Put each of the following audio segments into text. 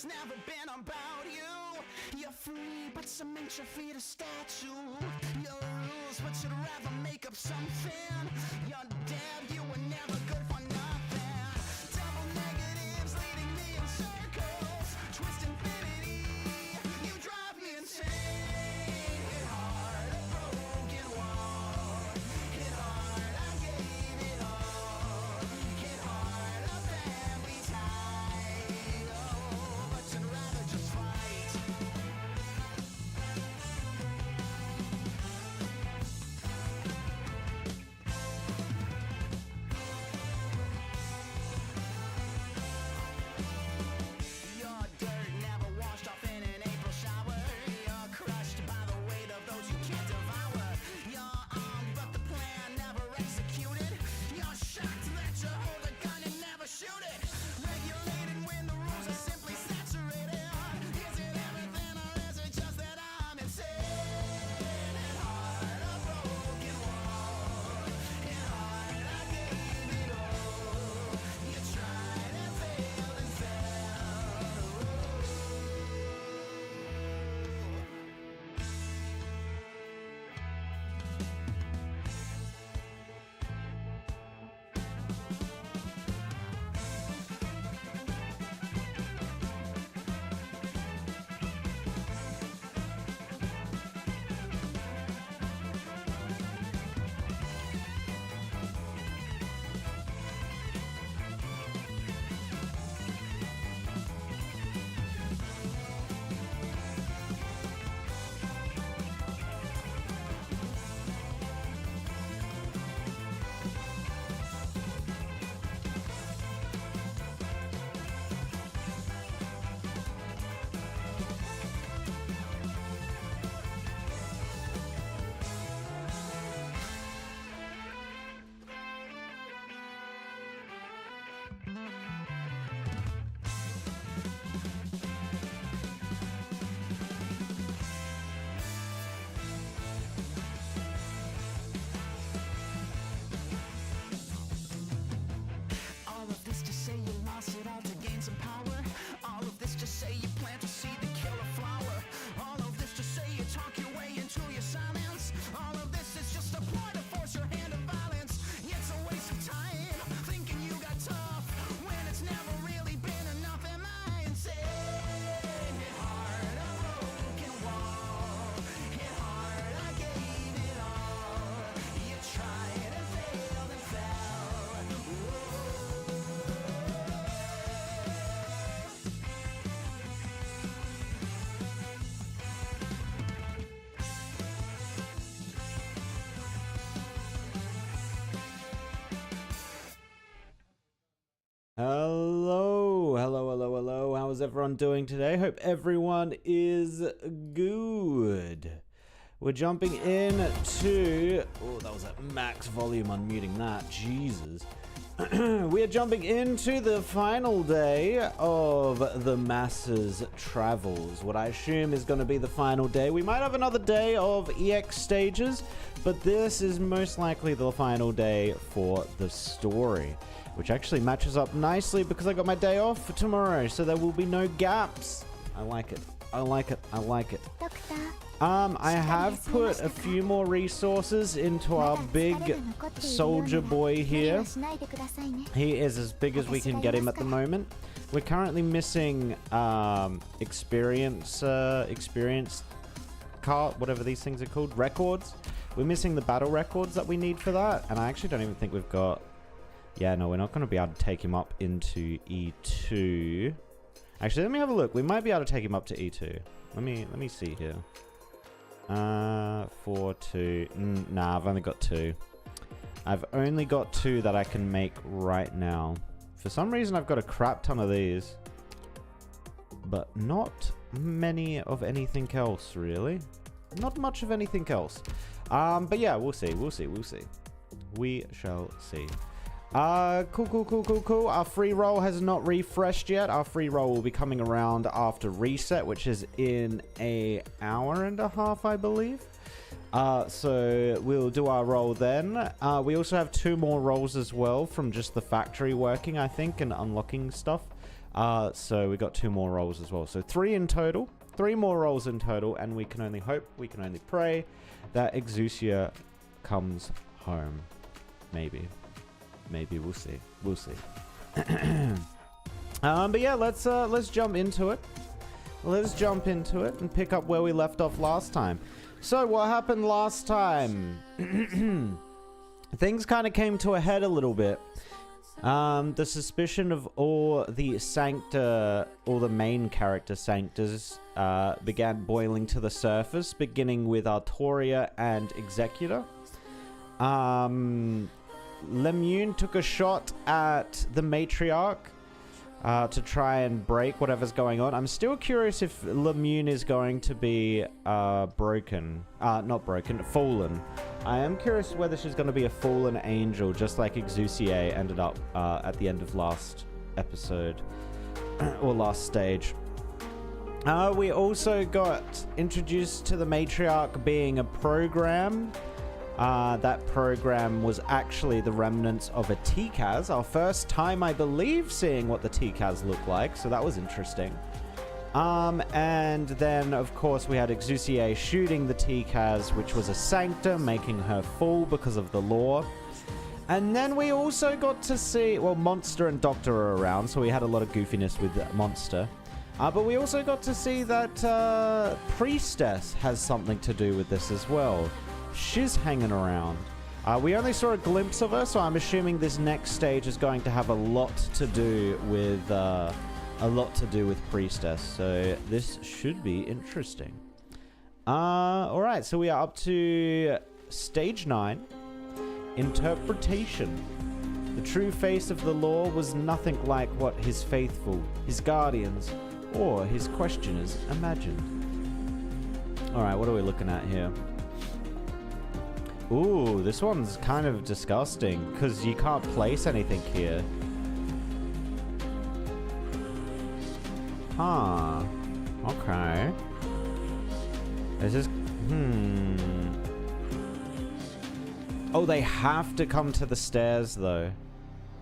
never been about you. You're free, but cement your feet a statue. Your rules, but you'd rather make up something. You're dead, you were never good for nothing. Double negatives leading me in circles. Twist infinity, you drive me insane. Hit hard, a broken wall. Hit hard, I gave it all. Hit hard, a family tie. Oh, but you'd rather just fight. Your dirt never washed off in an April shower. You're crushed by the weight of those you can't devour. You're armed, but the plan never executed. You're shocked that you hold a gun and never shoot it. Regulated when the rules are simply saturated. Is it everything or is it just that I'm insane? Hit hard, a broken wall. Hit hard, I gave it all. You tried and failed and fell. All of this to say you lost it all to gain some power. All of this to say you plant a seed to kill a flower. All of this to say you talk your way into your silence. All of this is just a ploy to force your hand of violence. It's a waste of time thinking you got tough when it's never really been enough. Am I insane? Hit hard, a broken wall. Hit hard, I gave it all. You tried and failed and fell. Hello. How is everyone doing today? Hope everyone is good. We're jumping in to... Oh, that was at max volume, unmuting that. Jesus. We are jumping into the final day of the Masses Travels. What I assume is going to be the final day. We might have another day of EX stages, but this is most likely the final day for the story, which actually matches up nicely because I got my day off for tomorrow, so there will be no gaps. I like it. I like it. I like it. I have put a few more resources into our big soldier boy here. He is as big as we can get him at the moment. We're currently missing experience card, whatever these things are called, records. We're missing the battle records that we need for that, and I actually don't even think we've got... Yeah, no, we're not going to be able to take him up into E2. Actually, let me have a look. We might be able to take him up to E2. Let me see here. 4, 2. Nah, I've only got 2. I've only got 2 that I can make right now. For some reason, I've got a crap ton of these, but not many of anything else, really. Not much of anything else. But yeah, we'll see. We shall see. Cool. Our free roll has not refreshed yet. Our free roll will be coming around after reset, which is in an hour and a half, I believe. So we'll do our roll then. We also have 2 more rolls as well from just the factory working, I think, and unlocking stuff. So we got 2 more rolls as well. So 3 in total. 3 more rolls in total, and we can only hope, we can only pray that Exusia comes home. Maybe. Maybe, we'll see. We'll see. But yeah, let's jump into it. Let's jump into it and pick up where we left off last time. So what happened last time? Things kind of came to a head a little bit. The suspicion of all the Sancta, all the main character Sanctas, began boiling to the surface, beginning with Artoria and Executor. Lemuen took a shot at the Matriarch to try and break whatever's going on. I'm still curious if Lemuen is going to be fallen. I am curious whether she's going to be a fallen angel, just like Exusiai ended up at the end of last episode, or last stage. We also got introduced to the Matriarch being a program. That program was actually the remnants of a TCAS. Our first time, I believe, seeing what the TCAS look like, so that was interesting. And then, of course, we had Exusiai shooting the TCAS, which was a Sancta, making her fall because of the law. And then we also got to see, well, Monster and Doctor are around, so we had a lot of goofiness with Monster. But we also got to see that Priestess has something to do with this as well. She's hanging around. We only saw a glimpse of her, so I'm assuming this next stage is going to have a lot to do with Priestess. So this should be interesting. All right, so we are up to stage 9, interpretation. The true face of the law was nothing like what his faithful, his guardians, or his questioners imagined. All right, what are we looking at here? Ooh, this one's kind of disgusting because you can't place anything here. Huh. Okay. This is... Oh, they have to come to the stairs, though.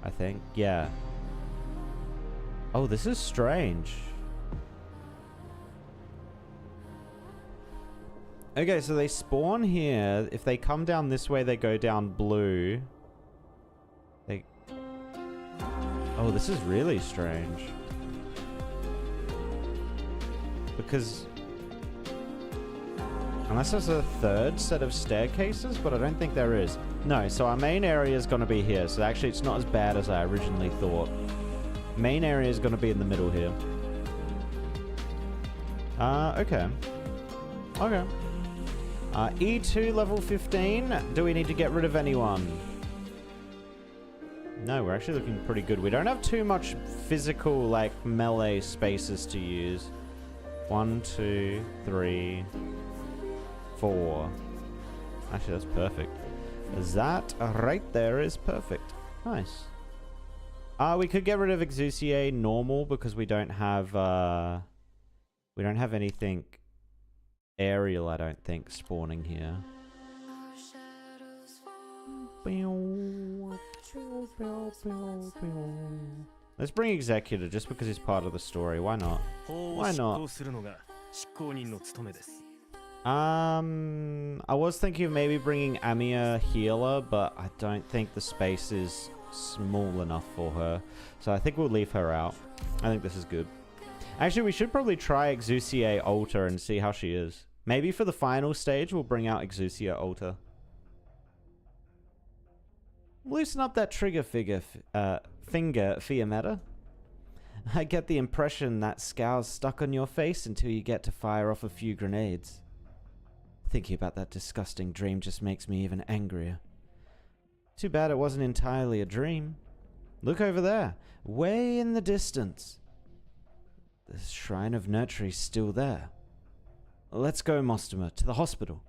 I think. Yeah. Oh, this is strange. Okay, so they spawn here. If they come down this way, they go down blue. Oh, this is really strange. Because... Unless there's a third set of staircases, but I don't think there is. No, so our main area is going to be here. So actually, it's not as bad as I originally thought. Main area is going to be in the middle here. Okay. Okay. E2 level 15. Do we need to get rid of anyone? No, we're actually looking pretty good. We don't have too much physical, like, melee spaces to use. 1, 2, 3, 4. Actually, that's perfect. That right there is perfect. Nice. We could get rid of Exusiai normal because we don't have anything aerial, I don't think, spawning here. Let's bring Executor just because he's part of the story. Why not? Why not? I was thinking of maybe bringing Amia Healer, but I don't think the space is small enough for her. So I think we'll leave her out. I think this is good. Actually, we should probably try Exusiai Alter and see how she is. Maybe for the final stage, we'll bring out Exusiai Alter. Loosen up that trigger finger, Fiametta. I get the impression that scowl's stuck on your face until you get to fire off a few grenades. Thinking about that disgusting dream just makes me even angrier. Too bad it wasn't entirely a dream. Look over there, way in the distance. The Shrine of Nurtury's still there. Let's go, Mostomer, to the hospital.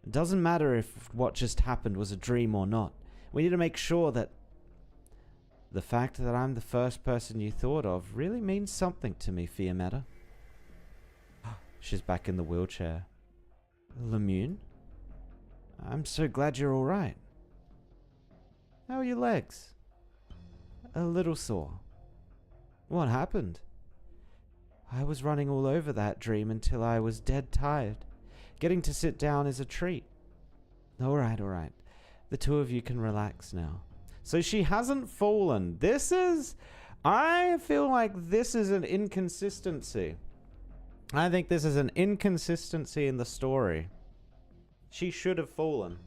It doesn't matter if what just happened was a dream or not. We need to make sure that the fact that I'm the first person you thought of really means something to me, Fiametta. She's back in the wheelchair. Lemuen? I'm so glad you're all right. How are your legs? A little sore. What happened? I was running all over that dream until I was dead tired. Getting to sit down is a treat. All right. The two of you can relax now. So she hasn't fallen. I feel like this is an inconsistency. I think this is an inconsistency in the story. She should have fallen.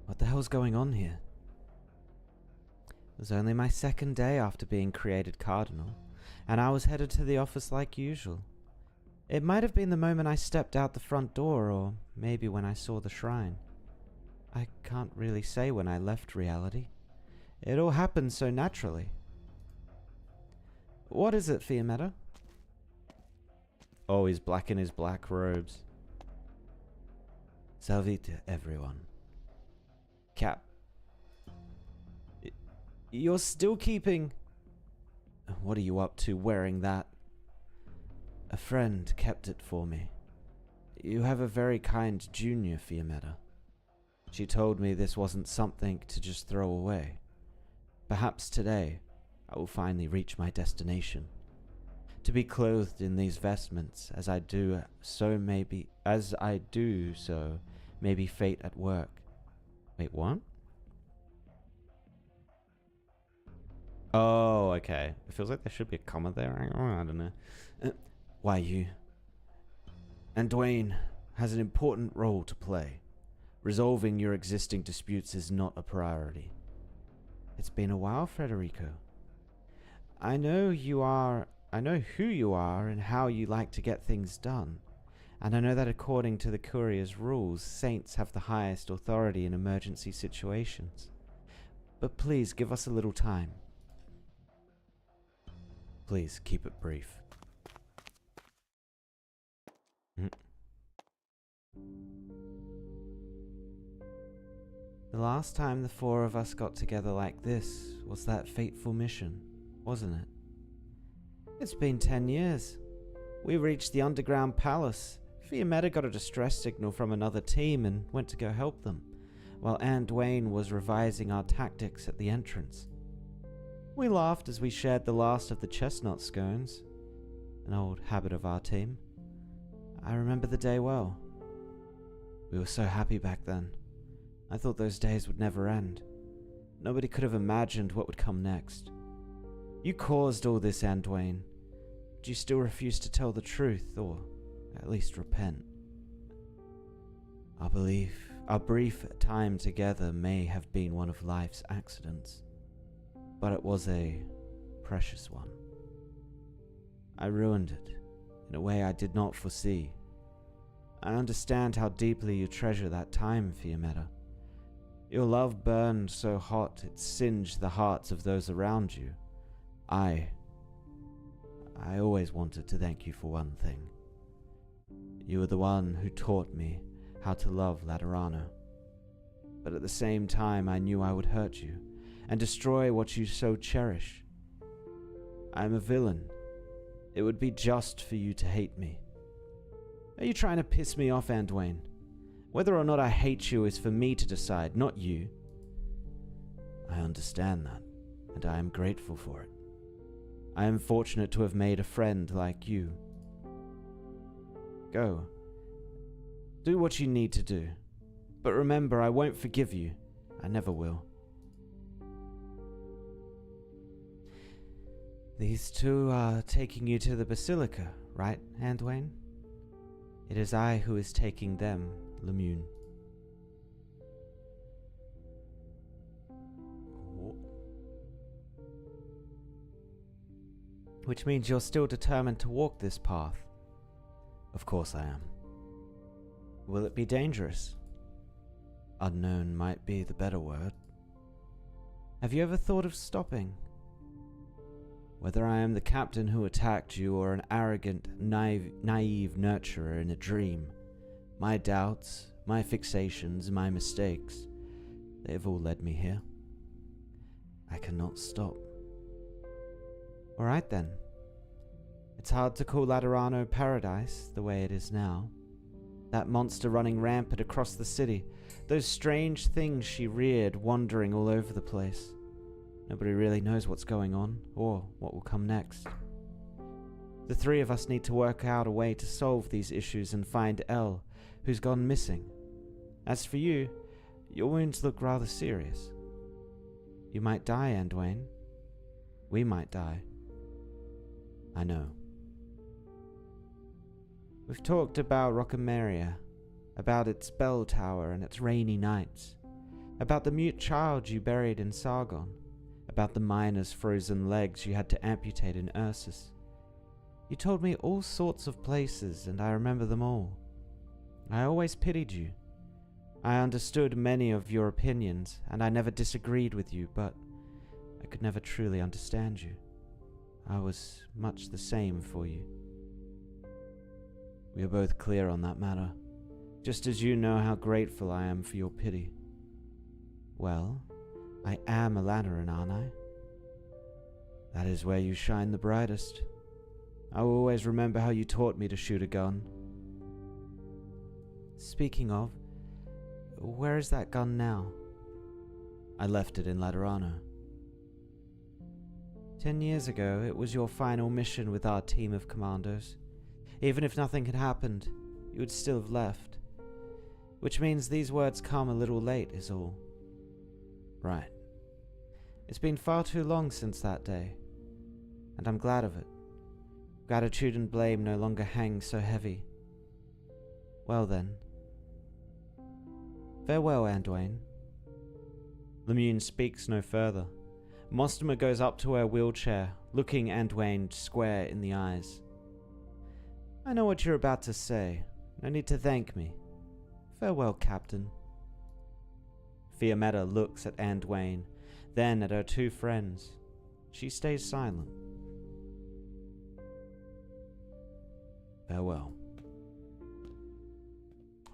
What the hell's going on here? It was only my second day after being created Cardinal, and I was headed to the office like usual. It might have been the moment I stepped out the front door, or maybe when I saw the shrine. I can't really say when I left reality. It all happened so naturally. What is it, Fiametta? Oh, he's black in his black robes. Salvete, everyone. Cap. You're still keeping... What are you up to wearing that? A friend kept it for me. You have a very kind junior, Fiametta. She told me this wasn't something to just throw away. Perhaps today, I will finally reach my destination. To be clothed in these vestments as I do so may be fate at work. Wait, what? Oh, okay. It feels like there should be a comma there. I don't know. Why you? And Dwayne has an important role to play. Resolving your existing disputes is not a priority. It's been a while, Federico. I know who you are and how you like to get things done. And I know that according to the Courier's rules, saints have the highest authority in emergency situations. But please give us a little time. Please keep it brief. The last time the four of us got together like this was that fateful mission, wasn't it? It's been 10 years. We reached the underground palace. Fiametta got a distress signal from another team and went to go help them, while Anne Dwayne was revising our tactics at the entrance. We laughed as we shared the last of the chestnut scones, an old habit of our team. I remember the day well. We were so happy back then. I thought those days would never end. Nobody could have imagined what would come next. You caused all this, Anne Dwayne. But you still refuse to tell the truth, or at least repent. Our brief time together may have been one of life's accidents, but it was a precious one. I ruined it in a way I did not foresee. I understand how deeply you treasure that time, Fiametta. Your love burned so hot it singed the hearts of those around you. I always wanted to thank you for one thing. You were the one who taught me how to love Laterano. But at the same time, I knew I would hurt you and destroy what you so cherish. I am a villain. It would be just for you to hate me. Are you trying to piss me off, Anne Dwayne? Whether or not I hate you is for me to decide, not you. I understand that, and I am grateful for it. I am fortunate to have made a friend like you. Go. Do what you need to do. But remember, I won't forgive you. I never will. These two are taking you to the Basilica, right, Anne Dwayne? It is I who is taking them, Lemuen. Which means you're still determined to walk this path. Of course I am. Will it be dangerous? Unknown might be the better word. Have you ever thought of stopping? Whether I am the captain who attacked you or an arrogant, naive nurturer in a dream, my doubts, my fixations, my mistakes, they have all led me here. I cannot stop. Alright then. It's hard to call Laterano paradise the way it is now. That monster running rampant across the city. Those strange things she reared wandering all over the place. Nobody really knows what's going on, or what will come next. The three of us need to work out a way to solve these issues and find Elle, who's gone missing. As for you, your wounds look rather serious. You might die, Anduin. We might die. I know. We've talked about Rockameria, about its bell tower and its rainy nights, about the mute child you buried in Sargon, about the miner's frozen legs you had to amputate in Ursus. You told me all sorts of places, and I remember them all. I always pitied you. I understood many of your opinions, and I never disagreed with you, but I could never truly understand you. I was much the same for you. We are both clear on that matter, just as you know how grateful I am for your pity. Well, I am a Lanneran, aren't I? That is where you shine the brightest. I will always remember how you taught me to shoot a gun. Speaking of, where is that gun now? I left it in Laterano. 10 years ago, it was your final mission with our team of commandos. Even if nothing had happened, you would still have left. Which means these words come a little late is all. Right. It's been far too long since that day, and I'm glad of it. Gratitude and blame no longer hang so heavy. Well then. Farewell, Anduin. Lemuen speaks no further. Mostema goes up to her wheelchair, looking Anduin square in the eyes. I know what you're about to say. No need to thank me. Farewell, Captain. Fiammetta looks at Anduin, then at her two friends. She stays silent. Farewell.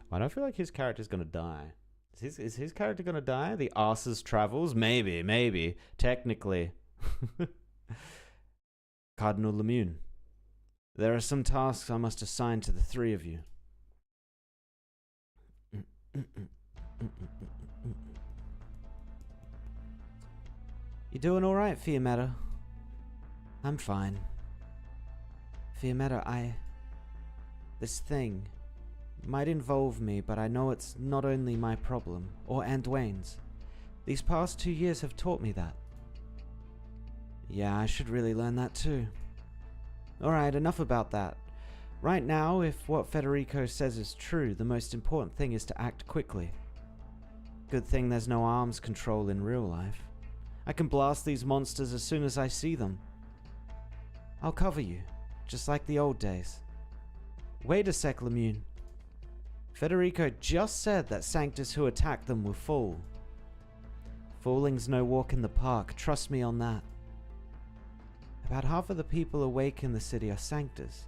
Why do I feel like his character's gonna die? Is his character gonna die? The Arce's travels? Maybe. Technically. Cardinal Lemuen. There are some tasks I must assign to the three of you. You doing alright, Fiammetta? I'm fine. Fiammetta, this thing might involve me, but I know it's not only my problem, or Anduin's. These past 2 years have taught me that. Yeah, I should really learn that too. Alright, enough about that. Right now, if what Federico says is true, the most important thing is to act quickly. Good thing there's no arms control in real life. I can blast these monsters as soon as I see them. I'll cover you, just like the old days. Wait a sec, Lemuen. Federico just said that Sanctus who attacked them will fall. Falling's no walk in the park, trust me on that. About half of the people awake in the city are Sanctus,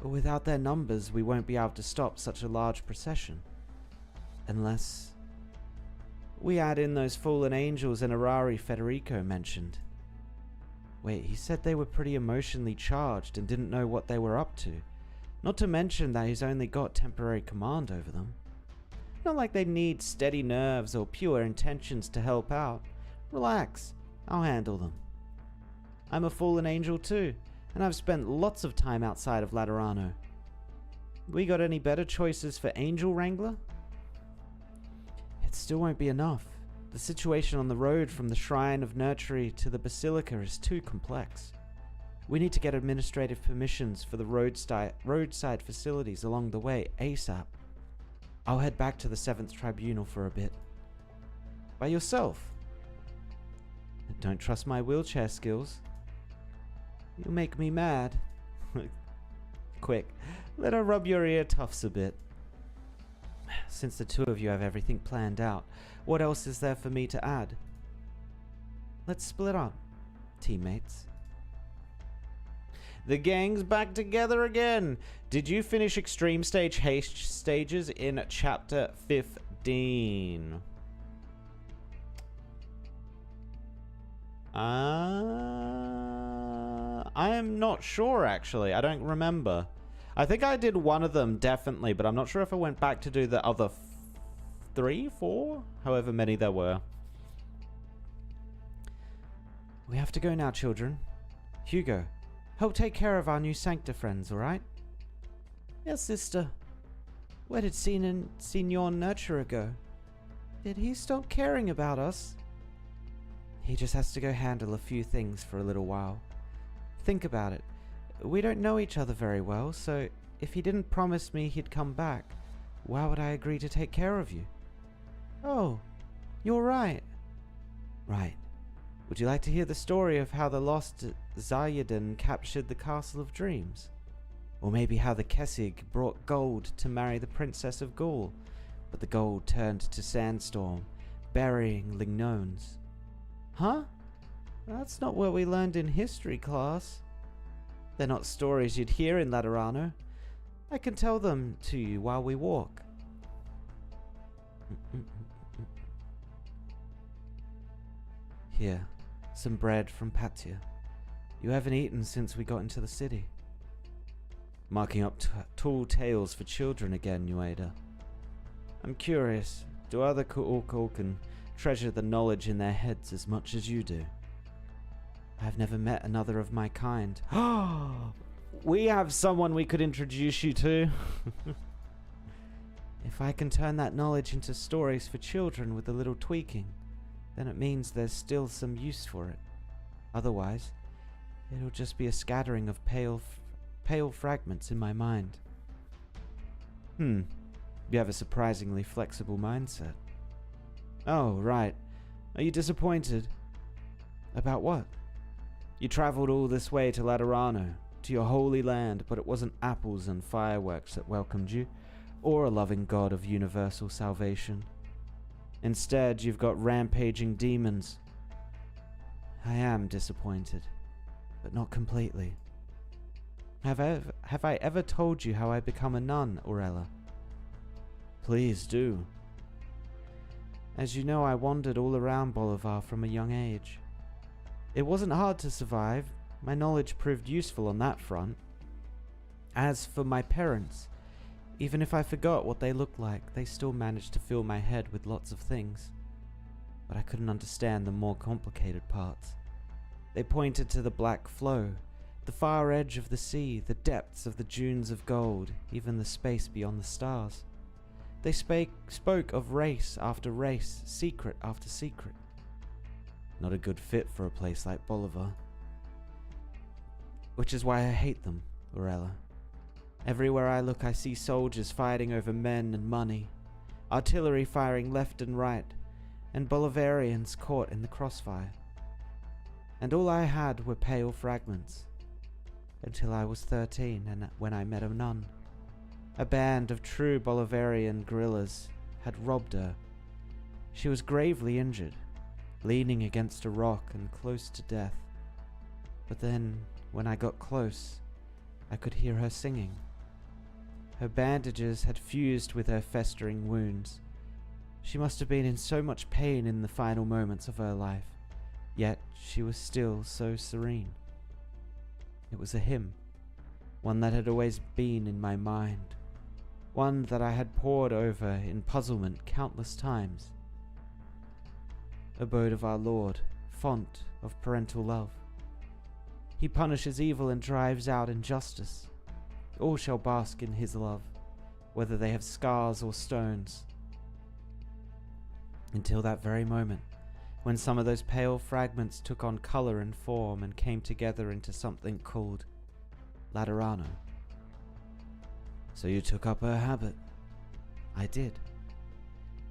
but without their numbers we won't be able to stop such a large procession. Unless we add in those fallen angels and Arari Federico mentioned. Wait, he said they were pretty emotionally charged and didn't know what they were up to. Not to mention that he's only got temporary command over them. Not like they need steady nerves or pure intentions to help out. Relax, I'll handle them. I'm a fallen angel too, and I've spent lots of time outside of Laterano. We got any better choices for Angel Wrangler? It still won't be enough. The situation on the road from the Shrine of Nurtury to the Basilica is too complex. We need to get administrative permissions for the roadside facilities along the way ASAP. I'll head back to the 7th Tribunal for a bit. By yourself? Don't trust my wheelchair skills. You'll make me mad. Quick, let her rub your ear tufts a bit. Since the two of you have everything planned out, what else is there for me to add? Let's split up, teammates. The gang's back together again. Did you finish Extreme Stage Haste stages in Chapter 15? I am not sure, actually. I don't remember. I think I did one of them, definitely, but I'm not sure if I went back to do the other 3, 4, however many there were. We have to go now, children. Hugo, help take care of our new Sancta friends, alright? Yes, sister. Where did Senor Nurturer go? Did he stop caring about us? He just has to go handle a few things for a little while. Think about it. We don't know each other very well, so if he didn't promise me he'd come back, why would I agree to take care of you? Oh, you're right. Right. Would you like to hear the story of how the lost Zayadin captured the Castle of Dreams? Or maybe how the Kessig brought gold to marry the Princess of Gaul, but the gold turned to sandstorm, burying Lignones? Huh? That's not what we learned in history class. They're not stories you'd hear in Laterano. I can tell them to you while we walk. Here, some bread from Patia. You haven't eaten since we got into the city. Marking up tall tales for children again, Ueda. I'm curious, do other Ku'ulkulkan treasure the knowledge in their heads as much as you do? I've never met another of my kind. We have someone we could introduce you to. If I can turn that knowledge into stories for children with a little tweaking, then it means there's still some use for it. Otherwise, it'll just be a scattering of pale fragments in my mind. You have a surprisingly flexible mindset. Oh, right. Are you disappointed? About what? You traveled all this way to Laterano, to your holy land, but it wasn't apples and fireworks that welcomed you, or a loving God of universal salvation. Instead, you've got rampaging demons. I am disappointed, but not completely. Have I ever told you how I become a nun, Aurella? Please do. As you know, I wandered all around Bolivar from a young age. It wasn't hard to survive. My knowledge proved useful on that front. As for my parents, even if I forgot what they looked like, they still managed to fill my head with lots of things. But I couldn't understand the more complicated parts. They pointed to the black flow, the far edge of the sea, the depths of the dunes of gold, even the space beyond the stars. They spoke of race after race, secret after secret. Not a good fit for a place like Bolivar. Which is why I hate them, Aurella. Everywhere I look, I see soldiers fighting over men and money, artillery firing left and right, and Bolivarians caught in the crossfire. And all I had were pale fragments. Until I was 13, and when I met a nun. A band of true Bolivarian guerrillas had robbed her. She was gravely injured, leaning against a rock and close to death. But then, when I got close, I could hear her singing. Her bandages had fused with her festering wounds. She must have been in so much pain in the final moments of her life, yet she was still so serene. It was a hymn, one that had always been in my mind, one that I had pored over in puzzlement countless times. Abode of our Lord, font of parental love. He punishes evil and drives out injustice. All shall bask in his love, whether they have scars or stones. Until that very moment, when some of those pale fragments took on color and form and came together into something called Laterano. So you took up her habit. I did.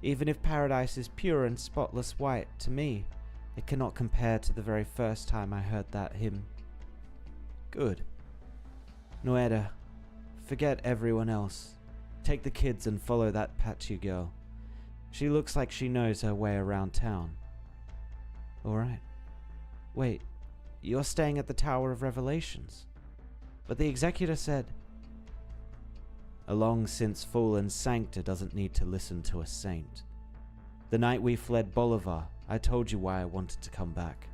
Even if paradise is pure and spotless white, to me, it cannot compare to the very first time I heard that hymn. Good. Noeda, forget everyone else. Take the kids and follow that Pachu girl. She looks like she knows her way around town. Alright. Wait, you're staying at the Tower of Revelations. But the executor said, a long since fallen Sancta doesn't need to listen to a saint. The night we fled Bolivar, I told you why I wanted to come back.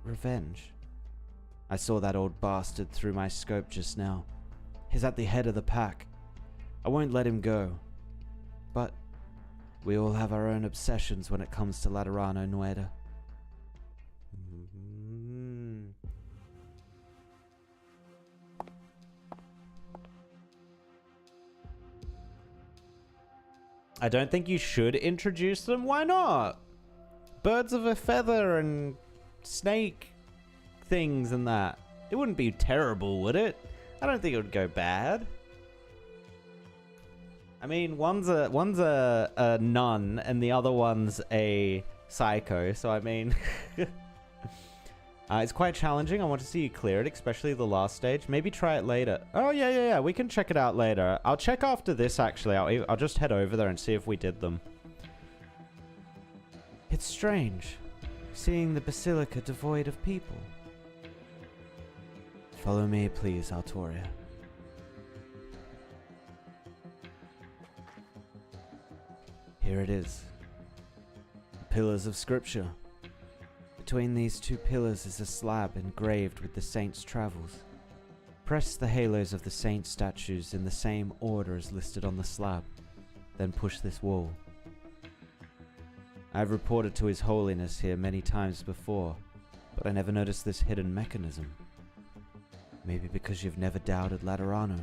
Revenge. I saw that old bastard through my scope just now. He's at the head of the pack. I won't let him go. But we all have our own obsessions when it comes to Laterano Nueda. I don't think you should introduce them. Why not? Birds of a feather and snake things and that. It wouldn't be terrible, would it? I don't think it would go bad. I mean, one's a nun and the other one's a psycho, so I mean... it's quite challenging. I want to see you clear it, especially the last stage. Maybe try it later. Oh, yeah. We can check it out later. I'll check after this, actually. I'll just head over there and see if we did them. It's strange, seeing the basilica devoid of people. Follow me, please, Altoria. Here it is. The pillars of scripture. Between these two pillars is a slab engraved with the saints' travels. Press the halos of the saint statues in the same order as listed on the slab, then push this wall. I've reported to His Holiness here many times before, but I never noticed this hidden mechanism. Maybe because you've never doubted Laterano.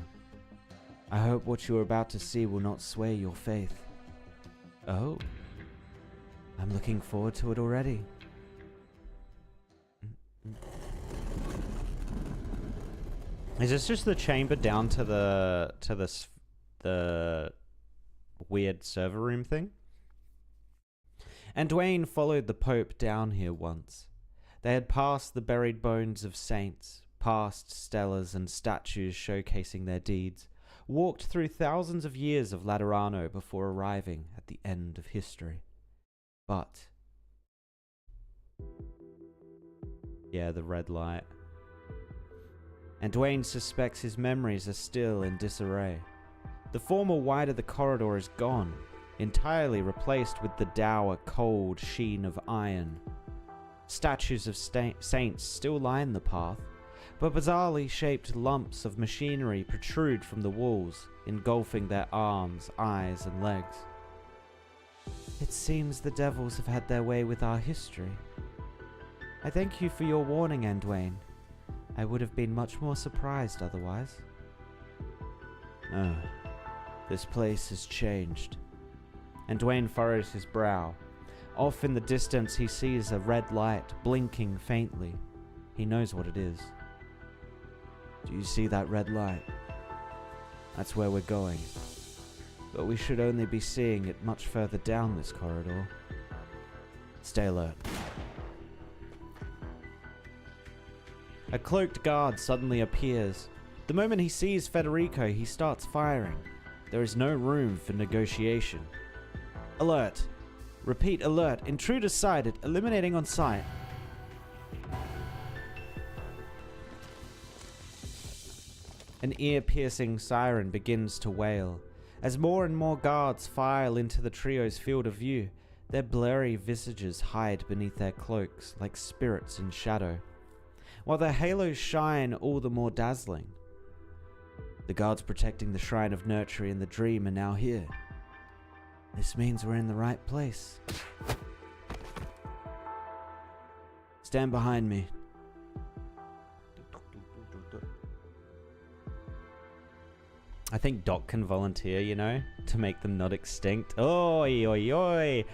I hope what you are about to see will not sway your faith. Oh, I'm looking forward to it already. Is this just the chamber down to the weird server room thing? And Dwayne followed the Pope down here once. They had passed the buried bones of saints, past stelas and statues showcasing their deeds, walked through thousands of years of Laterano before arriving at the end of history. But... yeah, the red light. And Dwayne suspects his memories are still in disarray. The former wide of the corridor is gone, entirely replaced with the dour, cold sheen of iron. Statues of saints still line the path, but bizarrely shaped lumps of machinery protrude from the walls, engulfing their arms, eyes, and legs. It seems the devils have had their way with our history. I thank you for your warning, Anduane. I would have been much more surprised otherwise. Oh, this place has changed. Anduane furrows his brow. Off in the distance he sees a red light blinking faintly. He knows what it is. Do you see that red light? That's where we're going. But we should only be seeing it much further down this corridor. Stay alert. A cloaked guard suddenly appears. The moment he sees Federico, he starts firing. There is no room for negotiation. Alert. Repeat, alert. Intruder sighted. Eliminating on sight. An ear-piercing siren begins to wail. As more and more guards file into the trio's field of view, their blurry visages hide beneath their cloaks like spirits in shadow, while their halos shine all the more dazzling. The guards protecting the Shrine of Nurture and the Dream are now here. This means we're in the right place. Stand behind me. I think Doc can volunteer, you know, to make them not extinct. Oi, oi, oi.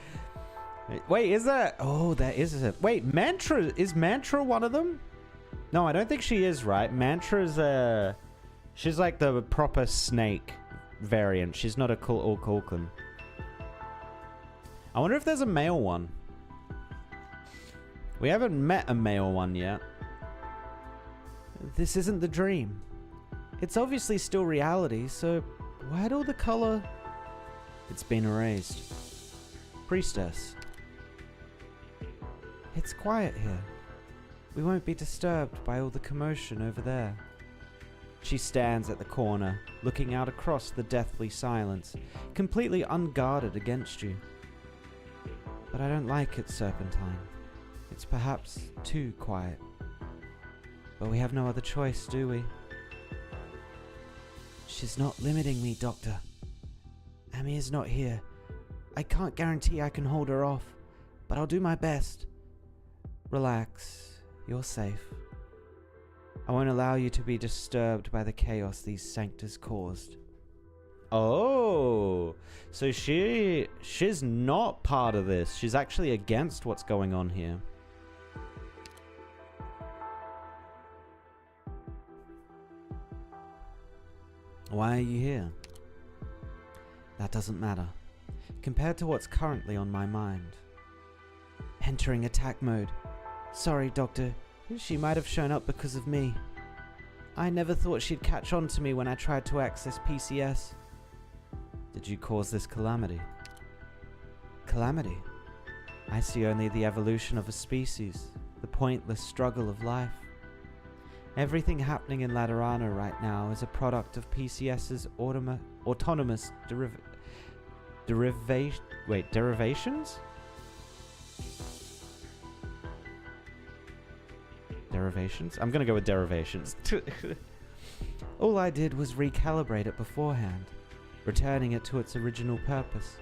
Wait, is that? Oh, there is a... Wait, Mantra... Is Mantra one of them? No, I don't think she is, right? Mantra's she's like the proper snake variant. She's not a Orculcan. I wonder if there's a male one. We haven't met a male one yet. This isn't the dream. It's obviously still reality, so why'd all the color... It's been erased. Priestess. It's quiet here. We won't be disturbed by all the commotion over there. She stands at the corner, looking out across the deathly silence, completely unguarded against you. But I don't like it, Serpentine. It's perhaps too quiet. But we have no other choice, do we? She's not limiting me, Doctor. Amy is not here. I can't guarantee I can hold her off, but I'll do my best. Relax. You're safe. I won't allow you to be disturbed by the chaos these sanctors caused. Oh, so she's not part of this. She's actually against what's going on here. Why are you here? That doesn't matter, compared to what's currently on my mind. Entering attack mode. Sorry, Doctor. She might have shown up because of me. I never thought she'd catch on to me when I tried to access PCS. Did you cause this calamity? Calamity? I see only the evolution of a species, the pointless struggle of life. Everything happening in Laterano right now is a product of PCS's autonomous derivations? Derivations? I'm gonna go with derivations. All I did was recalibrate it beforehand, returning it to its original purpose.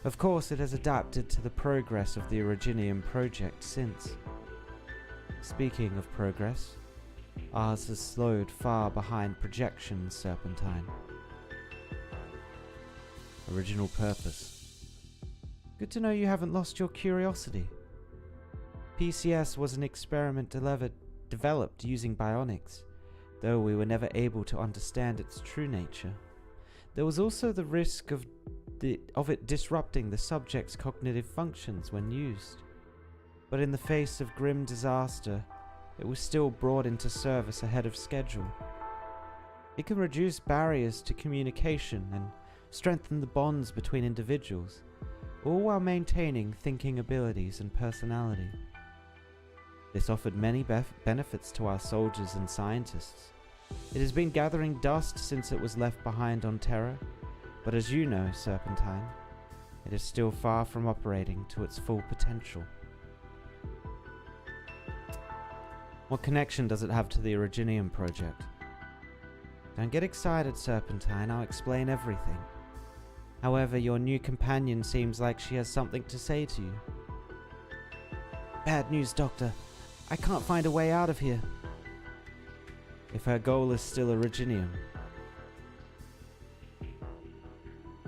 Of course, it has adapted to the progress of the Originium project since. Speaking of progress, ours has slowed far behind projections, Serpentine. Original purpose. Good to know you haven't lost your curiosity. PCS was an experiment developed using bionics, though we were never able to understand its true nature. There was also the risk of it disrupting the subject's cognitive functions when used. But in the face of grim disaster, it was still brought into service ahead of schedule. It can reduce barriers to communication and strengthen the bonds between individuals, all while maintaining thinking abilities and personality. This offered many benefits to our soldiers and scientists. It has been gathering dust since it was left behind on Terra, but as you know, Serpentine, it is still far from operating to its full potential. What connection does it have to the Originium project? Don't get excited, Serpentine, I'll explain everything. However, your new companion seems like she has something to say to you. Bad news, Doctor. I can't find a way out of here. If her goal is still Originium,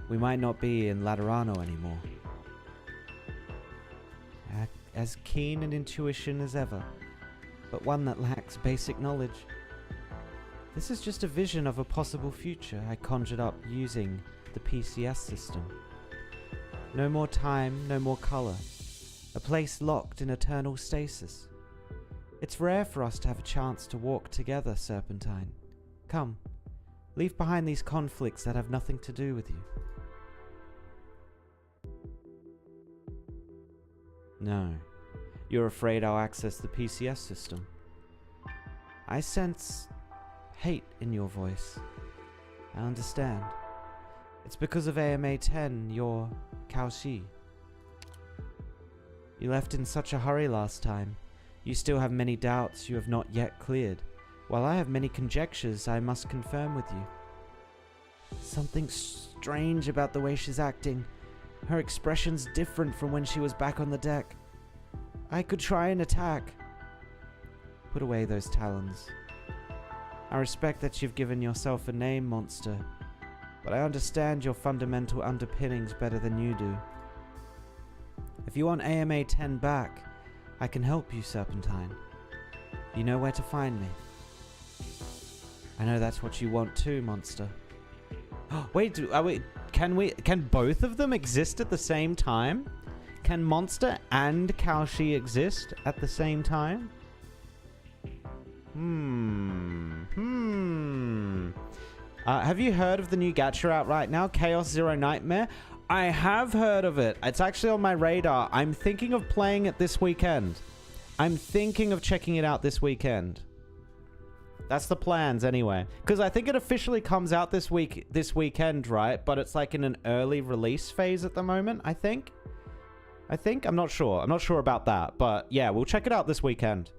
we might not be in Laterano anymore. As keen an intuition as ever, but one that lacks basic knowledge. This is just a vision of a possible future I conjured up using the PCS system. No more time, no more color. A place locked in eternal stasis. It's rare for us to have a chance to walk together, Serpentine. Come, leave behind these conflicts that have nothing to do with you. No, you're afraid I'll access the PCS system. I sense hate in your voice. I understand. It's because of AMA 10, your Kaoshi. You left in such a hurry last time. You still have many doubts you have not yet cleared, while I have many conjectures I must confirm with you. Something strange about the way she's acting. Her expression's different from when she was back on the deck. I could try and attack. Put away those talons. I respect that you've given yourself a name, monster, but I understand your fundamental underpinnings better than you do. If you want AMA 10 back, I can help you, Serpentine. You know where to find me. I know that's what you want too, monster. Wait, can both of them exist at the same time? Can Monster and Kaoshi exist at the same time? Have you heard of the new gacha out right now, Chaos Zero Nightmare? I have heard of it. It's actually on my radar. I'm thinking of playing it this weekend. I'm thinking of checking it out this weekend. That's the plans anyway. Because I think it officially comes out this weekend, right? But it's like in an early release phase at the moment, I think. I'm not sure. I'm not sure about that. But yeah, we'll check it out this weekend.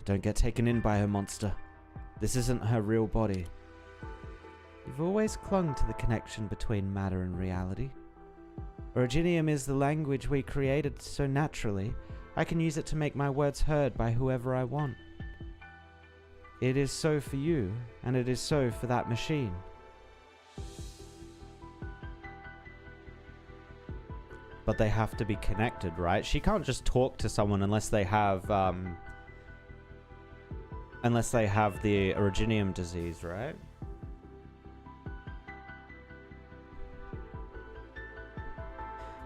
Don't get taken in by her, monster. This isn't her real body. You've always clung to the connection between matter and reality. Originium is the language we created so naturally, I can use it to make my words heard by whoever I want. It is so for you, and it is so for that machine. But they have to be connected, right? She can't just talk to someone unless they have the Originium disease, right?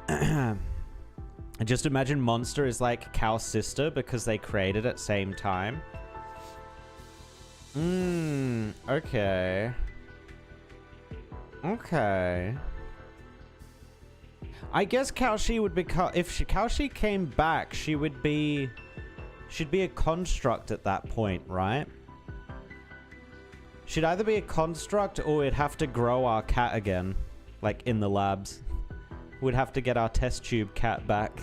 I just imagine Monster is like Cal's sister because they created at the same time. Okay. Okay. I guess Kalshi would become, if Kalshi came back, she'd be a construct at that point, right? She'd either be a construct or we'd have to grow our cat again, like in the labs. We'd have to get our test tube cat back.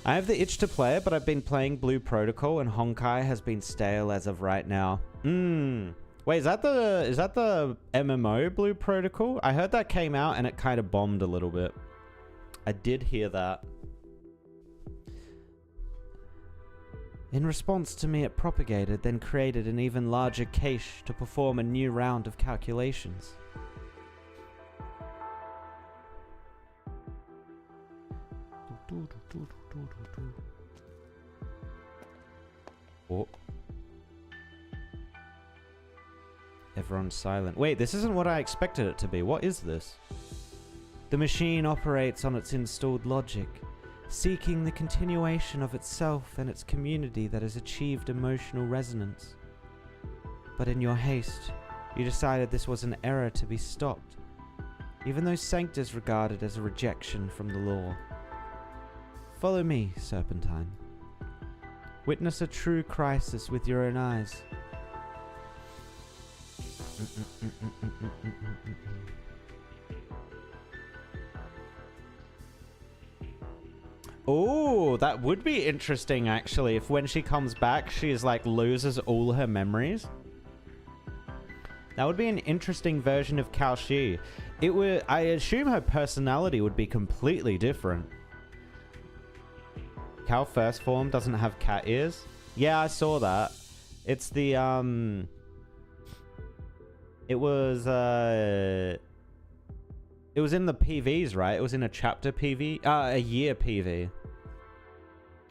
I have the itch to play it, but I've been playing Blue Protocol and Honkai has been stale as of right now. Wait, is that the MMO Blue Protocol? I heard that came out and it kind of bombed a little bit. I did hear that. In response to me, it propagated, then created an even larger cache to perform a new round of calculations. Oh. Everyone's silent. Wait, this isn't what I expected it to be. What is this? The machine operates on its installed logic, seeking the continuation of itself and its community that has achieved emotional resonance. But in your haste, you decided this was an error to be stopped, even though Sancta is regarded as a rejection from the law. Follow me, Serpentine. Witness a true crisis with your own eyes. Oh, that would be interesting actually, if when she comes back she is like loses all her memories. That would be an interesting version of Kalshi. It would, I assume her personality would be completely different. Cal first form doesn't have cat ears. Yeah, I saw that. It's the it was in the PVs, right? It was in a chapter PV, a year PV.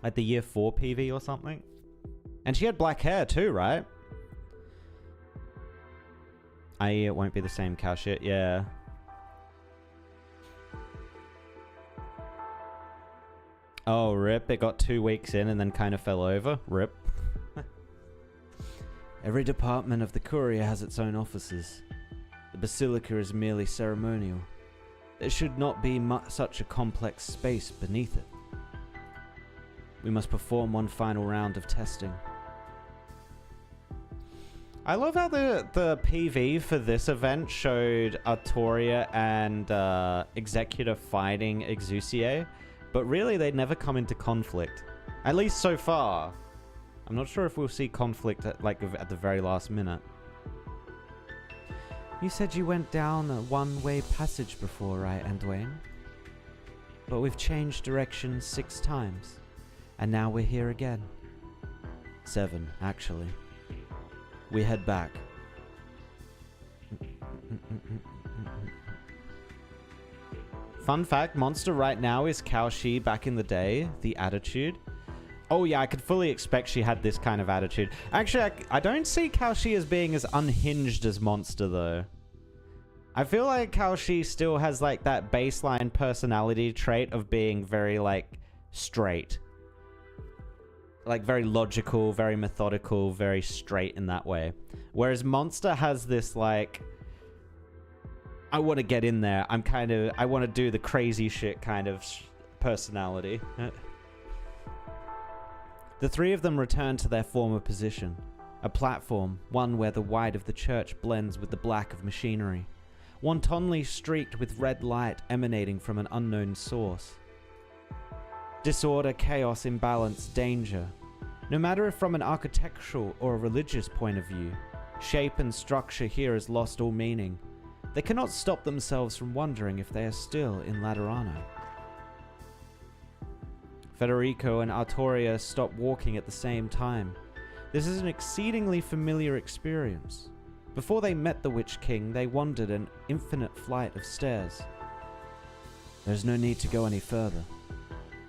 Like the year 4 PV or something. And she had black hair too, right? I.e. it won't be the same cow shit, yeah. Oh, rip. It got 2 weeks in and then kind of fell over. Rip. Every department of the Courier has its own offices. The Basilica is merely ceremonial. There should not be such a complex space beneath it. We must perform one final round of testing. I love how the PV for this event showed Artoria and Executor fighting Exusiai, but really they never come into conflict. At least so far. I'm not sure if we'll see conflict at the very last minute. You said you went down a one-way passage before, right, Anduin? But we've changed direction 6 times, and now we're here again. 7, actually. We head back. Fun fact, Monster right now is Kalshi back in the day, the attitude. Oh yeah, I could fully expect she had this kind of attitude. Actually, I don't see Kalshi as being as unhinged as Monster, though. I feel like Kalshi still has, like, that baseline personality trait of being very, like, straight. Like, very logical, very methodical, very straight in that way. Whereas Monster has this, like, I want to get in there. I want to do the crazy shit kind of personality. The 3 of them return to their former position. A platform, one where the white of the church blends with the black of machinery. Wantonly streaked with red light emanating from an unknown source. Disorder, chaos, imbalance, danger. No matter if from an architectural or a religious point of view, shape and structure here has lost all meaning. They cannot stop themselves from wondering if they are still in Laterano. Federico and Artoria stop walking at the same time. This is an exceedingly familiar experience. Before they met the Witch King, they wandered an infinite flight of stairs. There's no need to go any further.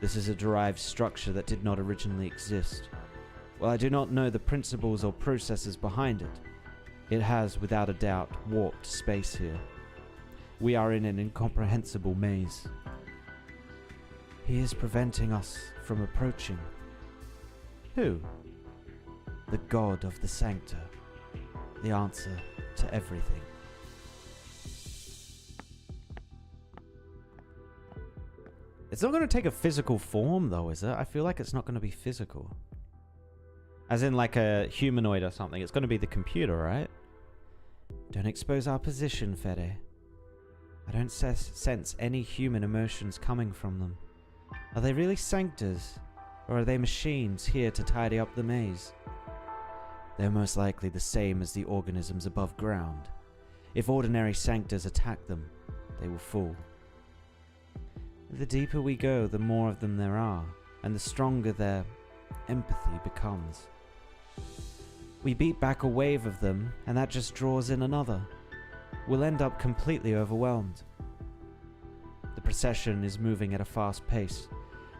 This is a derived structure that did not originally exist. While I do not know the principles or processes behind it, it has, without a doubt, warped space here. We are in an incomprehensible maze. He is preventing us from approaching. Who? The god of the Sancta. The answer to everything. It's not going to take a physical form, though, is it? I feel like it's not going to be physical. As in, like a humanoid or something. It's going to be the computer, right? Don't expose our position, Fede. I don't sense any human emotions coming from them. Are they really Sanctas? Or are they machines here to tidy up the maze? They're most likely the same as the organisms above ground. If ordinary Sanctas attack them, they will fall. The deeper we go, the more of them there are, and the stronger their empathy becomes. We beat back a wave of them, and that just draws in another. We'll end up completely overwhelmed. The procession is moving at a fast pace,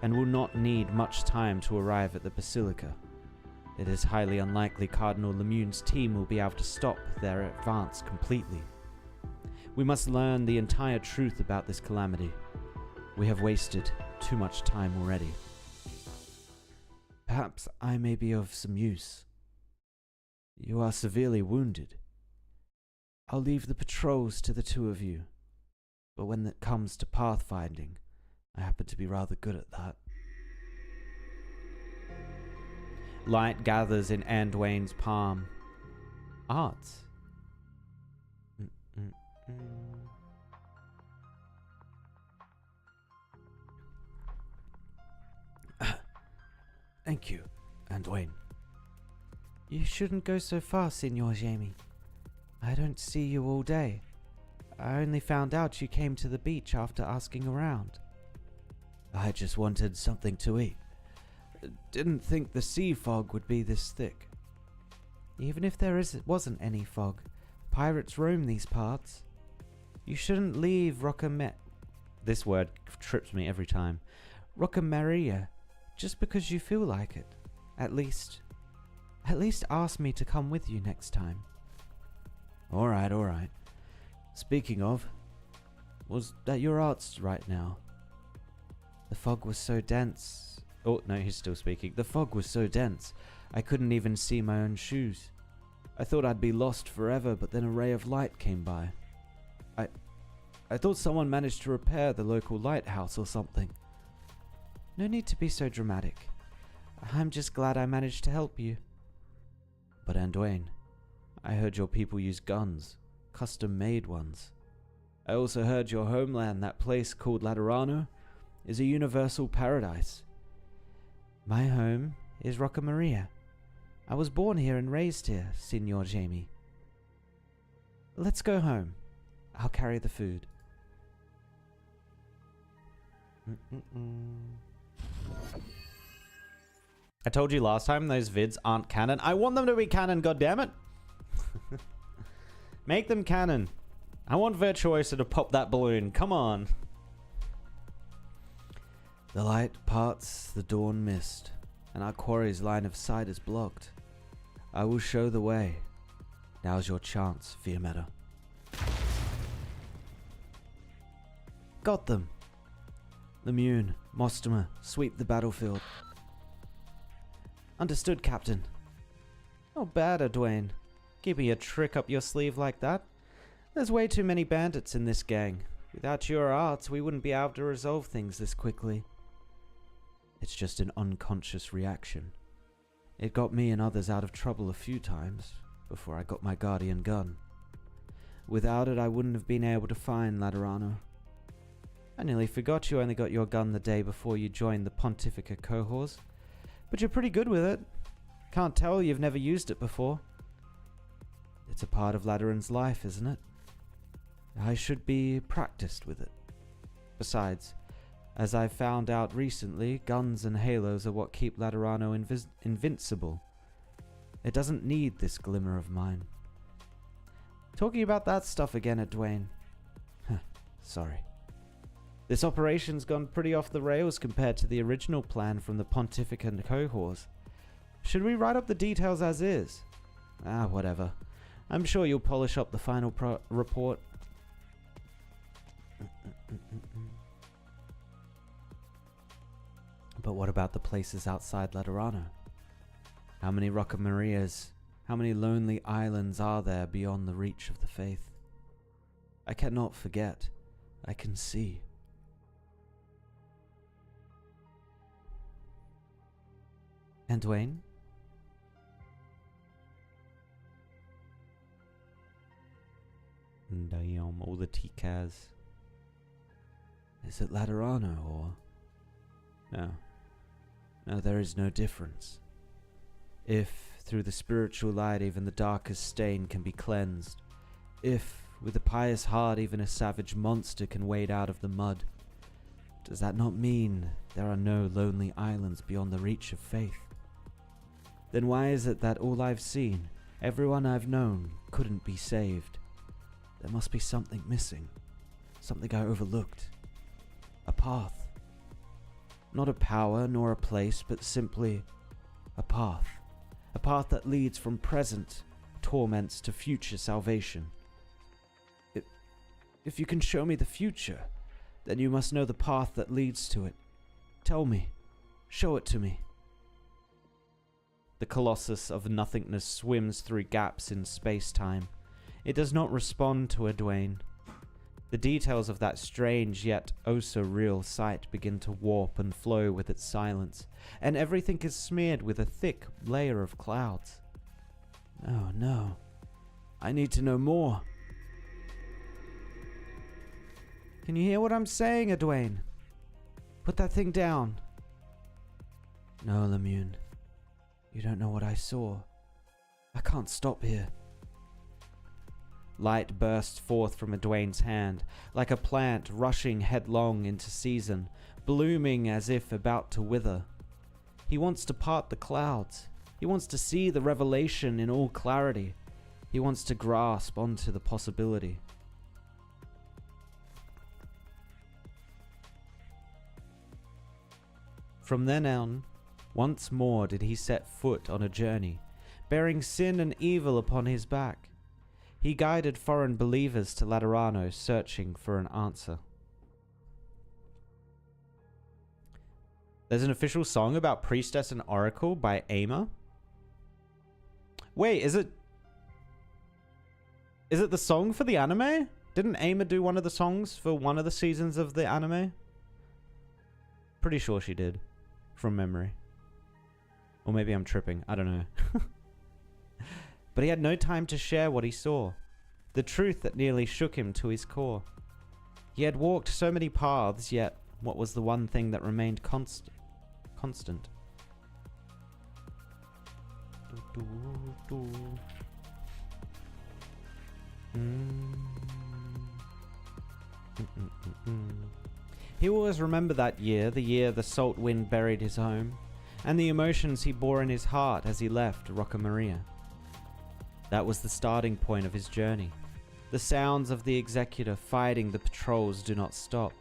and will not need much time to arrive at the Basilica. It is highly unlikely Cardinal Lemuen's team will be able to stop their advance completely. We must learn the entire truth about this calamity. We have wasted too much time already. Perhaps I may be of some use. You are severely wounded. I'll leave the patrols to the two of you, but when it comes to pathfinding, I happen to be rather good at that. Light gathers in Anduin's palm. Arts. Thank you, Anduin. You shouldn't go so far, Signor Jamie. I don't see you all day. I only found out you came to the beach after asking around. I just wanted something to eat. Didn't think the sea fog would be this thick. Even if wasn't any fog, pirates roam these parts. You shouldn't leave this word trips me every time. Rocamaria, just because you feel like it. At least ask me to come with you next time. All right. Speaking of, was that your arts right now? The fog was so dense. Oh, no, he's still speaking. The fog was so dense, I couldn't even see my own shoes. I thought I'd be lost forever, but then a ray of light came by. I thought someone managed to repair the local lighthouse or something. No need to be so dramatic. I'm just glad I managed to help you. But Anduin, I heard your people use guns, custom-made ones. I also heard your homeland, that place called Laterano, is a universal paradise. My home is Rocamaria. I was born here and raised here, Signor Jamie. Let's go home. I'll carry the food. I told you last time those vids aren't canon. I want them to be canon, goddammit. Make them canon. I want Virtuoso to pop that balloon. Come on. The light parts the dawn mist, and our quarry's line of sight is blocked. I will show the way. Now's your chance, Fiametta. Got them. Lemuen, Mostomer, sweep the battlefield. Understood, Captain. Not bad, Adwain. Keeping a trick up your sleeve like that. There's way too many bandits in this gang. Without your arts, we wouldn't be able to resolve things this quickly. It's just an unconscious reaction. It got me and others out of trouble a few times before I got my guardian gun. Without it, I wouldn't have been able to find Laterano. I nearly forgot you only got your gun the day before you joined the Pontifica cohorts, but you're pretty good with it. Can't tell you've never used it before. It's a part of Lateran's life, isn't it? I should be practiced with it. Besides, as I've found out recently, guns and halos are what keep Laterano invincible. It doesn't need this glimmer of mine. Talking about that stuff again at Dwayne. Sorry. This operation's gone pretty off the rails compared to the original plan from the Pontific and cohorts. Should we write up the details as is? Whatever. I'm sure you'll polish up the final report. But what about the places outside Laterano? How many Rocca Marias, how many lonely islands are there beyond the reach of the faith? I cannot forget. I can see. And Dwayne? Damn, all the TCAS. Is it Laterano or... No, there is no difference. If, through the spiritual light, even the darkest stain can be cleansed, if, with a pious heart, even a savage monster can wade out of the mud, does that not mean there are no lonely islands beyond the reach of faith? Then why is it that all I've seen, everyone I've known, couldn't be saved? There must be something missing, something I overlooked. A path. Not a power nor a place, but simply a path. A path that leads from present torments to future salvation. If you can show me the future, then you must know the path that leads to it. Tell me. Show it to me. The colossus of nothingness swims through gaps in space-time. It does not respond to a Dwayne. The details of that strange yet oh-so-real sight begin to warp and flow with its silence, and everything is smeared with a thick layer of clouds. Oh no. I need to know more. Can you hear what I'm saying, Edwayne? Put that thing down. No, Lemuen. You don't know what I saw. I can't stop here. Light bursts forth from Edwayne's hand, like a plant rushing headlong into season, blooming as if about to wither. He wants to part the clouds. He wants to see the revelation in all clarity. He wants to grasp onto the possibility. From then on, once more did he set foot on a journey, bearing sin and evil upon his back. He guided foreign believers to Laterano, searching for an answer. There's an official song about Priestess and Oracle by Ama. Wait, is it the song for the anime? Didn't Ama do one of the songs for one of the seasons of the anime? Pretty sure she did, from memory. Or maybe I'm tripping, I don't know. But he had no time to share what he saw, the truth that nearly shook him to his core. He had walked so many paths, yet what was the one thing that remained constant? He will always remember that year, the year the salt wind buried his home, and the emotions he bore in his heart as he left Rocca Maria. That was the starting point of his journey. The sounds of the executor fighting the patrols do not stop,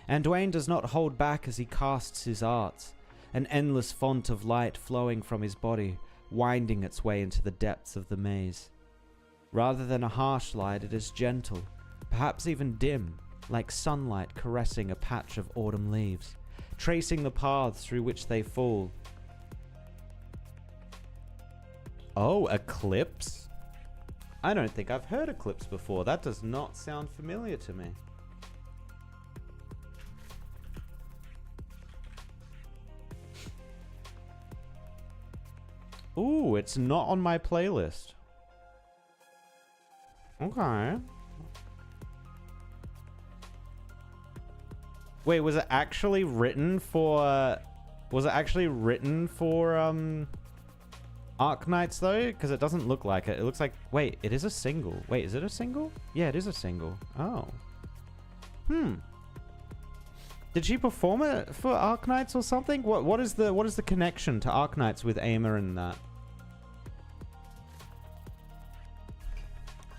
and Dwayne does not hold back as he casts his arts, an endless font of light flowing from his body, winding its way into the depths of the maze. Rather than a harsh light, it is gentle, perhaps even dim, like sunlight caressing a patch of autumn leaves, tracing the paths through which they fall. Oh, Eclipse? I don't think I've heard Eclipse before. That does not sound familiar to me. Ooh, it's not on my playlist. Okay. Wait, was it actually written for Arknights though, because it doesn't look like it. It looks like, wait, it is a single. Wait, is it a single? Yeah, it is a single. Oh. Did she perform it for Arknights or something? What is the connection to Arknights with Aimer and that?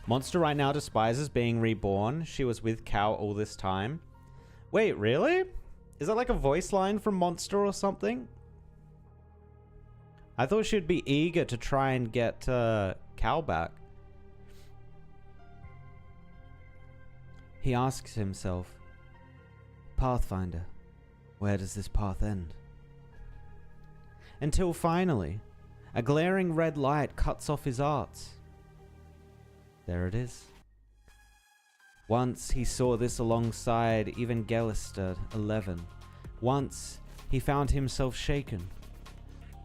Monster right now despises being reborn. She was with Cow all this time. Wait, really? Is that like a voice line from Monster or something? I thought she'd be eager to try and get Cow back. He asks himself, Pathfinder, where does this path end? Until finally, a glaring red light cuts off his arts. There it is. Once he saw this alongside Evangelist 11. Once he found himself shaken.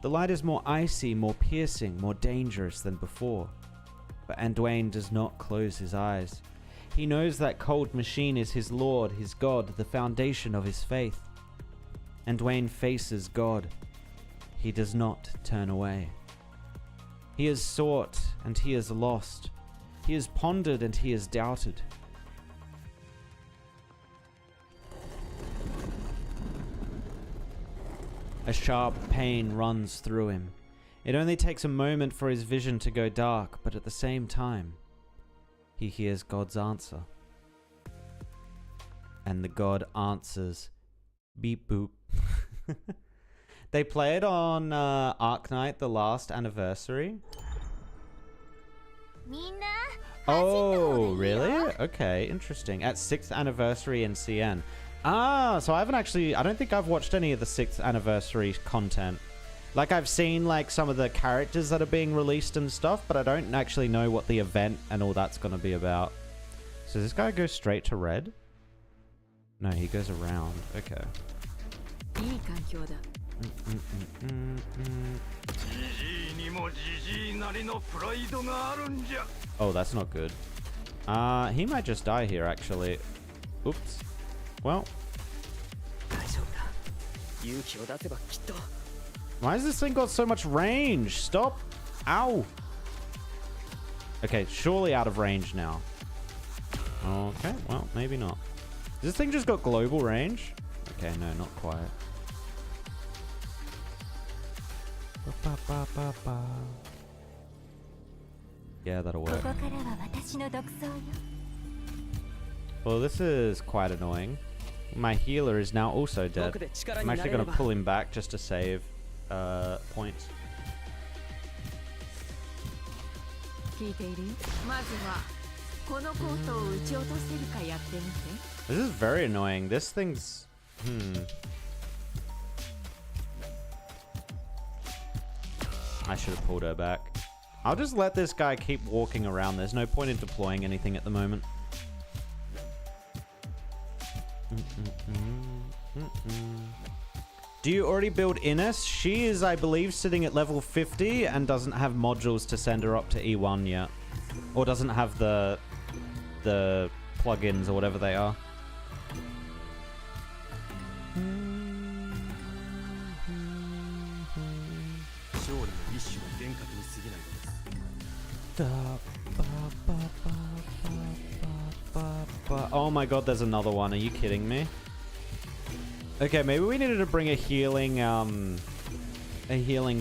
The light is more icy, more piercing, more dangerous than before. But Anduin does not close his eyes. He knows that cold machine is his lord, his god, the foundation of his faith. Anduin faces God. He does not turn away. He has sought and he has lost. He has pondered and he has doubted. A sharp pain runs through him. It only takes a moment for his vision to go dark, but at the same time, he hears God's answer. And the God answers, beep boop. They played on Arknight, the last anniversary. Oh, really? Okay, interesting. At 6th anniversary in CN. Ah, so I don't think I've watched any of the 6th anniversary content. Like, I've seen, like, some of the characters that are being released and stuff, but I don't actually know what the event and all that's going to be about. So does this guy go straight to red? No, he goes around. Okay. Oh, that's not good. He might just die here, actually. Oops. Well. Why has this thing got so much range? Stop. Ow. Okay, surely out of range now. Okay, well, maybe not. Does this thing just got global range? Okay, no, not quite. Yeah, that'll work. Well, this is quite annoying. My healer is now also dead. I'm actually going to pull him back just to save points. This is very annoying. This thing's... I should have pulled her back. I'll just let this guy keep walking around. There's no point in deploying anything at the moment. Do you already build Ines? She is, I believe, sitting at level 50 and doesn't have modules to send her up to E1 yet. Or doesn't have the plugins or whatever they are. Oh my god, there's another one. Are you kidding me? Okay, maybe we needed to bring a healing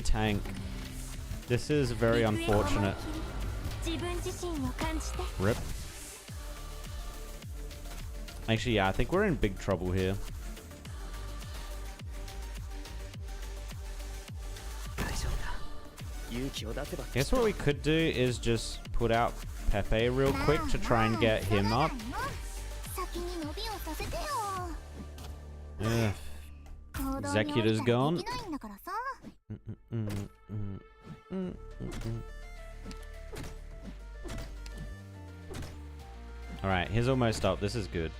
tank. This is very unfortunate. Rip. Actually, yeah, I think we're in big trouble here. I guess what we could do is just put out Pepe real quick to try and get him up. Executor's gone. Alright, he's almost up. This is good.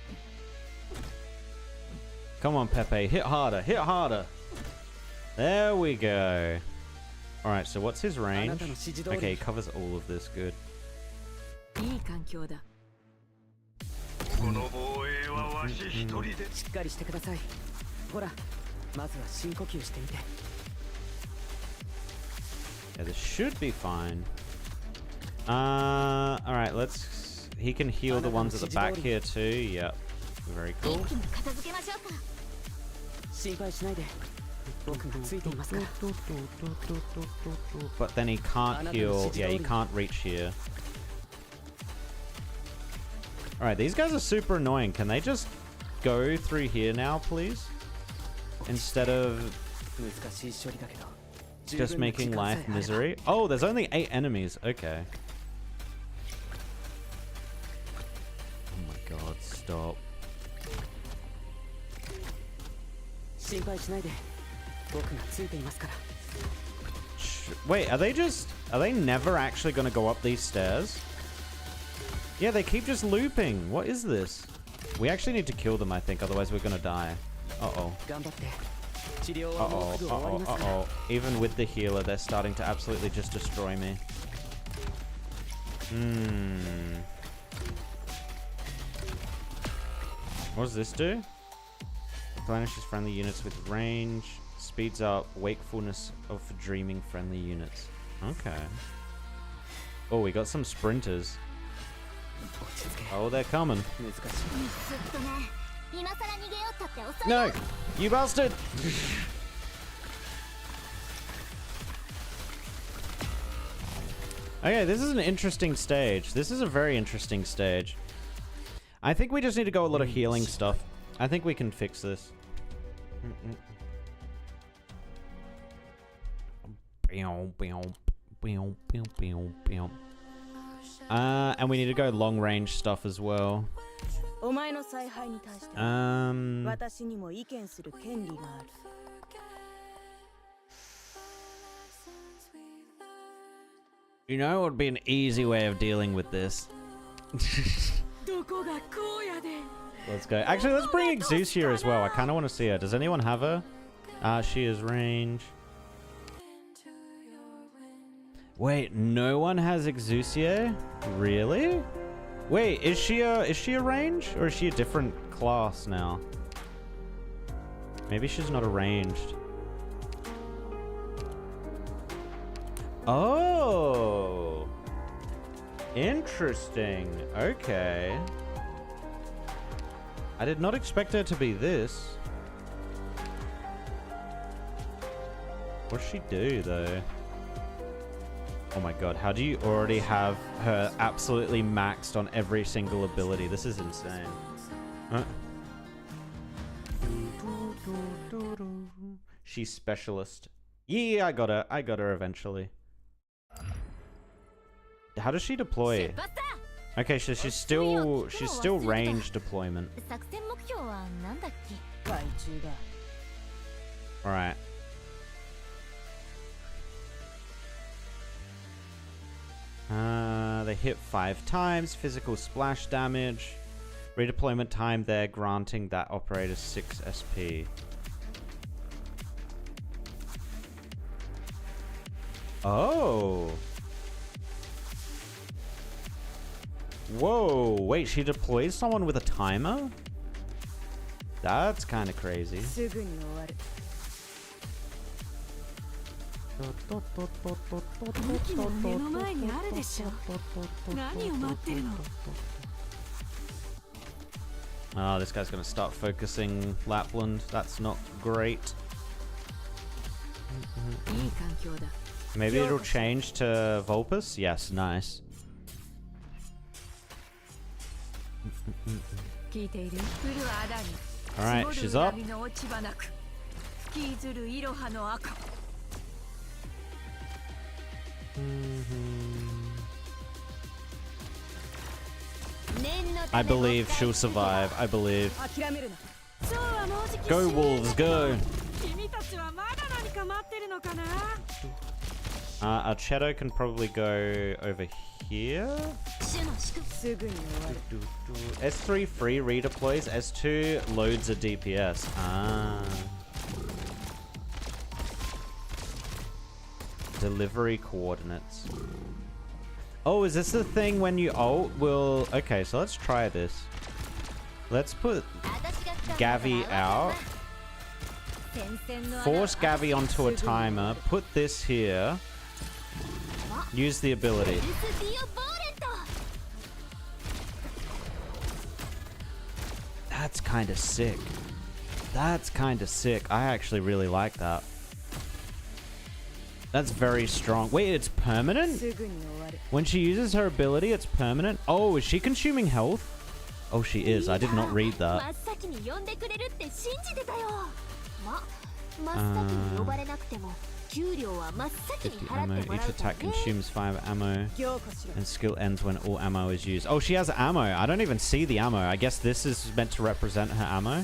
Come on, Pepe. Hit harder. Hit harder. There we go. Alright, so what's his range? Okay, he covers all of this. Good. Yeah, this should be fine. Alright, let's... He can heal the ones at the back here too. Yep. Very cool. But then he can't heal. Yeah, he can't reach here. Alright, these guys are super annoying. Can they just go through here now, please? Instead of just making life misery. Oh, there's only 8 enemies. Okay. Oh my god, stop. Wait, are they never actually gonna go up these stairs? Yeah, they keep just looping. What is this? We actually need to kill them, I think, otherwise we're gonna die. Uh-oh. Uh-oh, uh-oh, uh-oh. Even with the healer, they're starting to absolutely just destroy me. What does this do? Replenishes friendly units with range. Speeds up wakefulness of dreaming friendly units. Okay. Oh, we got some sprinters. Oh, they're coming. No! You bastard! Okay, this is an interesting stage. This is a very interesting stage. I think we just need to go a lot of healing stuff. I think we can fix this. And we need to go long range stuff as well. You know what would be an easy way of dealing with this? Let's go. Actually, let's bring Exusiai here as well. I kind of want to see her. Does anyone have her? She is range. Wait, no one has Exusiai? Really? Wait, is she a range? Or is she a different class now? Maybe she's not arranged. Oh! Interesting. Okay. I did not expect her to be this. What's she do, though? Oh my god, how do you already have her absolutely maxed on every single ability? This is insane. She's specialist. Yeah, I got her. I got her eventually. How does she deploy? Okay, so she's still range deployment. Alright. They hit 5 times. Physical splash damage. Redeployment time there, granting that operator 6 SP. Oh. Whoa, wait, she deploys someone with a timer? That's kind of crazy. Oh, this guy's gonna start focusing Lapland. That's not great. Maybe it'll change to Vulpus? Yes, nice. Alright, she's up. I believe she'll survive. I believe. Go Wolves, go! Archetto can probably go over here. S3 free redeploys. S2 loads a DPS. Delivery coordinates. Oh, is this the thing when you ult will... Okay, so let's try this. Let's put Gavi out. Force Gavi onto a timer. Put this here. Use the ability. That's kind of sick. That's kind of sick. I actually really like that. That's very strong. Wait, it's permanent? When she uses her ability, it's permanent? Oh, is she consuming health? Oh, she is. I did not read that. Ammo. Each attack consumes 5 ammo. And skill ends when all ammo is used. Oh, she has ammo. I don't even see the ammo. I guess this is meant to represent her ammo.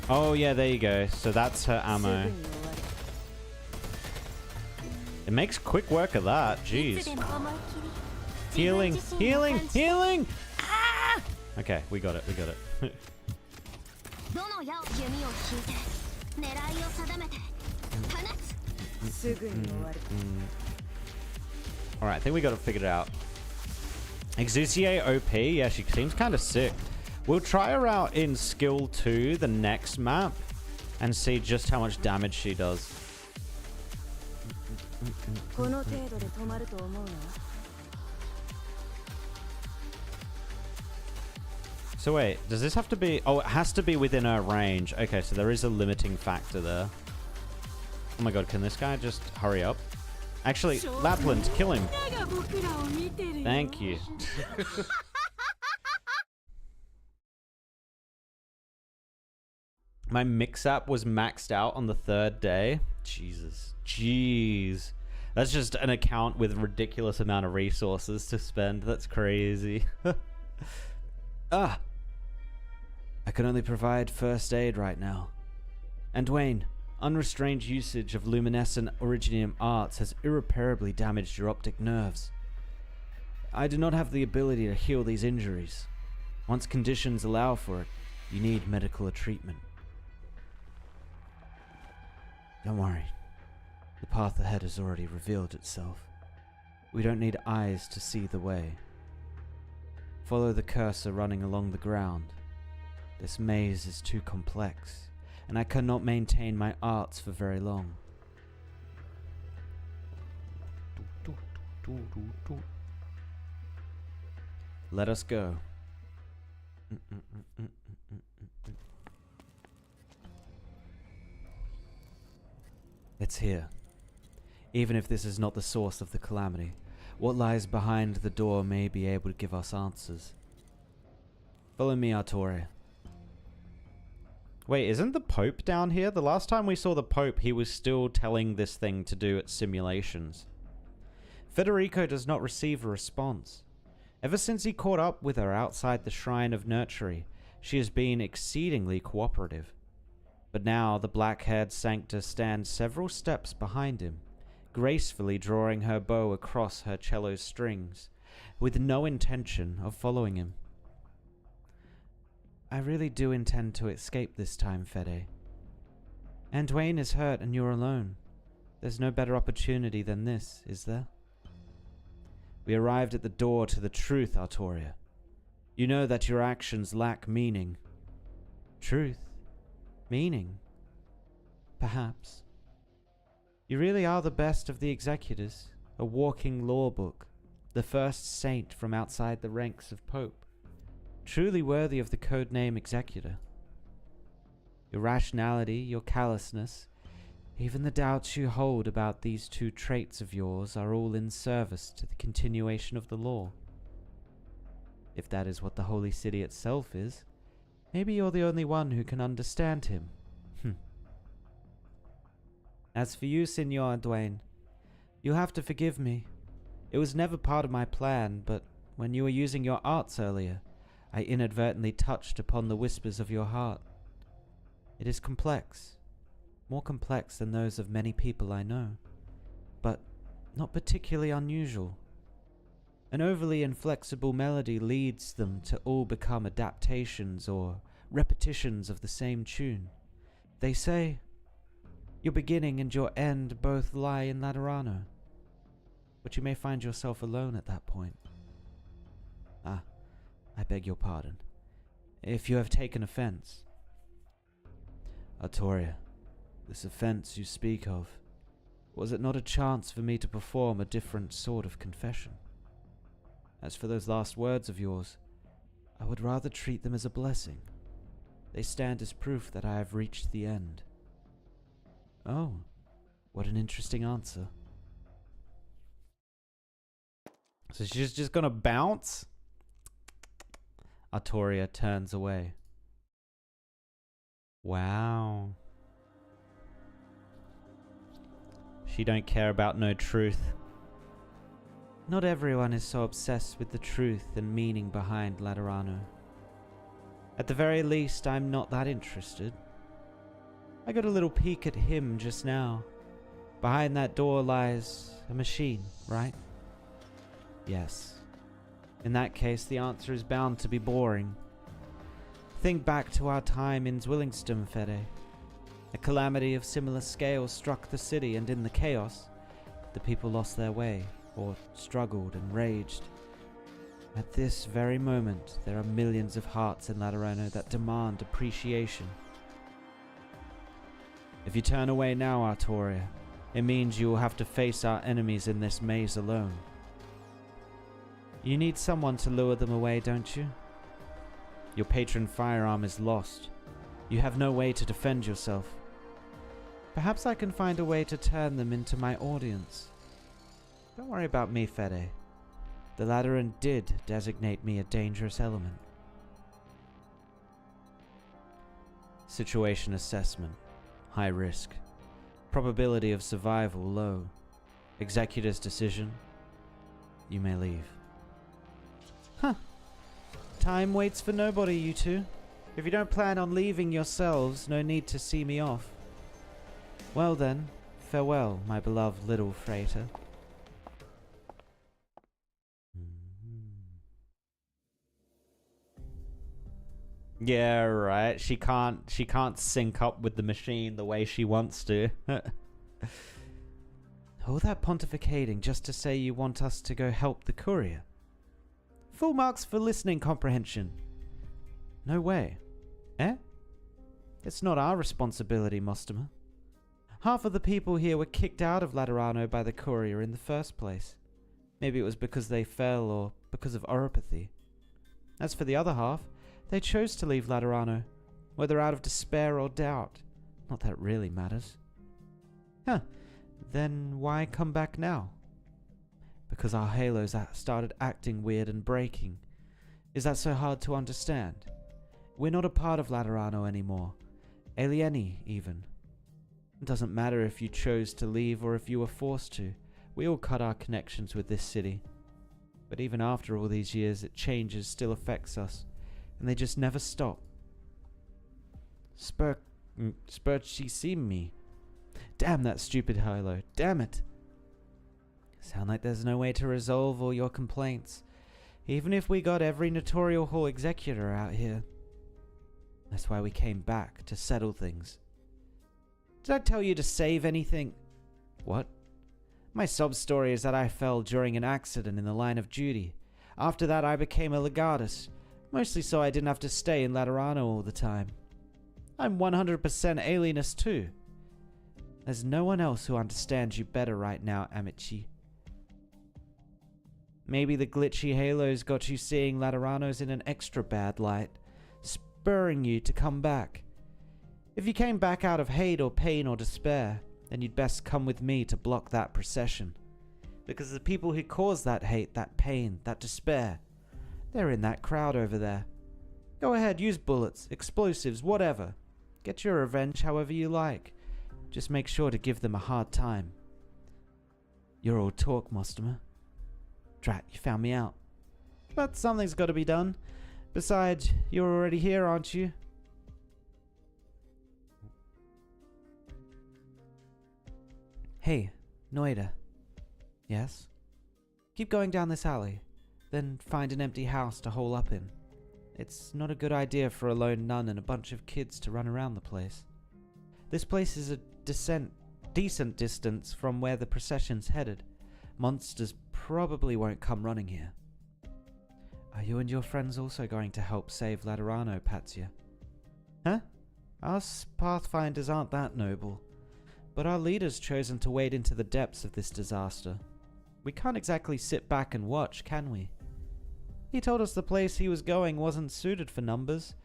Oh yeah, there you go. So that's her ammo. It makes quick work of that. Jeez. Healing, healing, healing! Ah! Okay, we got it, we got it. Alright, I think we got it figured out. Exusiai OP, yeah, she seems kind of sick. We'll try her out in skill 2, the next map, and see just how much damage she does. So wait, does this have to be... Oh, it has to be within her range. Okay, so there is a limiting factor there. Oh my god, can this guy just hurry up? Actually, Lapland, kill him. Thank you. My mix-up was maxed out on the 3rd day. Jesus. Jeez. That's just an account with a ridiculous amount of resources to spend. That's crazy. Ah. I can only provide first aid right now. And Dwayne, unrestrained usage of luminescent originium arts has irreparably damaged your optic nerves. I do not have the ability to heal these injuries. Once conditions allow for it, you need medical treatment. Don't worry. The path ahead has already revealed itself. We don't need eyes to see the way. Follow the cursor running along the ground. This maze is too complex, and I cannot maintain my arts for very long. Let us go. It's here. Even if this is not the source of the calamity, what lies behind the door may be able to give us answers. Follow me, Artore. Wait, isn't the Pope down here? The last time we saw the Pope, he was still telling this thing to do its simulations. Federico does not receive a response. Ever since he caught up with her outside the Shrine of Nurtury, she has been exceedingly cooperative. But now the black-haired sancta stands several steps behind him, gracefully drawing her bow across her cello strings, with no intention of following him. I really do intend to escape this time, Fede. And Dwayne is hurt and you're alone. There's no better opportunity than this, is there? We arrived at the door to the truth, Artoria. You know that your actions lack meaning. Truth? Meaning? Perhaps. You really are the best of the executors, a walking law book, the first saint from outside the ranks of Pope, truly worthy of the codename executor. Your rationality, your callousness, even the doubts you hold about these two traits of yours are all in service to the continuation of the law. If that is what the Holy City itself is, maybe you're the only one who can understand him. As for you, Signor Dwayne, you'll have to forgive me. It was never part of my plan, but when you were using your arts earlier, I inadvertently touched upon the whispers of your heart. It is complex, more complex than those of many people I know, but not particularly unusual. An overly inflexible melody leads them to all become adaptations or repetitions of the same tune. They say, your beginning and your end both lie in Laterano, but you may find yourself alone at that point. Ah, I beg your pardon. If you have taken offense. Artoria, this offense you speak of, was it not a chance for me to perform a different sort of confession? As for those last words of yours, I would rather treat them as a blessing. They stand as proof that I have reached the end. Oh, what an interesting answer. So she's just gonna bounce? Artoria turns away. Wow. She don't care about no truth. Not everyone is so obsessed with the truth and meaning behind Laterano. At the very least, I'm not that interested. I got a little peek at him just now. Behind that door lies a machine, right? Yes. In that case, the answer is bound to be boring. Think back to our time in Zwillingston, Fede. A calamity of similar scale struck the city, and in the chaos, the people lost their way, or struggled and raged. At this very moment, there are millions of hearts in Laterano that demand appreciation. If you turn away now, Artoria, it means you will have to face our enemies in this maze alone. You need someone to lure them away, don't you? Your patron firearm is lost. You have no way to defend yourself. Perhaps I can find a way to turn them into my audience. Don't worry about me, Fede. The Lateran did designate me a dangerous element. Situation assessment. High risk. Probability of survival low. Executor's decision. You may leave. Huh. Time waits for nobody, you two. If you don't plan on leaving yourselves, no need to see me off. Well then, farewell, my beloved little freighter. Yeah, right. She can't sync up with the machine the way she wants to. All that pontificating just to say you want us to go help the courier. Full marks for listening comprehension. No way. Eh? It's not our responsibility, Mostomer. Half of the people here were kicked out of Laterano by the courier in the first place. Maybe it was because they fell or because of oropathy. As for the other half, they chose to leave Laterano, whether out of despair or doubt. Not that it really matters. Huh. Then why come back now? Because our halos started acting weird and breaking. Is that so hard to understand? We're not a part of Laterano anymore. Alieni, even. It doesn't matter if you chose to leave or if you were forced to. We all cut our connections with this city. But even after all these years, it changes still affects us. And they just never stop. me. Damn that stupid halo. Damn it. Sound like there's no way to resolve all your complaints. Even if we got every Notorial Hall executor out here. That's why we came back, to settle things. Did I tell you to save anything? What? My sob story is that I fell during an accident in the line of duty. After that I became a legatus, mostly so I didn't have to stay in Laterano all the time. I'm 100% alienist too. There's no one else who understands you better right now, Amici. Maybe the glitchy halos got you seeing Lateranos in an extra bad light, spurring you to come back. If you came back out of hate or pain or despair, then you'd best come with me to block that procession. Because the people who cause that hate, that pain, that despair, they're in that crowd over there. Go ahead, use bullets, explosives, whatever. Get your revenge however you like. Just make sure to give them a hard time. You're all talk, Mostomer. Drat, you found me out. But something's got to be done. Besides, you're already here, aren't you? Hey, Noida. Yes? Keep going down this alley, then find an empty house to hole up in. It's not a good idea for a lone nun and a bunch of kids to run around the place. This place is a decent distance from where the procession's headed. Monsters probably won't come running here. Are you and your friends also going to help save Laterano, Patsy? Huh? Us Pathfinders aren't that noble, but our leader's chosen to wade into the depths of this disaster. We can't exactly sit back and watch, can we? He told us the place he was going wasn't suited for numbers,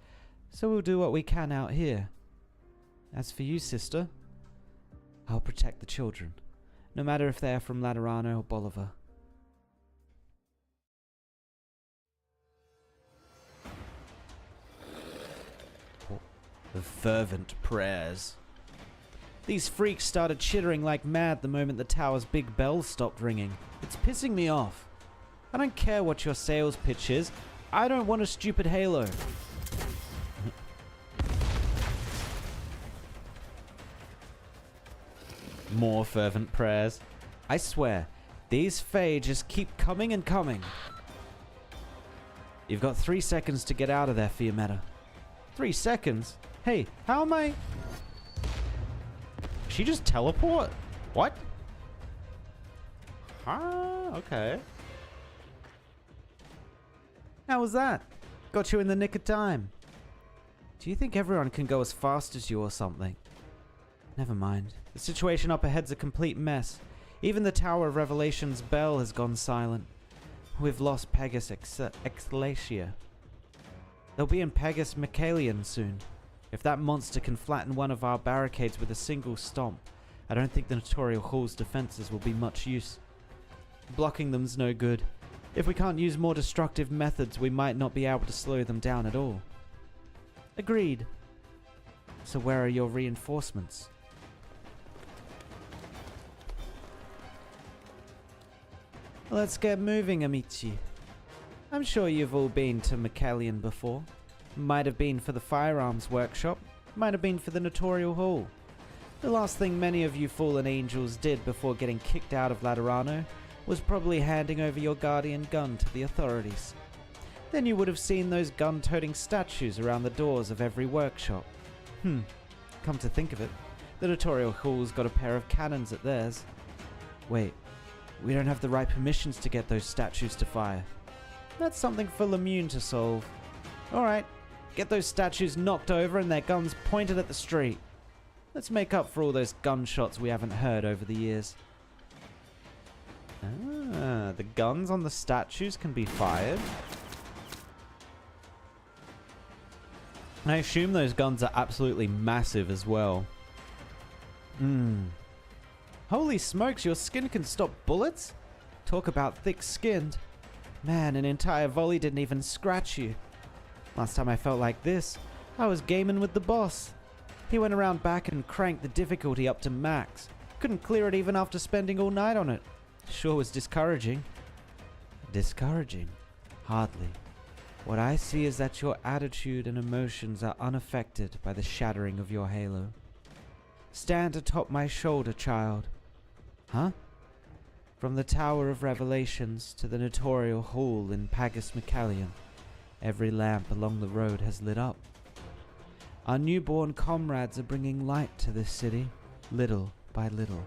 so we'll do what we can out here. As for you, sister, I'll protect the children, no matter if they are from Laterano or Bolivar. The fervent prayers. These freaks started chittering like mad the moment the tower's big bell stopped ringing. It's pissing me off. I don't care what your sales pitch is. I don't want a stupid halo. More fervent prayers. I swear, these Fae just keep coming and coming. You've got 3 seconds to get out of there, Fiametta. 3 seconds? Hey, how am I... She just teleport? What? Okay. How was that? Got you in the nick of time. Do you think everyone can go as fast as you or something? Never mind. The situation up ahead's a complete mess. Even the Tower of Revelation's bell has gone silent. We've lost Pegas Exlatia. They'll be in Pegas Mycalian soon. If that monster can flatten one of our barricades with a single stomp, I don't think the Notorial Hall's defenses will be much use. Blocking them's no good. If we can't use more destructive methods, we might not be able to slow them down at all. Agreed. So where are your reinforcements? Let's get moving, Amici. I'm sure you've all been to Mycalian before. Might have been for the firearms workshop, might have been for the Notorial Hall. The last thing many of you fallen angels did before getting kicked out of Laterano was probably handing over your guardian gun to the authorities. Then you would have seen those gun-toting statues around the doors of every workshop. Come to think of it, the Notorial Hall's got a pair of cannons at theirs. Wait, we don't have the right permissions to get those statues to fire. That's something for Lemuen to solve. Alright, get those statues knocked over and their guns pointed at the street. Let's make up for all those gunshots we haven't heard over the years. The guns on the statues can be fired. I assume those guns are absolutely massive as well. Holy smokes, your skin can stop bullets? Talk about thick-skinned. Man, an entire volley didn't even scratch you. Last time I felt like this, I was gaming with the boss. He went around back and cranked the difficulty up to max. Couldn't clear it even after spending all night on it. Sure was discouraging. Discouraging? Hardly. What I see is that your attitude and emotions are unaffected by the shattering of your halo. Stand atop my shoulder, child. Huh? From the Tower of Revelations to the Notorial Hall in Pegas Mycalian, every lamp along the road has lit up. Our newborn comrades are bringing light to this city, little by little,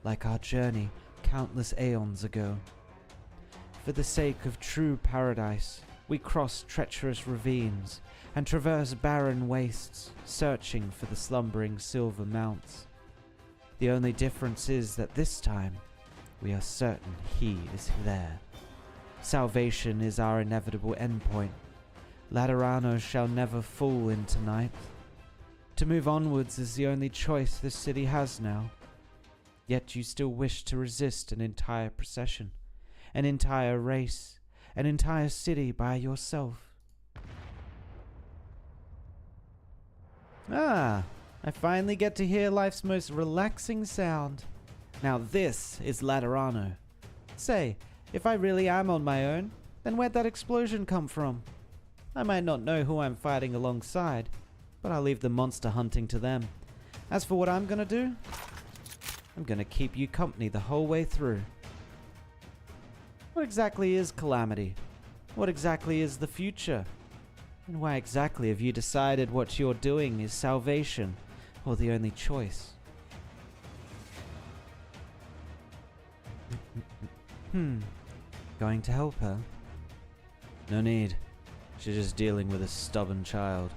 like our journey countless aeons ago. For the sake of true paradise, we cross treacherous ravines and traverse barren wastes, searching for the slumbering silver mounts. The only difference is that this time, we are certain he is there. Salvation is our inevitable endpoint. Laterano shall never fall into night. To move onwards is the only choice this city has now. Yet you still wish to resist an entire procession, an entire race, an entire city by yourself. Ah, I finally get to hear life's most relaxing sound. Now this is Laterano. Say, if I really am on my own, then where'd that explosion come from? I might not know who I'm fighting alongside, but I'll leave the monster hunting to them. As for what I'm gonna do, I'm gonna keep you company the whole way through. What exactly is Calamity? What exactly is the future? And why exactly have you decided what you're doing is salvation, or the only choice? Going to help her? No need. She's just dealing with a stubborn child.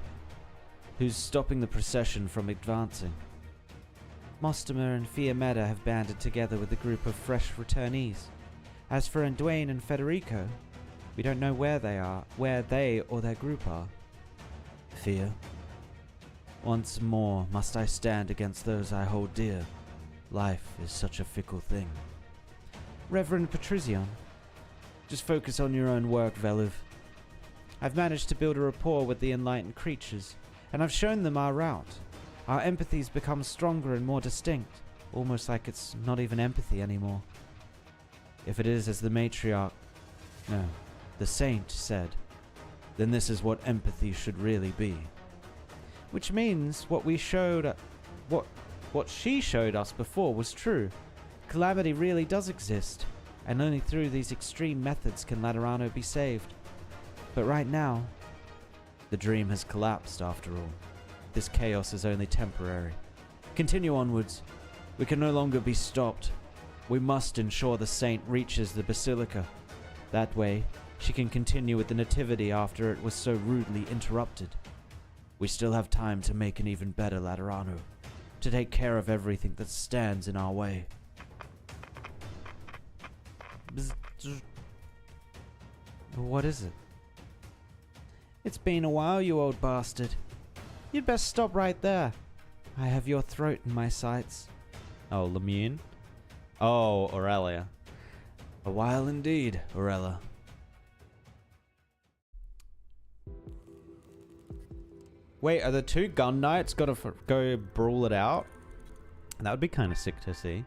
Who's stopping the procession from advancing? Mostamer and Fiametta have banded together with a group of fresh returnees. As for Duane and Federico, we don't know where they or their group are. Fear? Once more must I stand against those I hold dear. Life is such a fickle thing. Reverend Patricion, just focus on your own work, Veliv. I've managed to build a rapport with the enlightened creatures, and I've shown them our route. Our empathy's become stronger and more distinct, almost like it's not even empathy anymore. If it is as the matriarch, no, the saint said, then this is what empathy should really be. Which means what she showed us before was true. Calamity really does exist, and only through these extreme methods can Laterano be saved. But right now, the dream has collapsed after all. This chaos is only temporary. Continue onwards. We can no longer be stopped. We must ensure the saint reaches the basilica. That way, she can continue with the nativity after it was so rudely interrupted. We still have time to make an even better Laterano, to take care of everything that stands in our way. What is it? It's been a while, you old bastard. You'd best stop right there. I have your throat in my sights. Oh, Lemuen? Oh, Aurelia. A while indeed, Aurelia. Wait, are the two gun knights gotta go brawl it out? That would be kind of sick to see.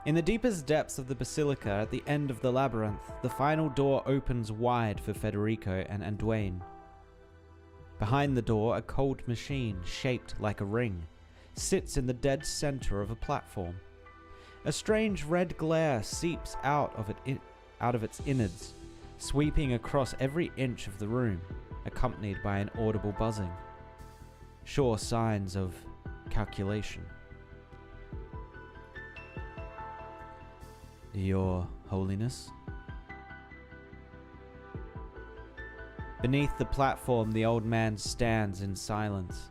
In the deepest depths of the basilica, at the end of the labyrinth, the final door opens wide for Federico and Duane. Behind the door, a cold machine, shaped like a ring, sits in the dead center of a platform. A strange red glare seeps out of its innards, sweeping across every inch of the room, accompanied by an audible buzzing. Sure signs of calculation. Your Holiness? Beneath the platform, the old man stands in silence.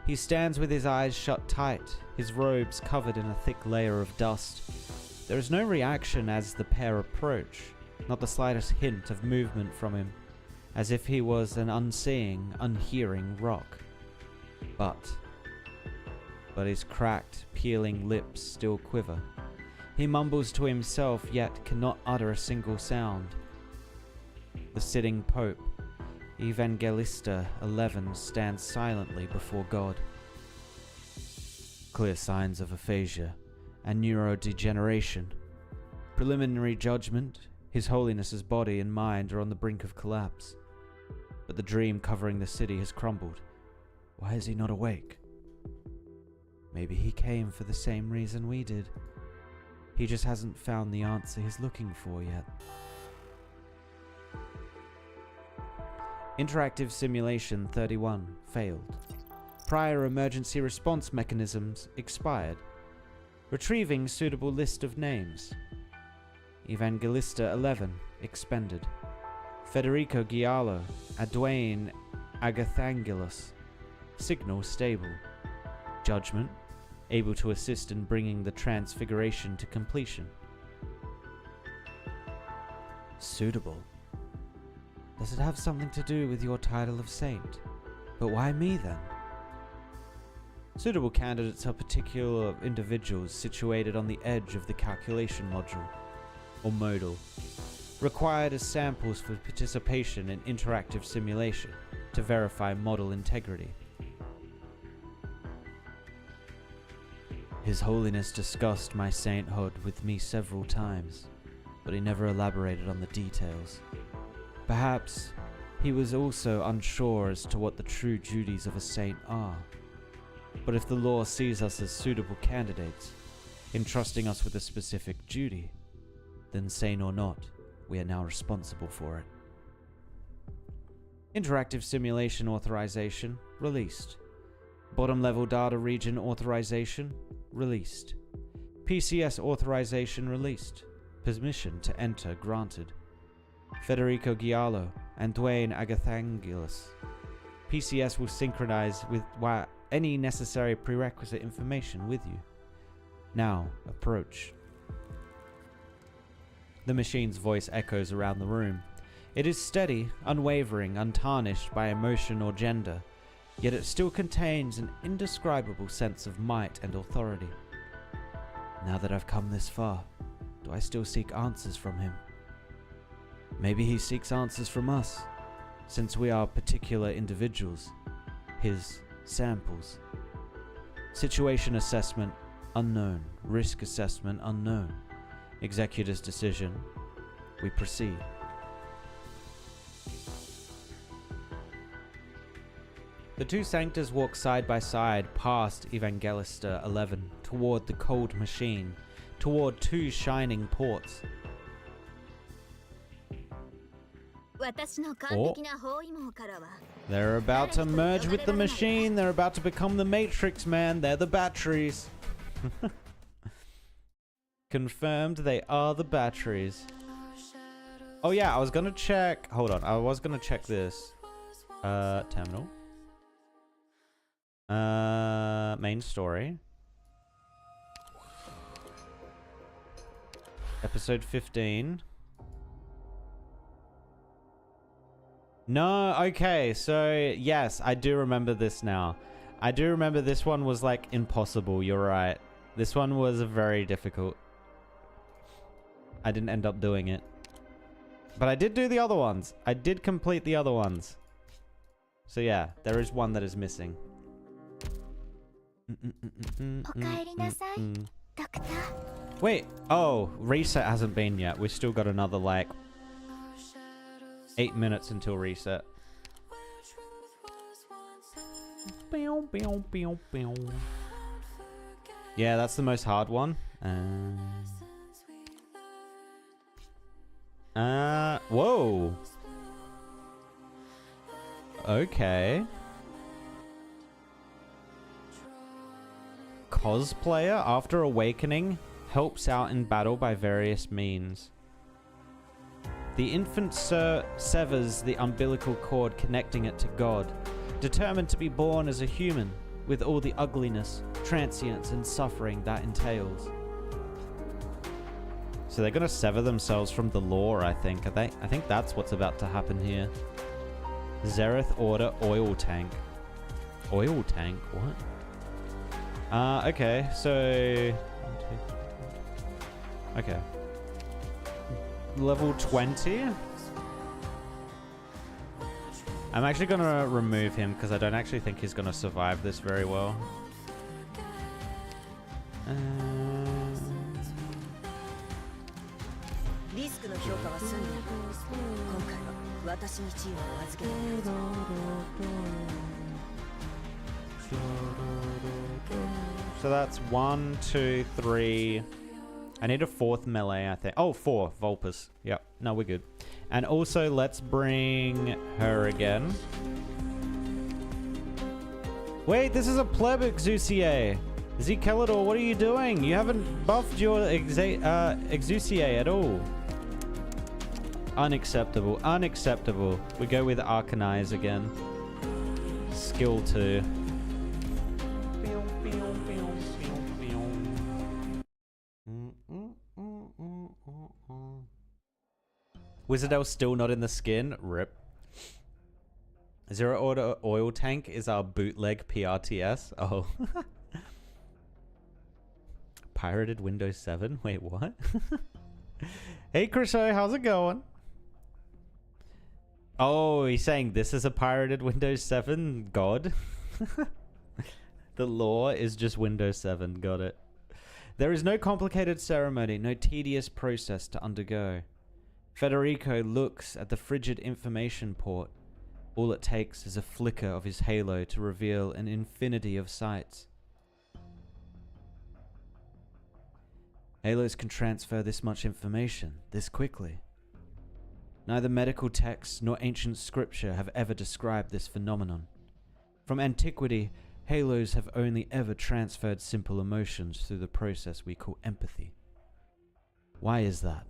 He stands with his eyes shut tight, his robes covered in a thick layer of dust. There is no reaction as the pair approach, not the slightest hint of movement from him, as if he was an unseeing, unhearing rock. But his cracked, peeling lips still quiver. He mumbles to himself, yet cannot utter a single sound. The sitting Pope, Evangelista 11, stands silently before God. Clear signs of aphasia and neurodegeneration. Preliminary judgment, His Holiness's body and mind are on the brink of collapse. But the dream covering the city has crumbled. Why is he not awake? Maybe he came for the same reason we did. He just hasn't found the answer he's looking for yet. Interactive Simulation 31 failed. Prior emergency response mechanisms expired. Retrieving suitable list of names. Evangelista 11 expended. Federico Giallo, Duane Agathangelus. Signal stable. Judgment able to assist in bringing the transfiguration to completion. Suitable. Does it have something to do with your title of saint? But why me then? Suitable candidates are particular individuals situated on the edge of the calculation module, or modal, required as samples for participation in interactive simulation to verify model integrity. His Holiness discussed my sainthood with me several times, but he never elaborated on the details. Perhaps he was also unsure as to what the true duties of a saint are. But if the law sees us as suitable candidates, entrusting us with a specific duty, then sane or not, we are now responsible for it. Interactive simulation authorization released. Bottom level data region authorization released. PCS authorization released. Permission to enter granted. Federico Giallo, and Dwayne Agathangelis. PCS will synchronize with any necessary prerequisite information with you. Now, approach. The machine's voice echoes around the room. It is steady, unwavering, untarnished by emotion or gender, yet it still contains an indescribable sense of might and authority. Now that I've come this far, do I still seek answers from him? Maybe he seeks answers from us, since we are particular individuals, his samples. Situation assessment, unknown. Risk assessment, unknown. Executor's decision. We proceed. The two Sanctors walk side by side past Evangelista 11 toward the cold machine, toward two shining ports. Oh. They're about to merge with the machine. They're about to become the Matrix, man. They're the batteries. Confirmed they are the batteries. Oh yeah, I was gonna check. Hold on, I was gonna check this. Terminal. Main story. Episode 15. No, okay, so yes, I do remember this now. I do remember this one was like impossible, you're right. This one was very difficult. I didn't end up doing it. But I did do the other ones. I did complete the other ones. So yeah, there is one that is missing. Wait, oh, reset hasn't been yet. We've still got another like 8 minutes until reset. Yeah, that's the most hard one. Whoa. Okay. Cosplayer, after awakening, helps out in battle by various means. The infant severs the umbilical cord connecting it to God, determined to be born as a human, with all the ugliness, transience, and suffering that entails. So they're gonna sever themselves from the law, I think. I think that's what's about to happen here. Zereth Order Oil Tank. Oil tank? What? Okay, so... Okay. Level 20? I'm actually gonna remove him because I don't actually think he's gonna survive this very well. So that's 1, 2, 3. I need a 4th melee, I think. Oh, 4. Vulpus. Yep. No, we're good. And also, let's bring her again. Wait, this is a pleb Exusiai. Zekelador, what are you doing? You haven't buffed your Exusiai at all. Unacceptable. Unacceptable. We go with Arknights again. Skill 2. Wizardel still not in the skin. RIP. Zero Order Oil Tank is our bootleg PRTS. Oh. Pirated Windows 7? Wait, what? Hey, Krisho, how's it going? Oh, he's saying this is a pirated Windows 7? God. The law is just Windows 7. Got it. There is no complicated ceremony, no tedious process to undergo. Federico looks at the frigid information port. All it takes is a flicker of his halo to reveal an infinity of sights. Halos can transfer this much information, this quickly. Neither medical texts nor ancient scripture have ever described this phenomenon. From antiquity, halos have only ever transferred simple emotions through the process we call empathy. Why is that?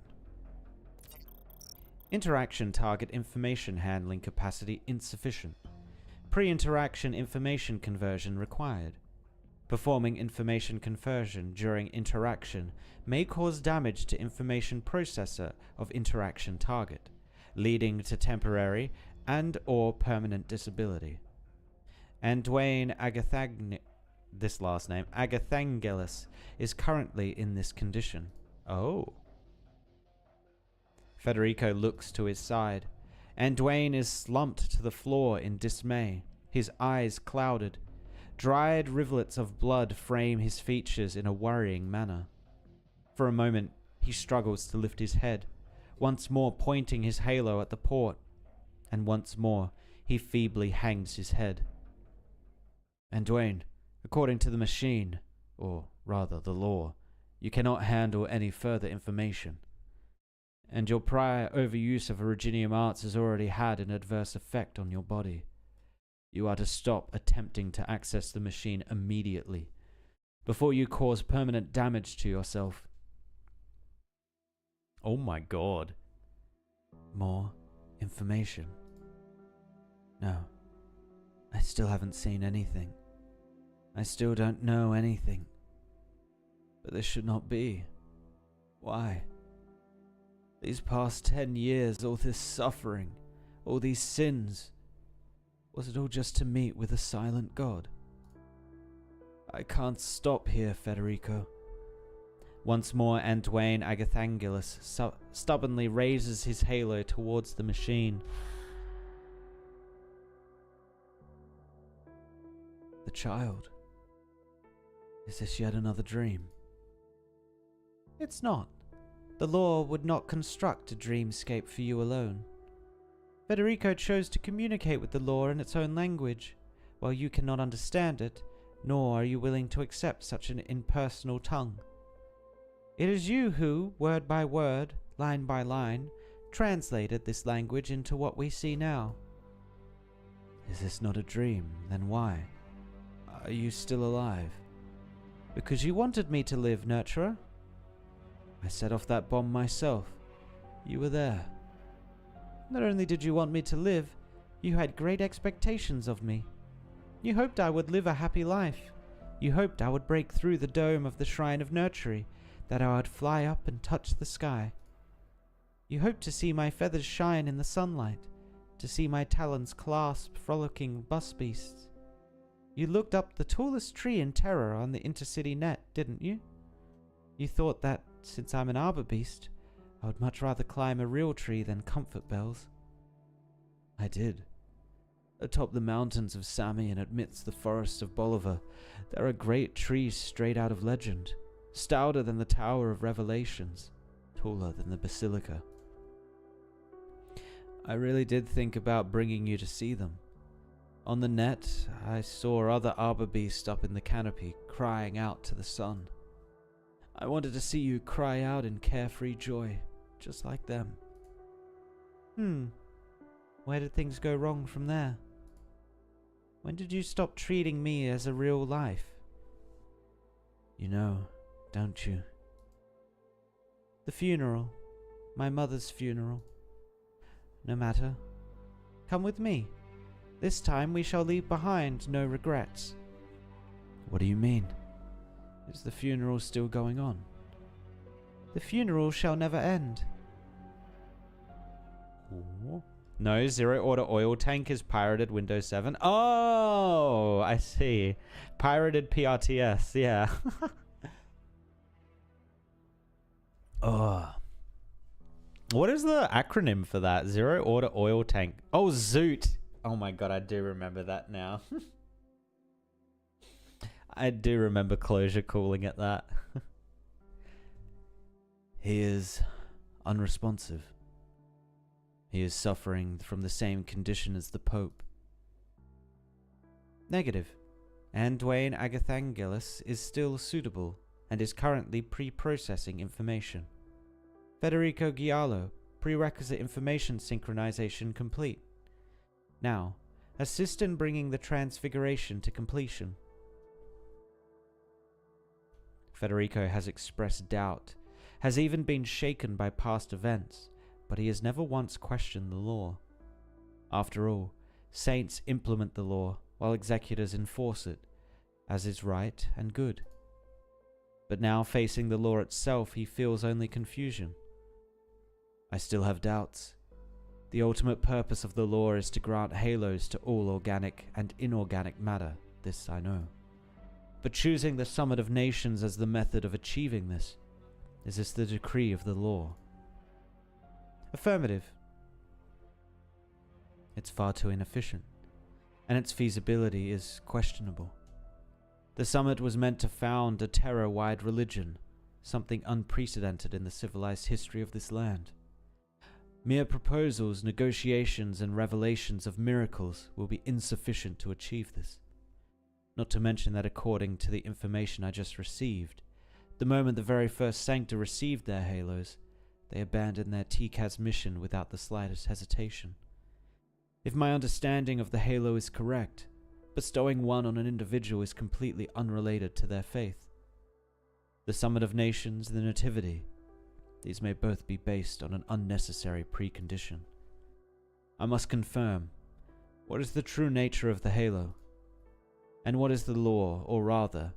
Interaction target information handling capacity insufficient. Pre-interaction information conversion required. Performing information conversion during interaction may cause damage to information processor of interaction target, leading to temporary and or permanent disability. And Dwayne Agathangelis is currently in this condition. Oh. Federico looks to his side, and Dwayne is slumped to the floor in dismay, his eyes clouded. Dried rivulets of blood frame his features in a worrying manner. For a moment, he struggles to lift his head, once more pointing his halo at the port, and once more he feebly hangs his head. And Dwayne, according to the machine, or rather the law, you cannot handle any further information. And your prior overuse of originium arts has already had an adverse effect on your body. You are to stop attempting to access the machine immediately, before you cause permanent damage to yourself. Oh my god. More information. No, I still haven't seen anything. I still don't know anything. But this should not be. Why? These past 10 years, all this suffering, all these sins, was it all just to meet with a silent God? I can't stop here, Federico. Once more, Dwayne Agathangelis stubbornly raises his halo towards the machine. The child. Is this yet another dream? It's not. The law would not construct a dreamscape for you alone. Federico chose to communicate with the law in its own language, while you cannot understand it, nor are you willing to accept such an impersonal tongue. It is you who, word by word, line by line, translated this language into what we see now. Is this not a dream? Then why? Are you still alive? Because you wanted me to live, Nurturer. I set off that bomb myself. You were there. Not only did you want me to live, you had great expectations of me. You hoped I would live a happy life. You hoped I would break through the dome of the Shrine of Nurtury, that I would fly up and touch the sky. You hoped to see my feathers shine in the sunlight, to see my talons clasp frolicking bus beasts. You looked up the tallest tree in terror on the intercity net, didn't you? You thought that, since I'm an arbor beast, I would much rather climb a real tree than comfort bells. I did. Atop the mountains of Sami and amidst the forests of Bolivar, there are great trees straight out of legend, stouter than the Tower of Revelations, taller than the Basilica. I really did think about bringing you to see them. On the net, I saw other arbor beasts up in the canopy, crying out to the sun. I wanted to see you cry out in carefree joy, just like them. Where did things go wrong from there? When did you stop treating me as a real life? You know, don't you? The funeral. My mother's funeral. No matter. Come with me. This time we shall leave behind no regrets. What do you mean? Is the funeral still going on? The funeral shall never end. Ooh. No, Zero Order Oil Tank is pirated Windows 7. Oh, I see. Pirated PRTS, yeah. Oh. What is the acronym for that? Zero Order Oil Tank. Oh, Zoot. Oh my god, I do remember that now. I do remember Closure calling it that. He is unresponsive. He is suffering from the same condition as the Pope. Negative. And Dwayne Agathangelis is still suitable and is currently pre-processing information. Federico Giallo, prerequisite information synchronization complete. Now, assist in bringing the transfiguration to completion. Federico has expressed doubt, has even been shaken by past events, but he has never once questioned the law. After all, saints implement the law, while executors enforce it, as is right and good. But now, facing the law itself, he feels only confusion. I still have doubts. The ultimate purpose of the law is to grant halos to all organic and inorganic matter, this I know. But choosing the summit of nations as the method of achieving this, is this the decree of the law? Affirmative. It's far too inefficient, and its feasibility is questionable. The summit was meant to found a terror-wide religion, something unprecedented in the civilized history of this land. Mere proposals, negotiations, and revelations of miracles will be insufficient to achieve this. Not to mention that according to the information I just received, the moment the very first Sancta received their halos, they abandoned their TCAS mission without the slightest hesitation. If my understanding of the halo is correct, bestowing one on an individual is completely unrelated to their faith. The summit of nations, the nativity, these may both be based on an unnecessary precondition. I must confirm, what is the true nature of the halo? And what is the law, or rather,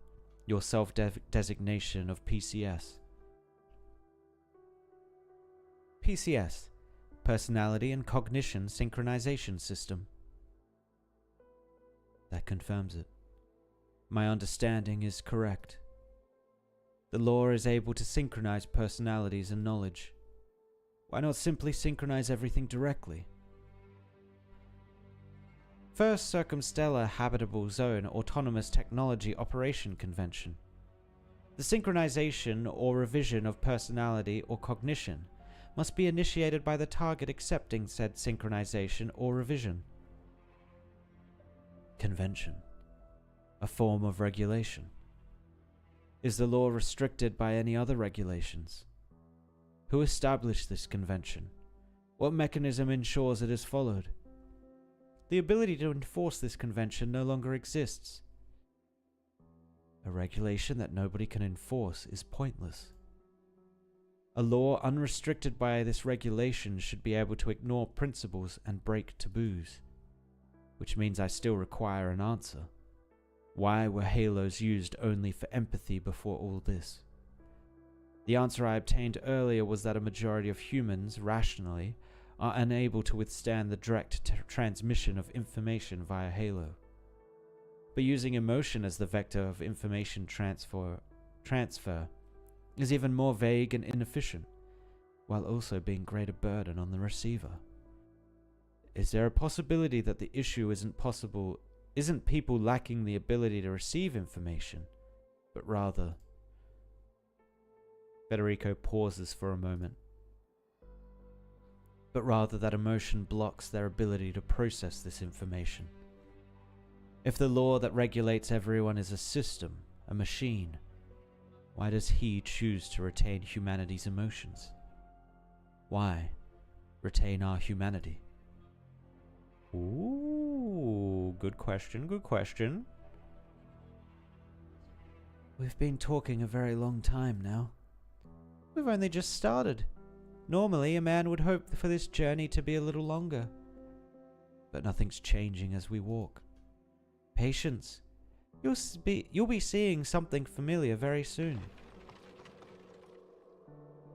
your self-designation of PCS? PCS, Personality and Cognition Synchronization System. That confirms it. My understanding is correct. The law is able to synchronize personalities and knowledge. Why not simply synchronize everything directly? First Circumstellar Habitable Zone Autonomous Technology Operation Convention. The synchronization or revision of personality or cognition must be initiated by the target accepting said synchronization or revision. Convention. A form of regulation. Is the law restricted by any other regulations? Who established this convention? What mechanism ensures it is followed? The ability to enforce this convention no longer exists. A regulation that nobody can enforce is pointless. A law unrestricted by this regulation should be able to ignore principles and break taboos, which means I still require an answer. Why were halos used only for empathy before all this? The answer I obtained earlier was that a majority of humans, rationally, are unable to withstand the direct transmission of information via halo. But using emotion as the vector of information transfer is even more vague and inefficient, while also being greater burden on the receiver. Is there a possibility that the issue isn't people lacking the ability to receive information, but rather... Federico pauses for a moment. But rather that emotion blocks their ability to process this information. If the law that regulates everyone is a system, a machine, why does he choose to retain humanity's emotions? Why retain our humanity? Ooh, good question, good question. We've been talking a very long time now. We've only just started. Normally, a man would hope for this journey to be a little longer. But nothing's changing as we walk. Patience. You'll be seeing something familiar very soon.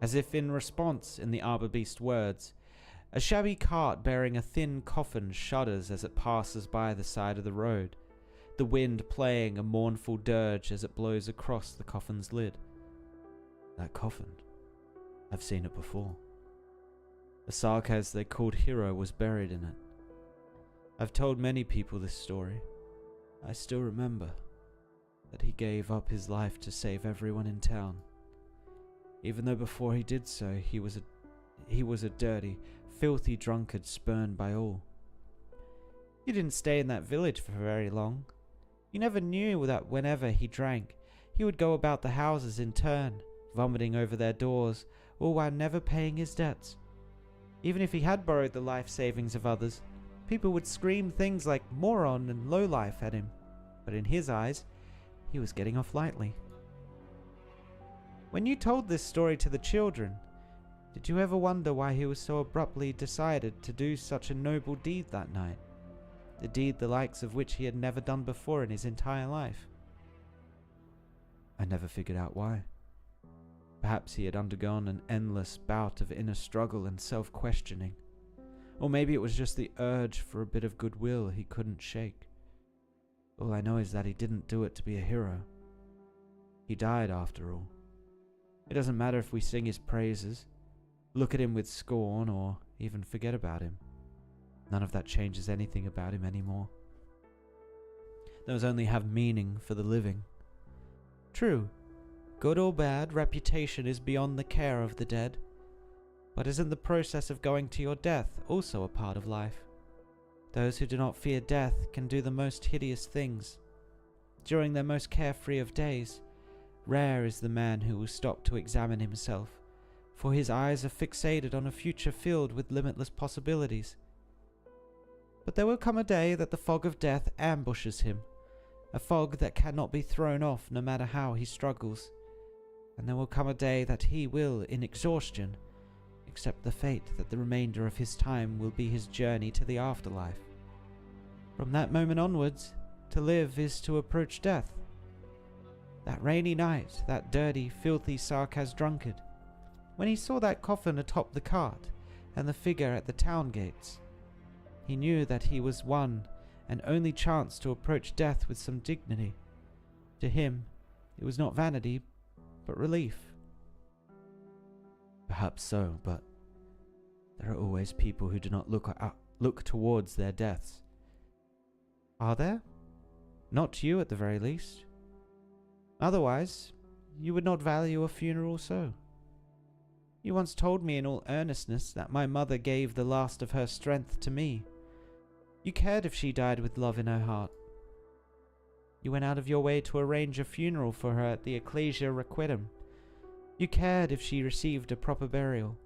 As if in response in the Arbor Beast's words, a shabby cart bearing a thin coffin shudders as it passes by the side of the road, the wind playing a mournful dirge as it blows across the coffin's lid. That coffin. I've seen it before. A Sarkaz they called Hero was buried in it. I've told many people this story. I still remember that he gave up his life to save everyone in town. Even though before he did so, he was a dirty, filthy drunkard spurned by all. You didn't stay in that village for very long. You never knew that whenever he drank, he would go about the houses in turn, vomiting over their doors, all while never paying his debts. Even if he had borrowed the life savings of others, people would scream things like moron and lowlife at him, but in his eyes, he was getting off lightly. When you told this story to the children, Did you ever wonder why he was so abruptly decided to do such a noble deed that night? A deed the likes of which he had never done before in his entire life? I never figured out why. Perhaps he had undergone an endless bout of inner struggle and self-questioning. Or maybe it was just the urge for a bit of goodwill he couldn't shake. All I know is that he didn't do it to be a hero. He died after all. It doesn't matter if we sing his praises, look at him with scorn, or even forget about him. None of that changes anything about him anymore. Those only have meaning for the living. True, good or bad, reputation is beyond the care of the dead. But isn't the process of going to your death also a part of life? Those who do not fear death can do the most hideous things. During their most carefree of days, rare is the man who will stop to examine himself, for his eyes are fixated on a future filled with limitless possibilities. But there will come a day that the fog of death ambushes him, a fog that cannot be thrown off no matter how he struggles. And there will come a day that he will, in exhaustion, accept the fate that the remainder of his time will be his journey to the afterlife. From that moment onwards, to live is to approach death. That rainy night, that dirty, filthy Sarkaz drunkard, when he saw that coffin atop the cart and the figure at the town gates, he knew that he was one and only chance to approach death with some dignity. To him, it was not vanity, but relief. Perhaps so, but there are always people who do not look towards their deaths. Are there? Not you, at the very least. Otherwise, you would not value a funeral so. You once told me in all earnestness that my mother gave the last of her strength to me. You cared if she died with love in her heart. You went out of your way to arrange a funeral for her at the Ecclesia Requiem. You cared if she received a proper burial.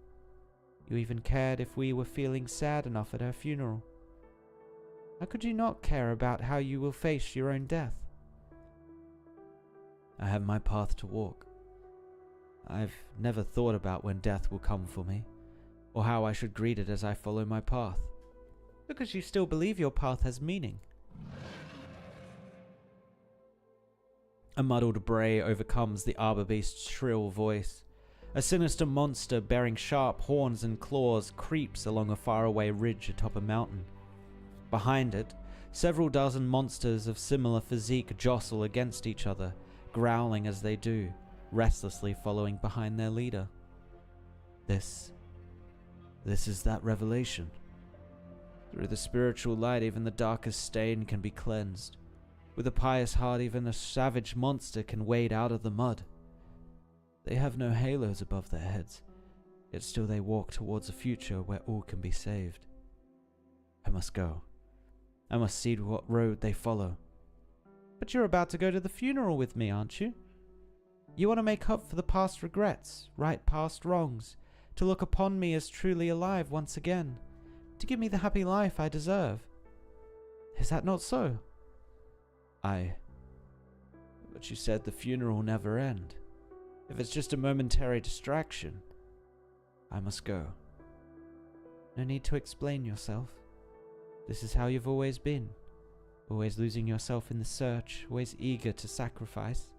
You even cared if we were feeling sad enough at her funeral. How could you not care about how you will face your own death? I have my path to walk. I've never thought about when death will come for me, or how I should greet it as I follow my path. Because you still believe your path has meaning. A muddled bray overcomes the arbor beast's shrill voice. A sinister monster bearing sharp horns and claws creeps along a faraway ridge atop a mountain. Behind it, several dozen monsters of similar physique jostle against each other, growling as they do, restlessly following behind their leader. This is that revelation. Through the spiritual light, even the darkest stain can be cleansed. With a pious heart, even a savage monster can wade out of the mud. They have no halos above their heads, yet still they walk towards a future where all can be saved. I must go. I must see what road they follow. But you're about to go to the funeral with me, aren't you? You want to make up for the past regrets, right past wrongs, to look upon me as truly alive once again, to give me the happy life I deserve. Is that not so? But you said the funeral will never end. If it's just a momentary distraction, I must go. No need to explain yourself. This is how you've always been. Always losing yourself in the search, always eager to sacrifice.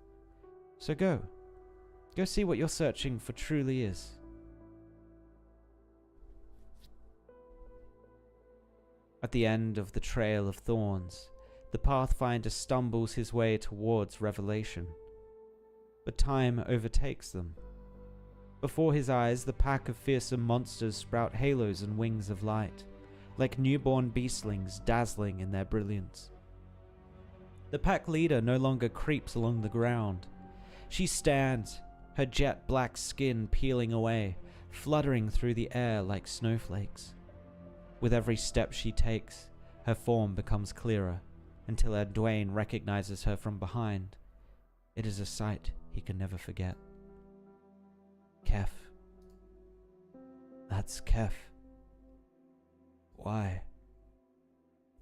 So go. Go see what you're searching for truly is. At the end of the Trail of Thorns, the Pathfinder stumbles his way towards revelation. But time overtakes them. Before his eyes, the pack of fearsome monsters sprout halos and wings of light, like newborn beastlings dazzling in their brilliance. The pack leader no longer creeps along the ground. She stands, her jet black skin peeling away, fluttering through the air like snowflakes. With every step she takes, her form becomes clearer, until Edwayne recognizes her from behind. It is a sight he can never forget. Kef. That's Kef. Why?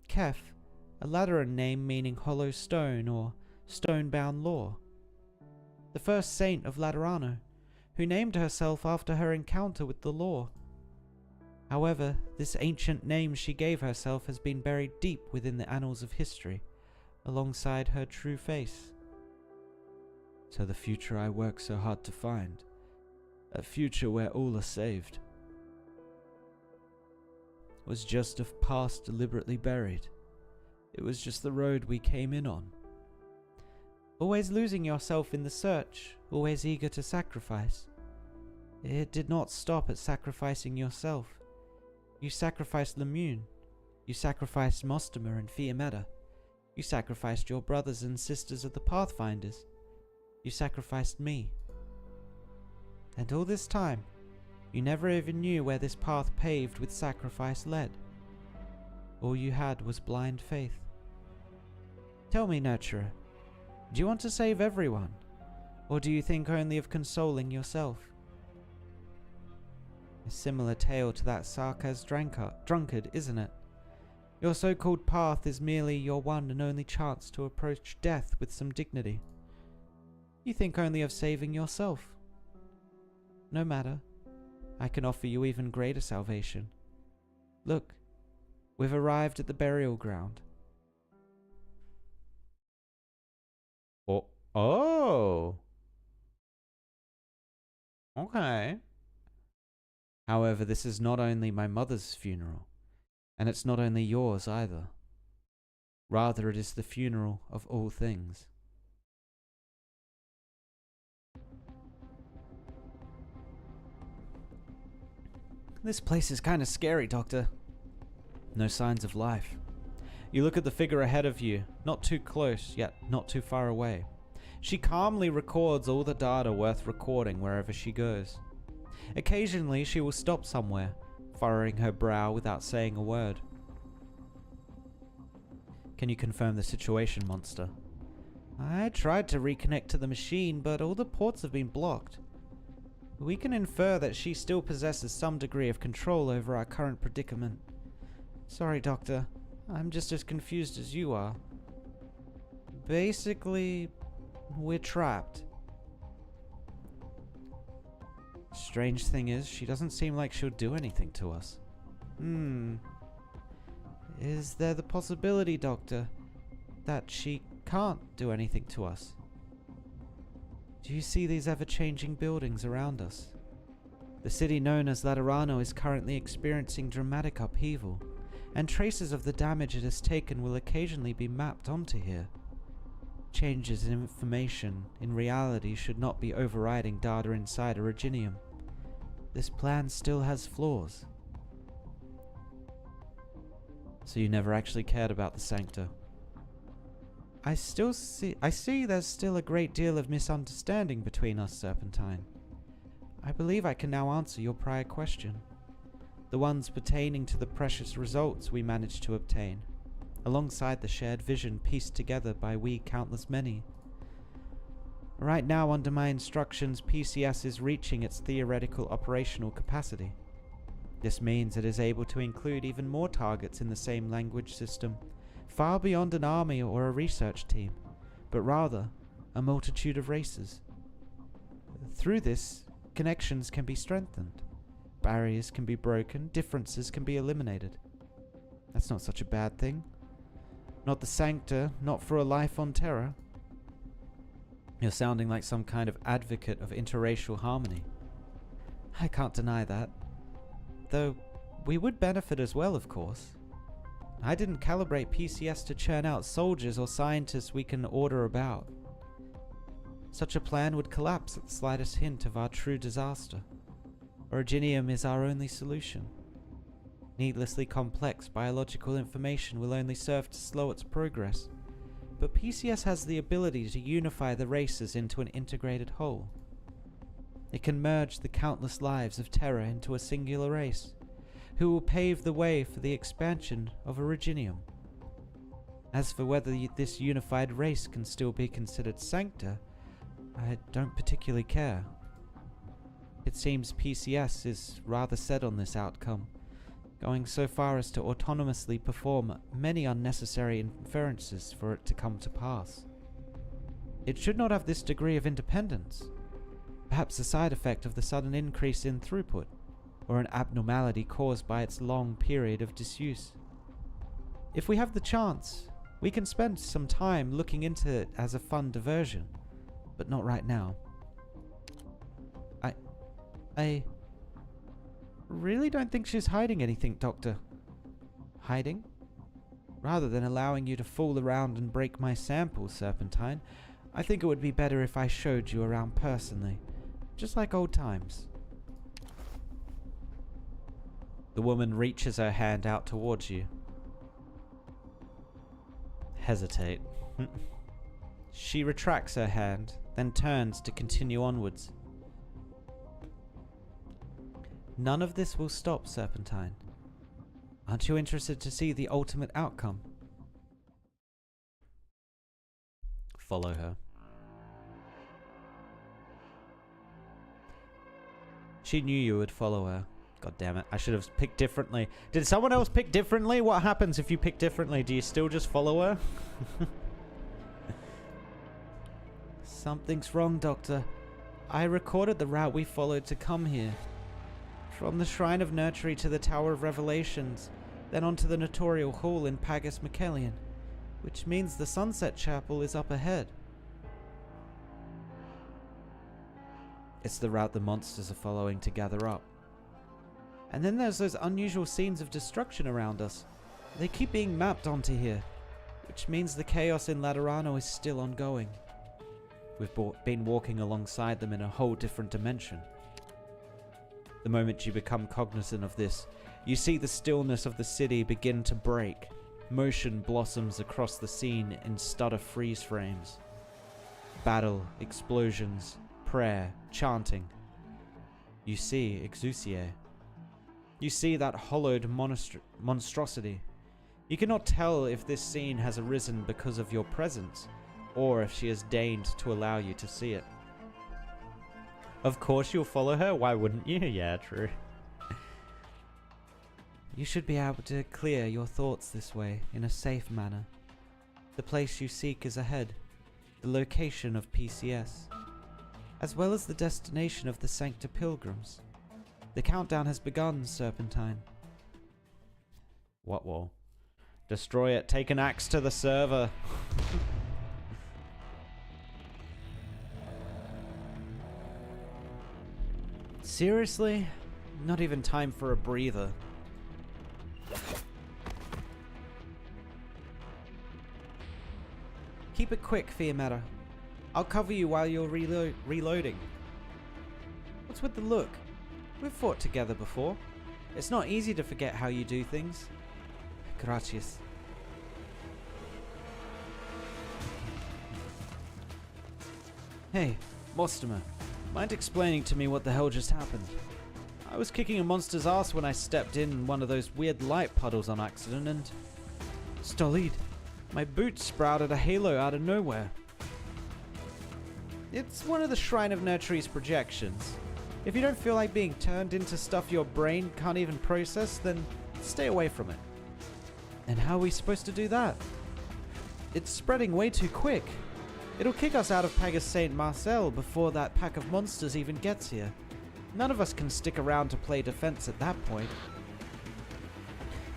Kef, a Lateran name meaning hollow stone or stone-bound lore. The first saint of Laterano, who named herself after her encounter with the law. However, this ancient name she gave herself has been buried deep within the annals of history, alongside her true face. So the future I work so hard to find, a future where all are saved, was just a past deliberately buried. It was just the road we came in on. Always losing yourself in the search, always eager to sacrifice. It did not stop at sacrificing yourself. You sacrificed Lemuen. You sacrificed Mostamer and Fiametta. You sacrificed your brothers and sisters of the Pathfinders. You sacrificed me. And all this time, you never even knew where this path paved with sacrifice led. All you had was blind faith. Tell me, Nurturer, do you want to save everyone? Or do you think only of consoling yourself? A similar tale to that Sarkaz drunkard, isn't it? Your so-called path is merely your one and only chance to approach death with some dignity. You think only of saving yourself. No matter. I can offer you even greater salvation. Look, we've arrived at the burial ground. Oh. Okay. However, this is not only my mother's funeral, and it's not only yours either. Rather, it is the funeral of all things. This place is kind of scary, Doctor. No signs of life. You look at the figure ahead of you, not too close, yet not too far away. She calmly records all the data worth recording wherever she goes. Occasionally, she will stop somewhere, furrowing her brow without saying a word. Can you confirm the situation, Monster? I tried to reconnect to the machine, but all the ports have been blocked. We can infer that she still possesses some degree of control over our current predicament. Sorry, Doctor. I'm just as confused as you are. Basically, we're trapped. Strange thing is, she doesn't seem like she'll do anything to us. Is there the possibility, Doctor, that she can't do anything to us? Do you see these ever-changing buildings around us? The city known as Laterano is currently experiencing dramatic upheaval, and traces of the damage it has taken will occasionally be mapped onto here. Changes in information in reality should not be overriding data inside Originium. This plan still has flaws. So you never actually cared about the Sancta? I see there's still a great deal of misunderstanding between us, Serpentine. I believe I can now answer your prior question. The ones pertaining to the precious results we managed to obtain, alongside the shared vision pieced together by we countless many. Right now, under my instructions, PCS is reaching its theoretical operational capacity. This means it is able to include even more targets in the same language system, far beyond an army or a research team, but rather a multitude of races. Through this, connections can be strengthened, barriers can be broken, differences can be eliminated. That's not such a bad thing. Not the Sancta, not for a life on Terra. You're sounding like some kind of advocate of interracial harmony. I can't deny that. Though, we would benefit as well, of course. I didn't calibrate PCS to churn out soldiers or scientists we can order about. Such a plan would collapse at the slightest hint of our true disaster. Originium is our only solution. Needlessly complex biological information will only serve to slow its progress, but PCS has the ability to unify the races into an integrated whole. It can merge the countless lives of Terra into a singular race, who will pave the way for the expansion of Originium. As for whether this unified race can still be considered Sancta, I don't particularly care. It seems PCS is rather set on this outcome, going so far as to autonomously perform many unnecessary inferences for it to come to pass. It should not have this degree of independence. Perhaps a side effect of the sudden increase in throughput, or an abnormality caused by its long period of disuse. If we have the chance, we can spend some time looking into it as a fun diversion, but not right now. I really don't think she's hiding anything, Doctor. Hiding? Rather than allowing you to fool around and break my samples, Serpentine, I think it would be better if I showed you around personally, just like old times. The woman reaches her hand out towards you. Hesitate. She retracts her hand, then turns to continue onwards. None of this will stop, Serpentine. Aren't you interested to see the ultimate outcome? Follow her. She knew you would follow her. God damn it, I should have picked differently. Did someone else pick differently? What happens if you pick differently? Do you still just follow her? Something's wrong, Doctor. I recorded the route we followed to come here. From the Shrine of Nurtury to the Tower of Revelations, then onto the Notorial Hall in Pagus Mykelian, which means the Sunset Chapel is up ahead. It's the route the monsters are following to gather up. And then there's those unusual scenes of destruction around us. They keep being mapped onto here, which means the chaos in Laterano is still ongoing. We've been walking alongside them in a whole different dimension. The moment you become cognizant of this, you see the stillness of the city begin to break. Motion blossoms across the scene in stutter freeze frames. Battle, explosions, prayer, chanting. You see Exusiai. You see that hollowed monstrosity. You cannot tell if this scene has arisen because of your presence, or if she has deigned to allow you to see it. Of course you'll follow her, why wouldn't you? Yeah, true. You should be able to clear your thoughts this way, in a safe manner. The place you seek is ahead, the location of PCS, as well as the destination of the Sancta Pilgrims. The countdown has begun, Serpentine. What will? Destroy it, take an axe to the server. Seriously? Not even time for a breather. Keep it quick, Fiametta. I'll cover you while you're reloading. What's with the look? We've fought together before. It's not easy to forget how you do things. Gracias. Hey, Mostomer. Mind explaining to me what the hell just happened? I was kicking a monster's ass when I stepped in one of those weird light puddles on accident and... Stolid, my boot sprouted a halo out of nowhere. It's one of the Shrine of Nurtury's projections. If you don't feel like being turned into stuff your brain can't even process, then stay away from it. And how are we supposed to do that? It's spreading way too quick. It'll kick us out of Pagus St. Marcel before that pack of monsters even gets here. None of us can stick around to play defense at that point.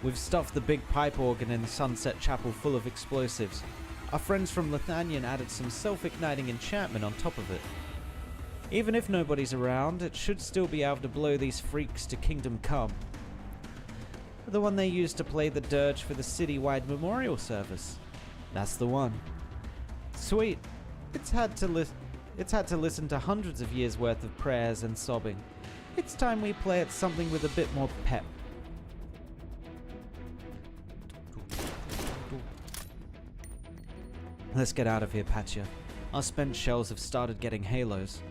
We've stuffed the big pipe organ in the Sunset Chapel full of explosives. Our friends from Lithanian added some self-igniting enchantment on top of it. Even if nobody's around, it should still be able to blow these freaks to Kingdom Come. The one they used to play the dirge for the city-wide memorial service. That's the one. Sweet. It's had to listen to hundreds of years worth of prayers and sobbing. It's time we play at something with a bit more pep. Let's get out of here, Patcha. Our spent shells have started getting halos.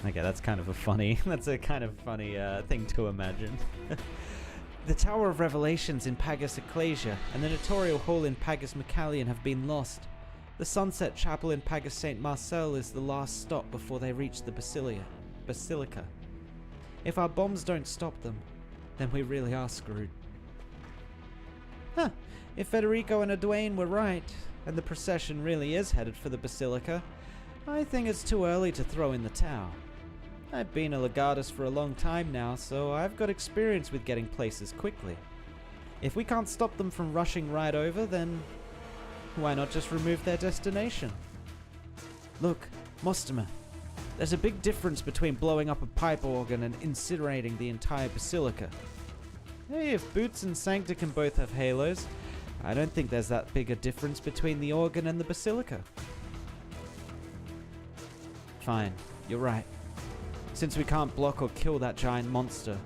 Okay, that's kind of a funny thing to imagine. The Tower of Revelations in Pagus Ecclesia and the Notorial Hall in Pagus Mykelian have been lost. The Sunset Chapel in Pagus St. Marcel is the last stop before they reach the Basilica. If our bombs don't stop them, then we really are screwed. Huh, if Federico and Edwayne were right, and the procession really is headed for the Basilica, I think it's too early to throw in the towel. I've been a legatus for a long time now, so I've got experience with getting places quickly. If we can't stop them from rushing right over, then why not just remove their destination? Look, Mostamer, there's a big difference between blowing up a pipe organ and incinerating the entire basilica. Hey, if Boots and Sancta can both have halos, I don't think there's that big a difference between the organ and the basilica. Fine, you're right. Since we can't block or kill that giant monster,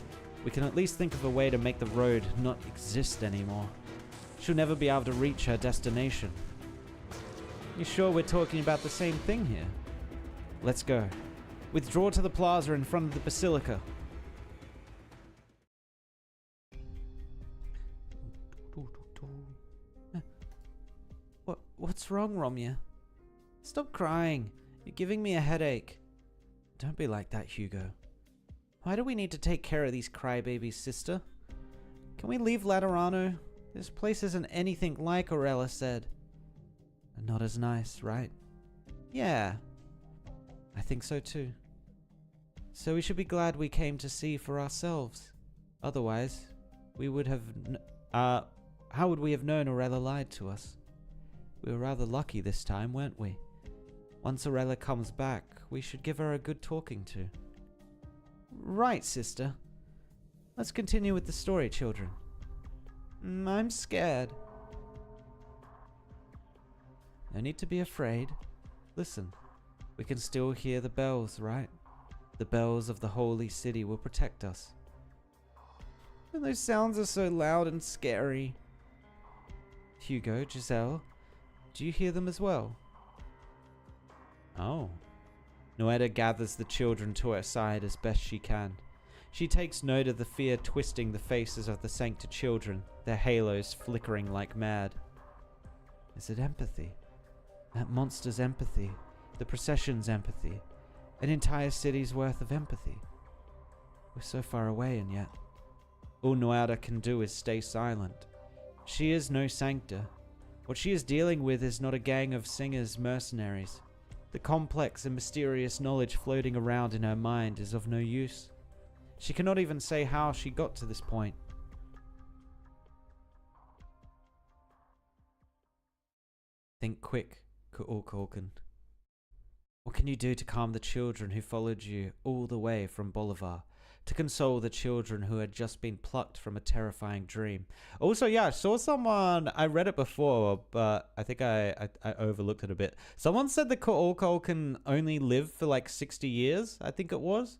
we can at least think of a way to make the road not exist anymore. She'll never be able to reach her destination. You sure we're talking about the same thing here? Let's go. Withdraw to the plaza in front of the basilica. What's wrong, Romya? Stop crying. You're giving me a headache. Don't be like that, Hugo. Why do we need to take care of these crybabies, sister? Can we leave Laterano? This place isn't anything like Orella said. And not as nice, right? Yeah. I think so too. So we should be glad we came to see for ourselves. Otherwise, we would have... how would we have known Orella lied to us? We were rather lucky this time, weren't we? Once Orella comes back, we should give her a good talking to. Right, sister. Let's continue with the story, children. I'm scared. No need to be afraid. Listen, we can still hear the bells, right? The bells of the holy city will protect us. And those sounds are so loud and scary. Hugo, Giselle, do you hear them as well? Oh. Noetta gathers the children to her side as best she can. She takes note of the fear twisting the faces of the Sancta children, their halos flickering like mad. Is it empathy? That monster's empathy, the procession's empathy, an entire city's worth of empathy. We're so far away and yet. All Noetta can do is stay silent. She is no Sancta. What she is dealing with is not a gang of singers mercenaries. The complex and mysterious knowledge floating around in her mind is of no use. She cannot even say how she got to this point. Think quick, Ku'ulkalkan. What can you do to calm the children who followed you all the way from Bolivar? To console the children who had just been plucked from a terrifying dream. Also, yeah, I saw someone, I read it before, but I think I overlooked it a bit. Someone said the Ku'ulkal can only live for like 60 years, I think it was.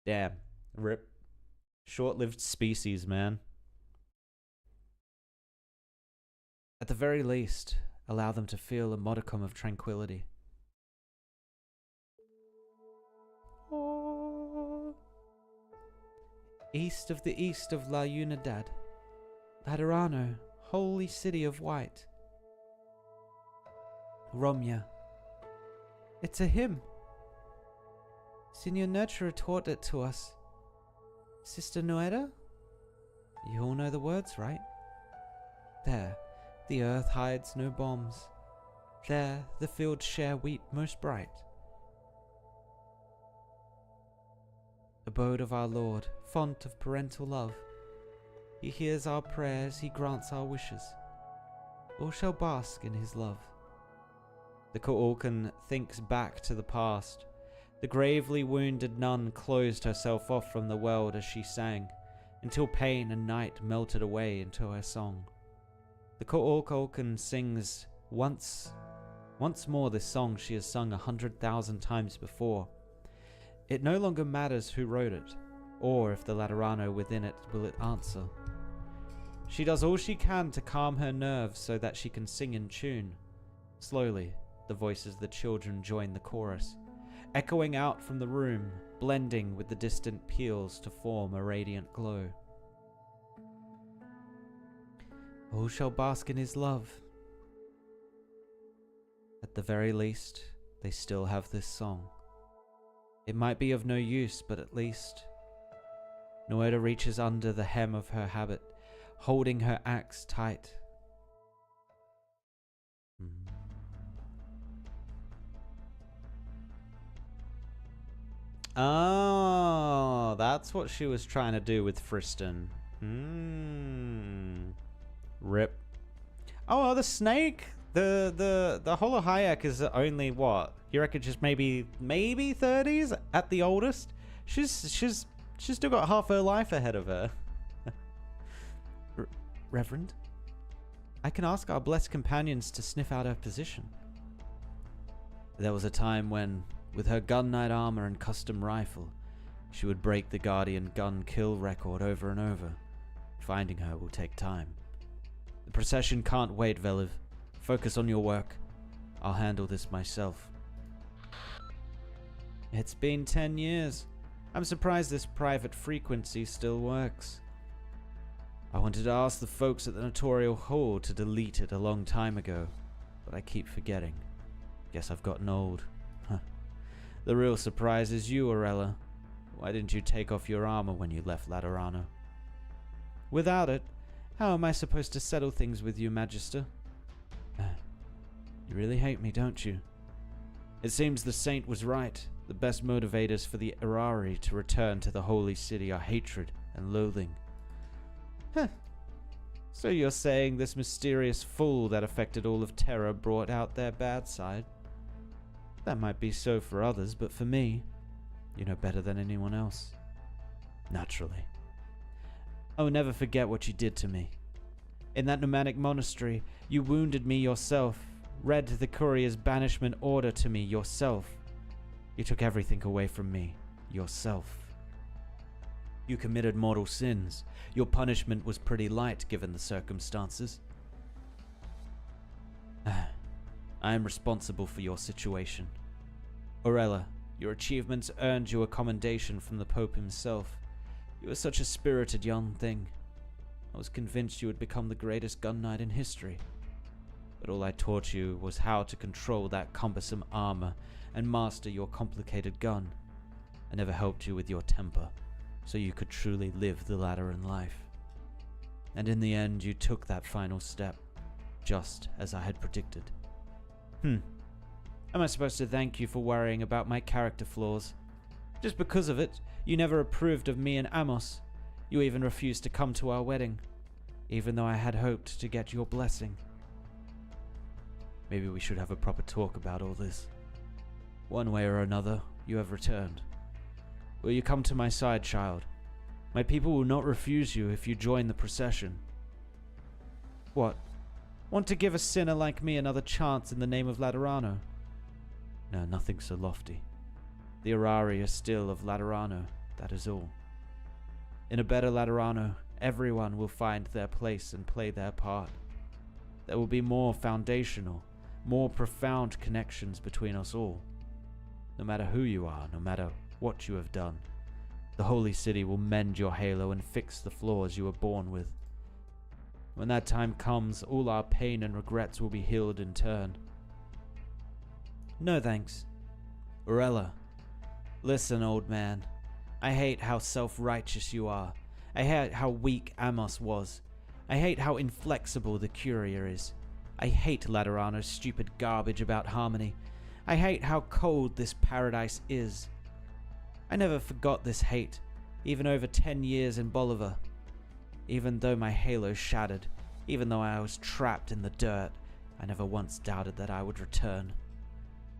Damn, rip. Short-lived species, man. At the very least, allow them to feel a modicum of tranquility. East of La Unidad, Laterano, holy city of white. Romya. It's a hymn. Signor Nurturer taught it to us. Sister Noetta? You all know the words, right? There, the earth hides no bombs. There, the fields share wheat most bright. Abode of our Lord, font of parental love. He hears our prayers, he grants our wishes. All shall bask in his love. The Ku'ulkan thinks back to the past. The gravely wounded nun closed herself off from the world as she sang, until pain and night melted away into her song. The Ku'ulkan sings once more this song she has sung 100,000 times before. It no longer matters who wrote it, or if the Laterano within it will it answer. She does all she can to calm her nerves so that she can sing in tune. Slowly, the voices of the children join the chorus, echoing out from the room, blending with the distant peals to form a radiant glow. All shall bask in his love. At the very least, they still have this song. It might be of no use, but at least... Noetta reaches under the hem of her habit, holding her axe tight. Oh, that's what she was trying to do with Friston. Rip. Oh, the snake? The Holo Hayek is only what? You reckon just maybe 30s at the oldest? She's still got half her life ahead of her. Reverend, I can ask our blessed companions to sniff out her position. There was a time when, with her gun knight armor and custom rifle, she would break the Guardian gun kill record over and over. Finding her will take time. The procession can't wait, Veliv. Focus on your work. I'll handle this myself. It's been 10 years. I'm surprised this private frequency still works. I wanted to ask the folks at the Notorial Hall to delete it a long time ago, but I keep forgetting. Guess I've gotten old. Huh. The real surprise is you, Orella. Why didn't you take off your armor when you left Laterano? Without it, how am I supposed to settle things with you, Magister? You really hate me, don't you? It seems the Saint was right. The best motivators for the Irari to return to the Holy City are hatred and loathing. Huh. So you're saying this mysterious fool that affected all of Terra brought out their bad side? That might be so for others, but for me, you know better than anyone else. Naturally. I will never forget what you did to me. In that nomadic monastery, you wounded me yourself, read the courier's banishment order to me yourself. You took everything away from me, yourself. You committed mortal sins. Your punishment was pretty light given the circumstances. I am responsible for your situation. Orella, your achievements earned you a commendation from the Pope himself. You were such a spirited young thing. I was convinced you would become the greatest gun knight in history. But all I taught you was how to control that cumbersome armor and master your complicated gun. I never helped you with your temper, so you could truly live the Lateran life. And in the end, you took that final step, just as I had predicted. Am I supposed to thank you for worrying about my character flaws? Just because of it, you never approved of me and Amos. You even refused to come to our wedding, even though I had hoped to get your blessing. Maybe we should have a proper talk about all this. One way or another, you have returned. Will you come to my side, child? My people will not refuse you if you join the procession. What? Want to give a sinner like me another chance in the name of Laterano? No, nothing so lofty. The Irari are still of Laterano, that is all. In a better Laterano, everyone will find their place and play their part. There will be more foundational, more profound connections between us all. No matter who you are, no matter what you have done, the Holy City will mend your halo and fix the flaws you were born with. When that time comes, all our pain and regrets will be healed in turn. No thanks. Orella, listen, old man. I hate how self-righteous you are. I hate how weak Amos was. I hate how inflexible the courier is. I hate Laterano's stupid garbage about harmony. I hate how cold this paradise is. I never forgot this hate, even over 10 years in Bolivar. Even though my halo shattered, even though I was trapped in the dirt, I never once doubted that I would return.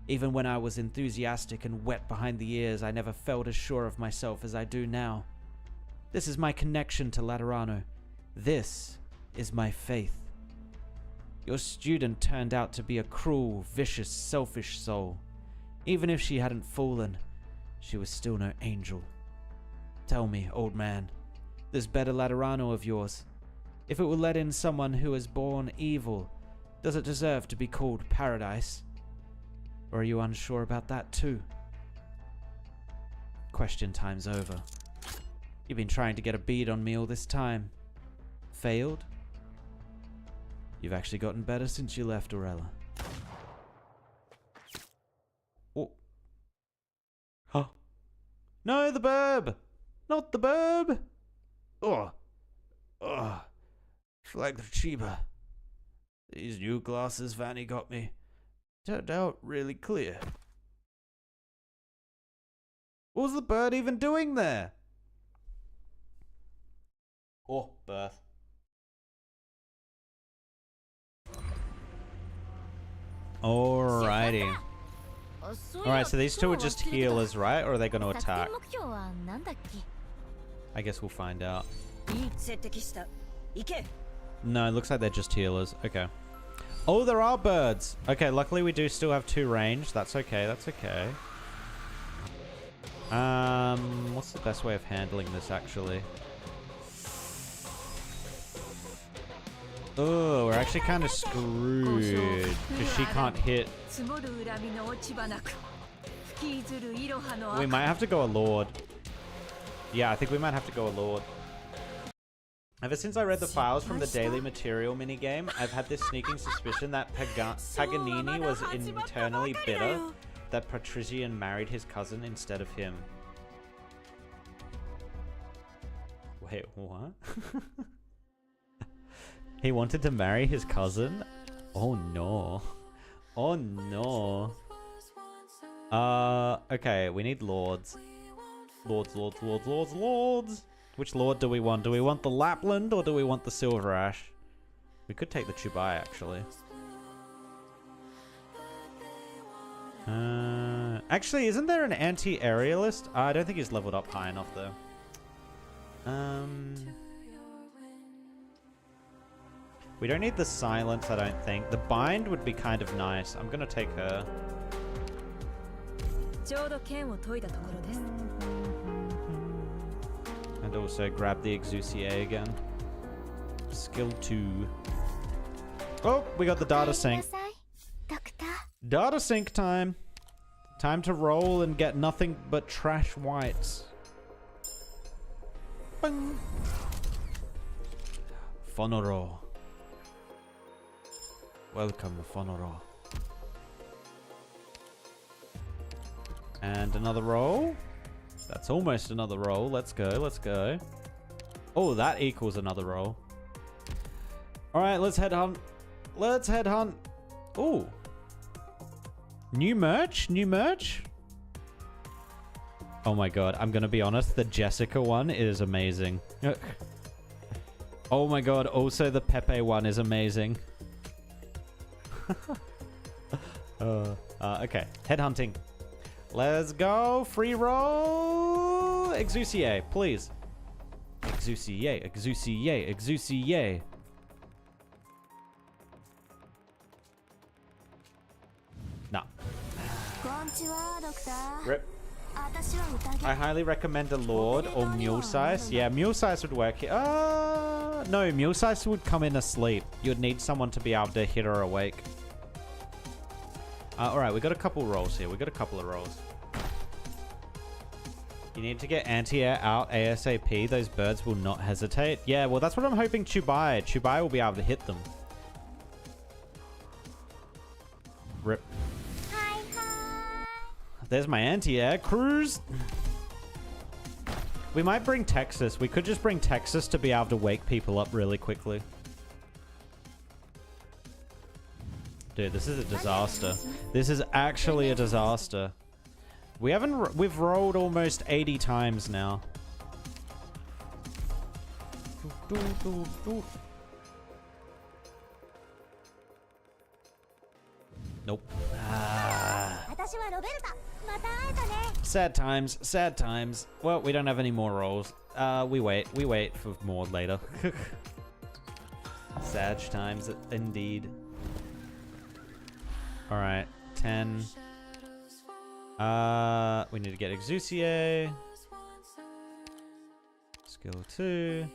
Even when I was enthusiastic and wet behind the ears, I never felt as sure of myself as I do now. This is my connection to Laterano. This is my faith. Your student turned out to be a cruel, vicious, selfish soul. Even if she hadn't fallen, she was still no angel. Tell me, old man, this better Laterano of yours, if it will let in someone who is born evil, does it deserve to be called paradise? Or are you unsure about that too? Question time's over. You've been trying to get a bead on me all this time. Failed? You've actually gotten better since you left, Orella. Oh. Huh? No, the burb! Not the burb! Oh. Oh. Flag the Chiba. These new glasses Vanny got me turned out really clear. What was the bird even doing there? Oh, birth. Alrighty. Alright, so these two are just healers, right? Or are they going to attack? I guess we'll find out. No, it looks like they're just healers. Okay. Oh, there are birds. Okay, luckily we do still have 2 range. That's okay, that's okay. What's the best way of handling this, actually? Oh, we're actually kind of screwed because she can't hit. We might have to go a Lord. Yeah, I think we might have to go a Lord. Ever since I read the files from the daily material minigame, I've had this sneaking suspicion that Paganini was internally bitter that Patrician married his cousin instead of him. Wait, what? He wanted to marry his cousin? Oh no. Oh no. Okay, we need lords. Lords. Which lord do we want? Do we want the Lapland or do we want the Silver Ash? We could take the Chubai, actually. Actually, isn't there an anti-aerialist? I don't think he's leveled up high enough, though. We don't need the silence, I don't think. The bind would be kind of nice. I'm gonna take her. And also grab the Exusiai again. Skill 2. Oh, we got the data sync. Data sync time. Time to roll and get nothing but trash whites. Bing. Fonoro. Welcome, Fonoro. And another roll. That's almost another roll. Let's go, let's go. Oh, that equals another roll. Alright, let's headhunt. Let's headhunt. Oh. New merch? New merch? Oh my god, I'm gonna be honest. The Jessica one is amazing. Oh my god, also the Pepe one is amazing. Okay, headhunting. Let's go. Free roll. Exusiai, please. Exusiai, Exusiai, Exusiai. Nah. Rip. I highly recommend a Lord or Mule Size. Yeah, Mule Size would work here. No, Mule Size would come in asleep. You'd need someone to be able to hit her awake. Alright, we got a couple rolls here. We got a couple of rolls. You need to get anti-air out ASAP. Those birds will not hesitate. Yeah, well, that's what I'm hoping Chubai. Chubai will be able to hit them. Rip. There's my anti-air. Cruise. We might bring Texas. We could just bring Texas to be able to wake people up really quickly. Dude, this is a disaster. This is actually a disaster. We've rolled almost 80 times now. Nope. Sad times, sad times. Well, we don't have any more rolls. We wait for more later. Sad times indeed. Alright, 10. We need to get Exusiai. Skill 2.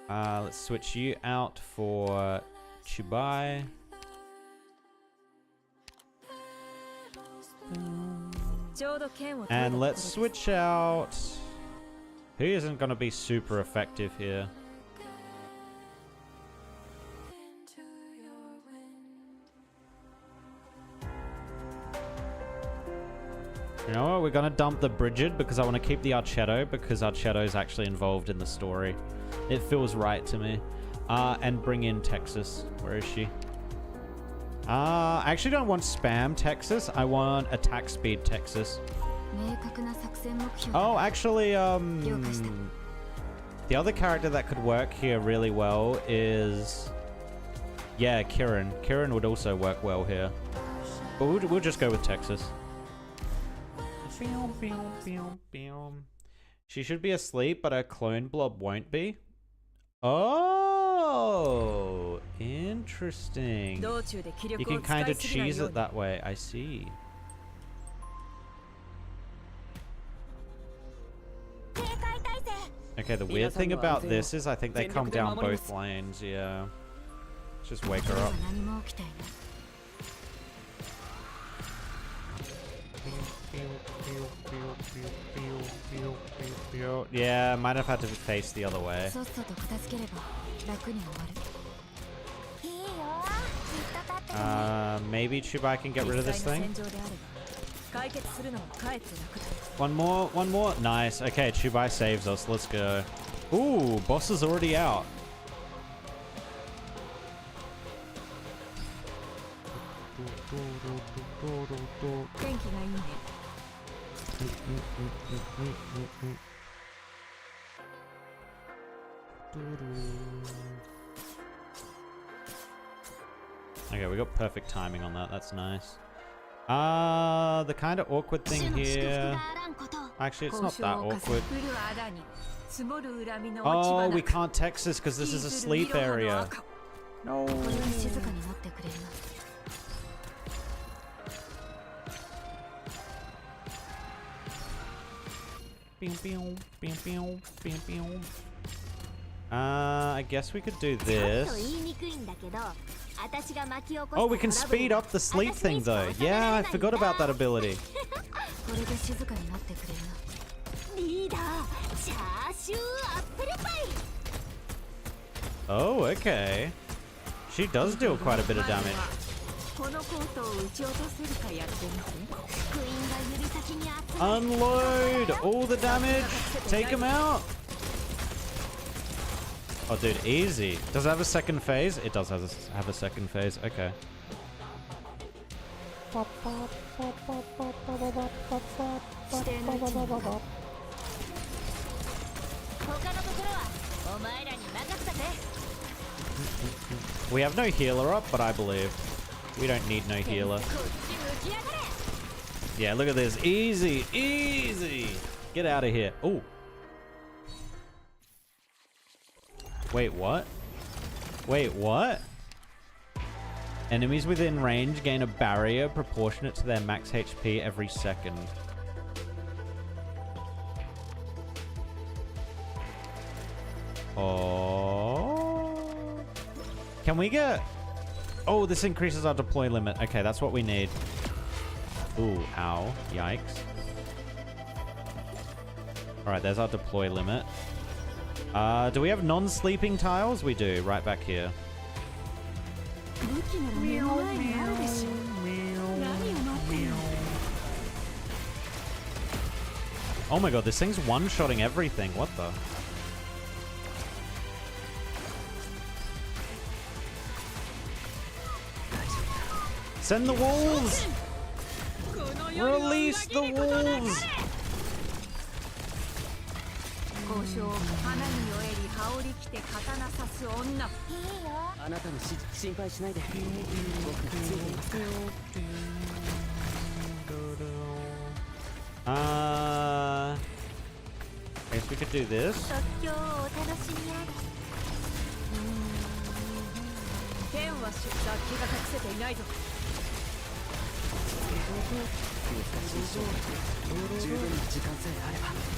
Let's switch you out for Chubai. And let's switch out... Who isn't going to be super effective here? You know what? We're going to dump the Bridget because I want to keep the Archetto because Archetto is actually involved in the story. It feels right to me. And bring in Texas. Where is she? I actually don't want spam Texas. I want attack speed Texas. Oh, actually, the other character that could work here really well is, yeah, Kirin. Kirin would also work well here. But we'll just go with Texas. She should be asleep, but her clone blob won't be. Oh, interesting. You can kind of cheese it that way. I see. Okay, the weird thing about this is I think they come down both lanes, yeah. Let's just wake her up. Yeah, might have had to face the other way. Maybe Chubai can get rid of this thing? One more. Nice. Okay, Chubai saves us. Let's go. Ooh, boss is already out. Okay, we got perfect timing on that. That's nice. The kind of awkward thing here... Actually, it's not that awkward. Oh, we can't text this because this is a sleep area. No. I guess we could do this. Oh, we can speed up the sleep thing though. Yeah, I forgot about that ability. Oh, okay. She does deal quite a bit of damage. Unload all the damage. Take him out. Oh, dude, easy. Does it have a second phase? It does have a second phase. Okay. We have no healer up, but I believe. We don't need no healer. Yeah, look at this. Easy, easy. Get out of here. Oh. Wait, what? Wait, what? Enemies within range gain a barrier proportionate to their max HP every second. Oh. Can we get... Oh, this increases our deploy limit. Okay, that's what we need. Ooh, ow. Yikes. Alright, there's our deploy limit. Do we have non-sleeping tiles? We do, right back here. Oh my god, this thing's one-shotting everything. What the? Send the wolves! Release the wolves! I guess we could do this.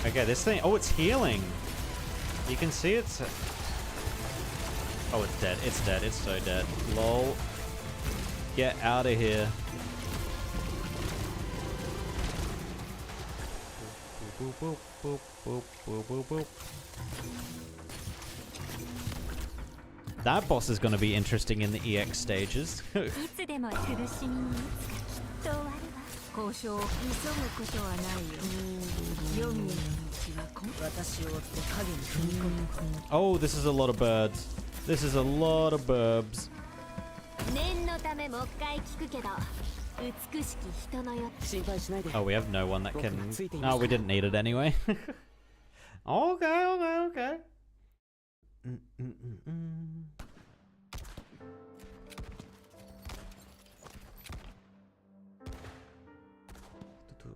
Okay, this thing... Oh, it's healing. You can see it's... Oh, it's dead. It's dead. It's so dead. Lol. Get out of here. Boop, boop, boop, boop, boop, boop, boop. That boss is going to be interesting in the EX stages. Oh, this is a lot of birds. This is a lot of burbs. Oh, we have no one that can... No, we didn't need it anyway. Okay.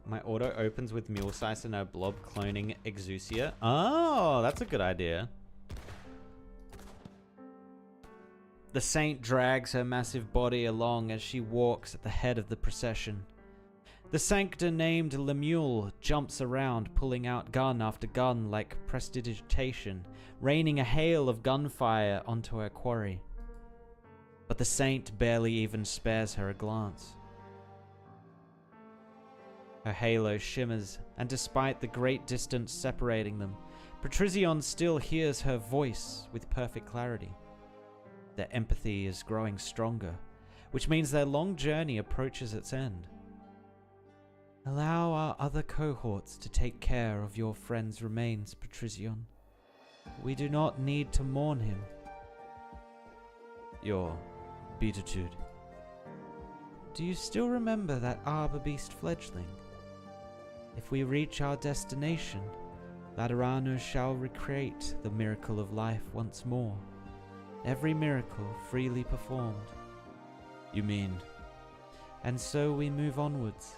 My auto opens with mule size and a blob cloning Exusia. Oh, that's a good idea. The saint drags her massive body along as she walks at the head of the procession. The sanctor named Lemuen jumps around, pulling out gun after gun like prestidigitation, raining a hail of gunfire onto her quarry. But the saint barely even spares her a glance. Her halo shimmers, and despite the great distance separating them, Patrizion still hears her voice with perfect clarity. Their empathy is growing stronger, which means their long journey approaches its end. Allow our other cohorts to take care of your friend's remains, Patrizion. We do not need to mourn him. Your beatitude. Do you still remember that arbor beast fledgling? If we reach our destination, Laterano shall recreate the miracle of life once more. Every miracle freely performed. You mean? And so we move onwards.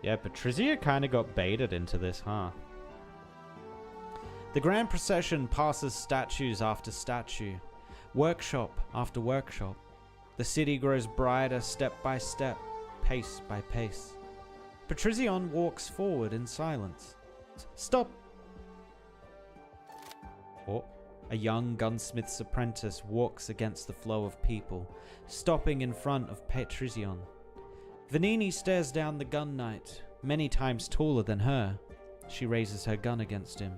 Yeah, Patrizia kind of got baited into this, huh? The grand procession passes statues after statue, workshop after workshop. The city grows brighter step by step, pace by pace. Patrizion walks forward in silence. Stop! Oh, a young gunsmith's apprentice walks against the flow of people, stopping in front of Patrizion. Vanini stares down the gun knight, many times taller than her. She raises her gun against him.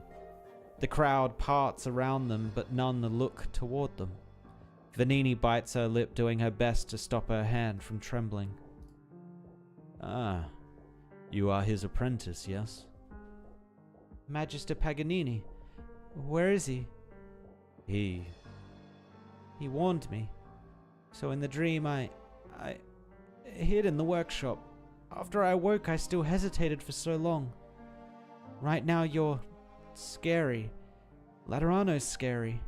The crowd parts around them, but none look toward them. Vanini bites her lip, doing her best to stop her hand from trembling. Ah, you are his apprentice, yes? Magister Paganini. Where is he? He warned me. So in the dream I hid in the workshop. After I awoke, I still hesitated for so long. Right now you're scary. Laterano's scary.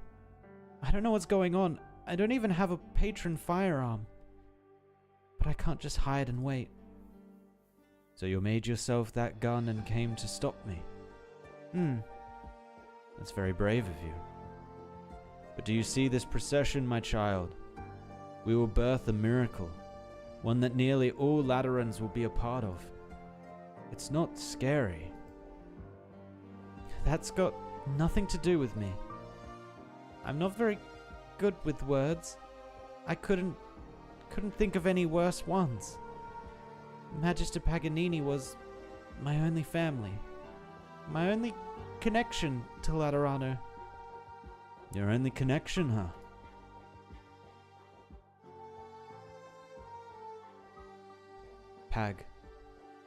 I don't know what's going on. I don't even have a patron firearm. But I can't just hide and wait. So you made yourself that gun and came to stop me? That's very brave of you. But do you see this procession, my child? We will birth a miracle, one that nearly all Laterans will be a part of. It's not scary. That's got nothing to do with me. I'm not very good with words. I couldn't think of any worse ones. Magister Paganini was my only family. My only connection to Laterano. Your only connection, huh? Pag,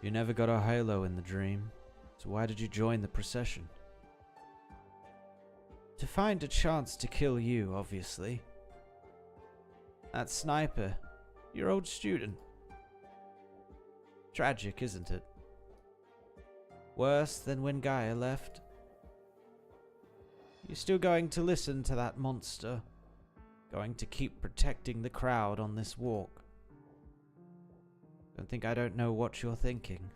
you never got a halo in the dream, so why did you join the procession? To find a chance to kill you, obviously. That sniper, your old student. Tragic, isn't it? Worse than when Gaia left. You're still going to listen to that monster? Going to keep protecting the crowd on this walk? Don't think I don't know what you're thinking.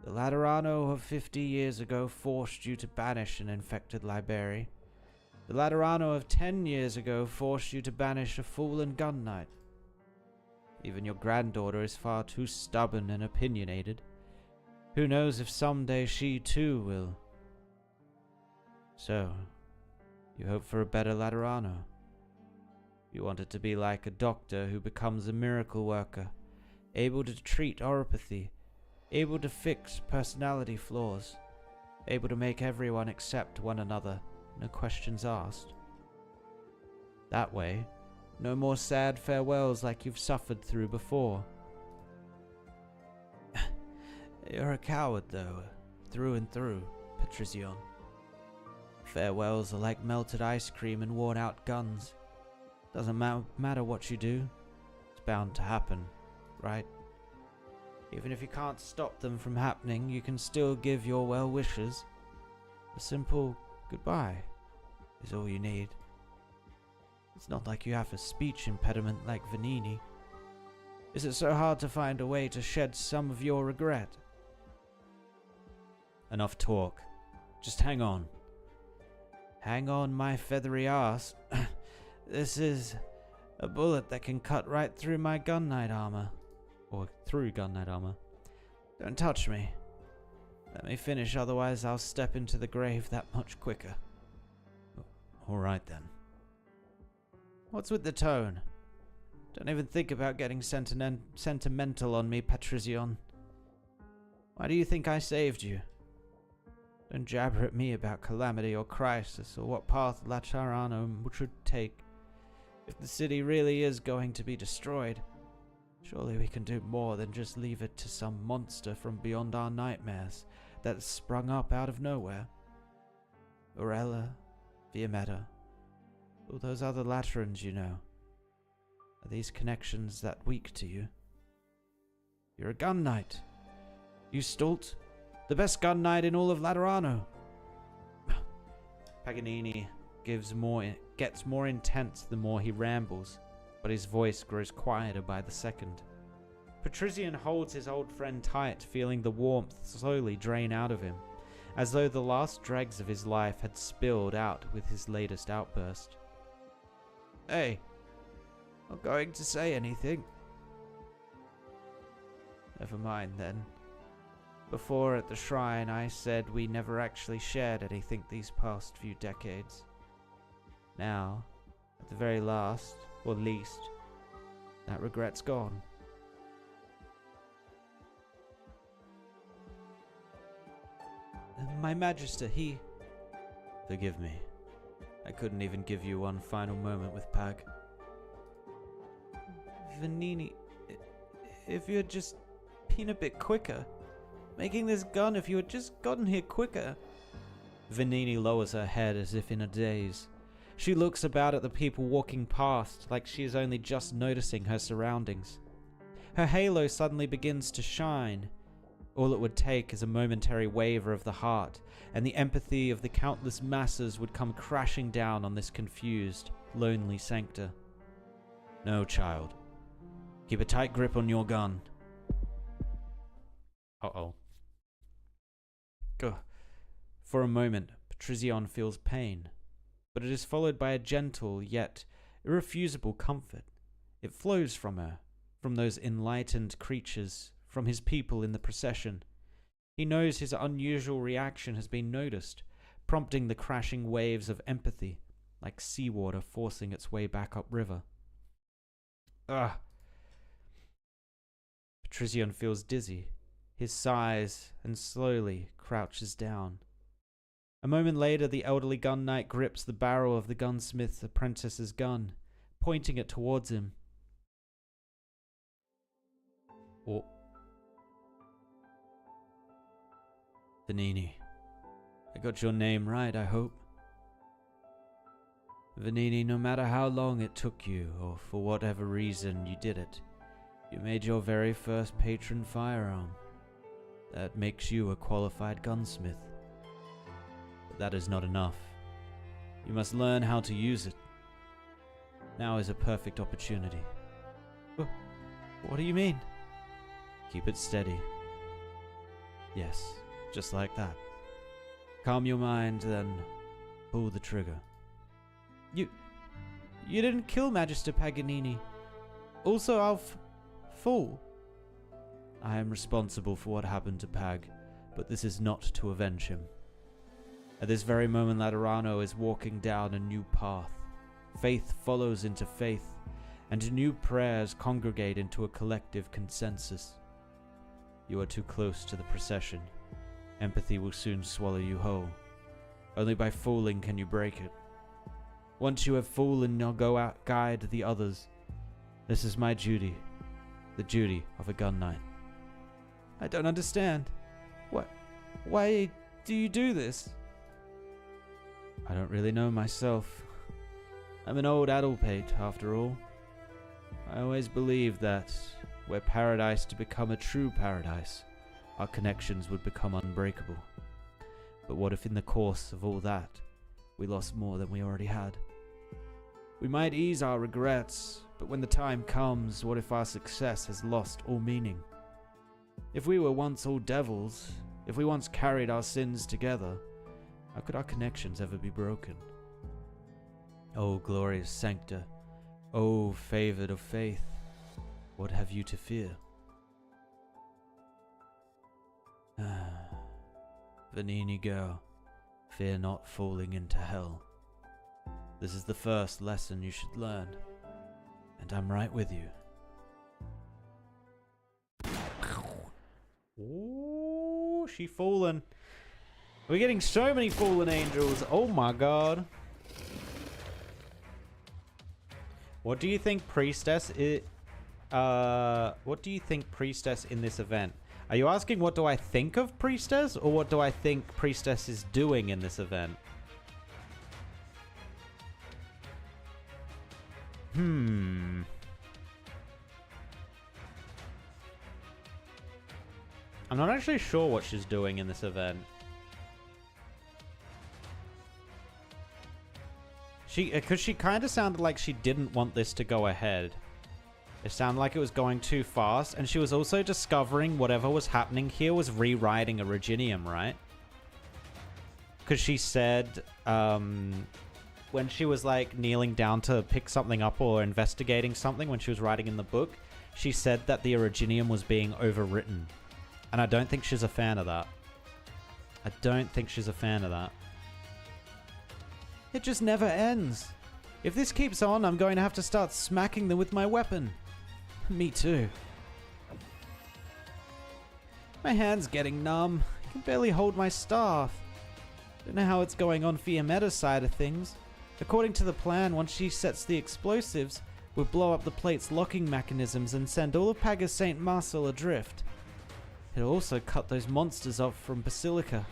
The Laterano of 50 years ago forced you to banish an infected library. The Laterano of 10 years ago forced you to banish a fallen gun knight. Even your granddaughter is far too stubborn and opinionated. Who knows if someday she too will. So, you hope for a better Laterano. You want it to be like a doctor who becomes a miracle worker, able to treat oropathy, able to fix personality flaws, able to make everyone accept one another, no questions asked. That way, no more sad farewells like you've suffered through before. You're a coward, though, through and through, Patrizion. Farewells are like melted ice cream and worn-out guns. Doesn't matter what you do, it's bound to happen, right? Even if you can't stop them from happening, you can still give your well wishes. A simple goodbye is all you need. It's not like you have a speech impediment like Vanini. Is it so hard to find a way to shed some of your regret? Enough talk. Just hang on. Hang on, my feathery ass. This is a bullet that can cut right through my gun knight armor. Or through gun knight armor. Don't touch me. Let me finish, otherwise I'll step into the grave that much quicker. Alright then. What's with the tone? Don't even think about getting sentimental on me, Patricion. Why do you think I saved you? Don't jabber at me about calamity or crisis or what path Laterano should take. If the city really is going to be destroyed, surely we can do more than just leave it to some monster from beyond our nightmares that's sprung up out of nowhere. Orella, Viametta, all those other Laterans you know. Are these connections that weak to you? You're a gun knight. You Stolt, the best gun knight in all of Laterano. Paganini gets more intense the more he rambles, but his voice grows quieter by the second. Patricion holds his old friend tight, feeling the warmth slowly drain out of him, as though the last dregs of his life had spilled out with his latest outburst. Hey, not going to say anything? Never mind then. Before at the shrine I said we never actually shared anything these past few decades. Now, at the very last, or least, that regret's gone. My Magister, he... Forgive me. I couldn't even give you one final moment with Pag. Vanini, if you had just been a bit quicker. Making this gun, if you had just gotten here quicker. Vanini lowers her head as if in a daze. She looks about at the people walking past like she is only just noticing her surroundings. Her halo suddenly begins to shine. All it would take is a momentary waver of the heart, and the empathy of the countless masses would come crashing down on this confused, lonely sancta. No, child. Keep a tight grip on your gun. Uh-oh. For a moment, Patricion feels pain, but it is followed by a gentle yet irrefusable comfort. It flows from her, from those enlightened creatures, from his people in the procession. He knows his unusual reaction has been noticed, prompting the crashing waves of empathy, like seawater forcing its way back upriver. Ugh. Patricion feels dizzy. He sighs and slowly crouches down. A moment later, the elderly gun knight grips the barrel of the gunsmith's apprentice's gun, pointing it towards him. Oh. Vanini. I got your name right, I hope. Vanini, no matter how long it took you, or for whatever reason you did it, you made your very first patron firearm. That makes you a qualified gunsmith. But that is not enough. You must learn how to use it. Now is a perfect opportunity. What do you mean? Keep it steady. Yes, just like that. Calm your mind, then pull the trigger. You didn't kill Magister Paganini. Also, our fool. I am responsible for what happened to Pag, but this is not to avenge him. At this very moment, Laterano is walking down a new path. Faith follows into faith, and new prayers congregate into a collective consensus. You are too close to the procession. Empathy will soon swallow you whole. Only by fooling can you break it. Once you have fallen, you'll go out, guide the others. This is my duty, the duty of a gun knight. I don't understand. Why do you do this? I don't really know myself. I'm an old addlepate, after all. I always believed that, were paradise to become a true paradise, our connections would become unbreakable. But what if in the course of all that, we lost more than we already had? We might ease our regrets, but when the time comes, what if our success has lost all meaning? If we were once all devils, if we once carried our sins together, how could our connections ever be broken? O glorious Sancta, O favoured of faith, what have you to fear? Vanini girl, fear not falling into hell. This is the first lesson you should learn, and I'm right with you. Ooh, she fallen. We're getting so many fallen angels. Oh my god. What do you think Priestess is? What do you think Priestess in this event? Are you asking what do I think of Priestess, or what do I think Priestess is doing in this event? I'm not actually sure what she's doing in this event. Because she kind of sounded like she didn't want this to go ahead. It sounded like it was going too fast, and she was also discovering whatever was happening here was rewriting a Reginium, right? Because she said, when she was like kneeling down to pick something up or investigating something when she was writing in the book, she said that the Originium was being overwritten. And I don't think she's a fan of that. I don't think she's a fan of that. It just never ends. If this keeps on, I'm going to have to start smacking them with my weapon. Me too. My hand's getting numb. I can barely hold my staff. Don't know how it's going on Fiametta's side of things. According to the plan, once she sets the explosives, we'll blow up the plate's locking mechanisms and send all of Paga St. Marcel adrift. It'll also cut those monsters off from Basilica.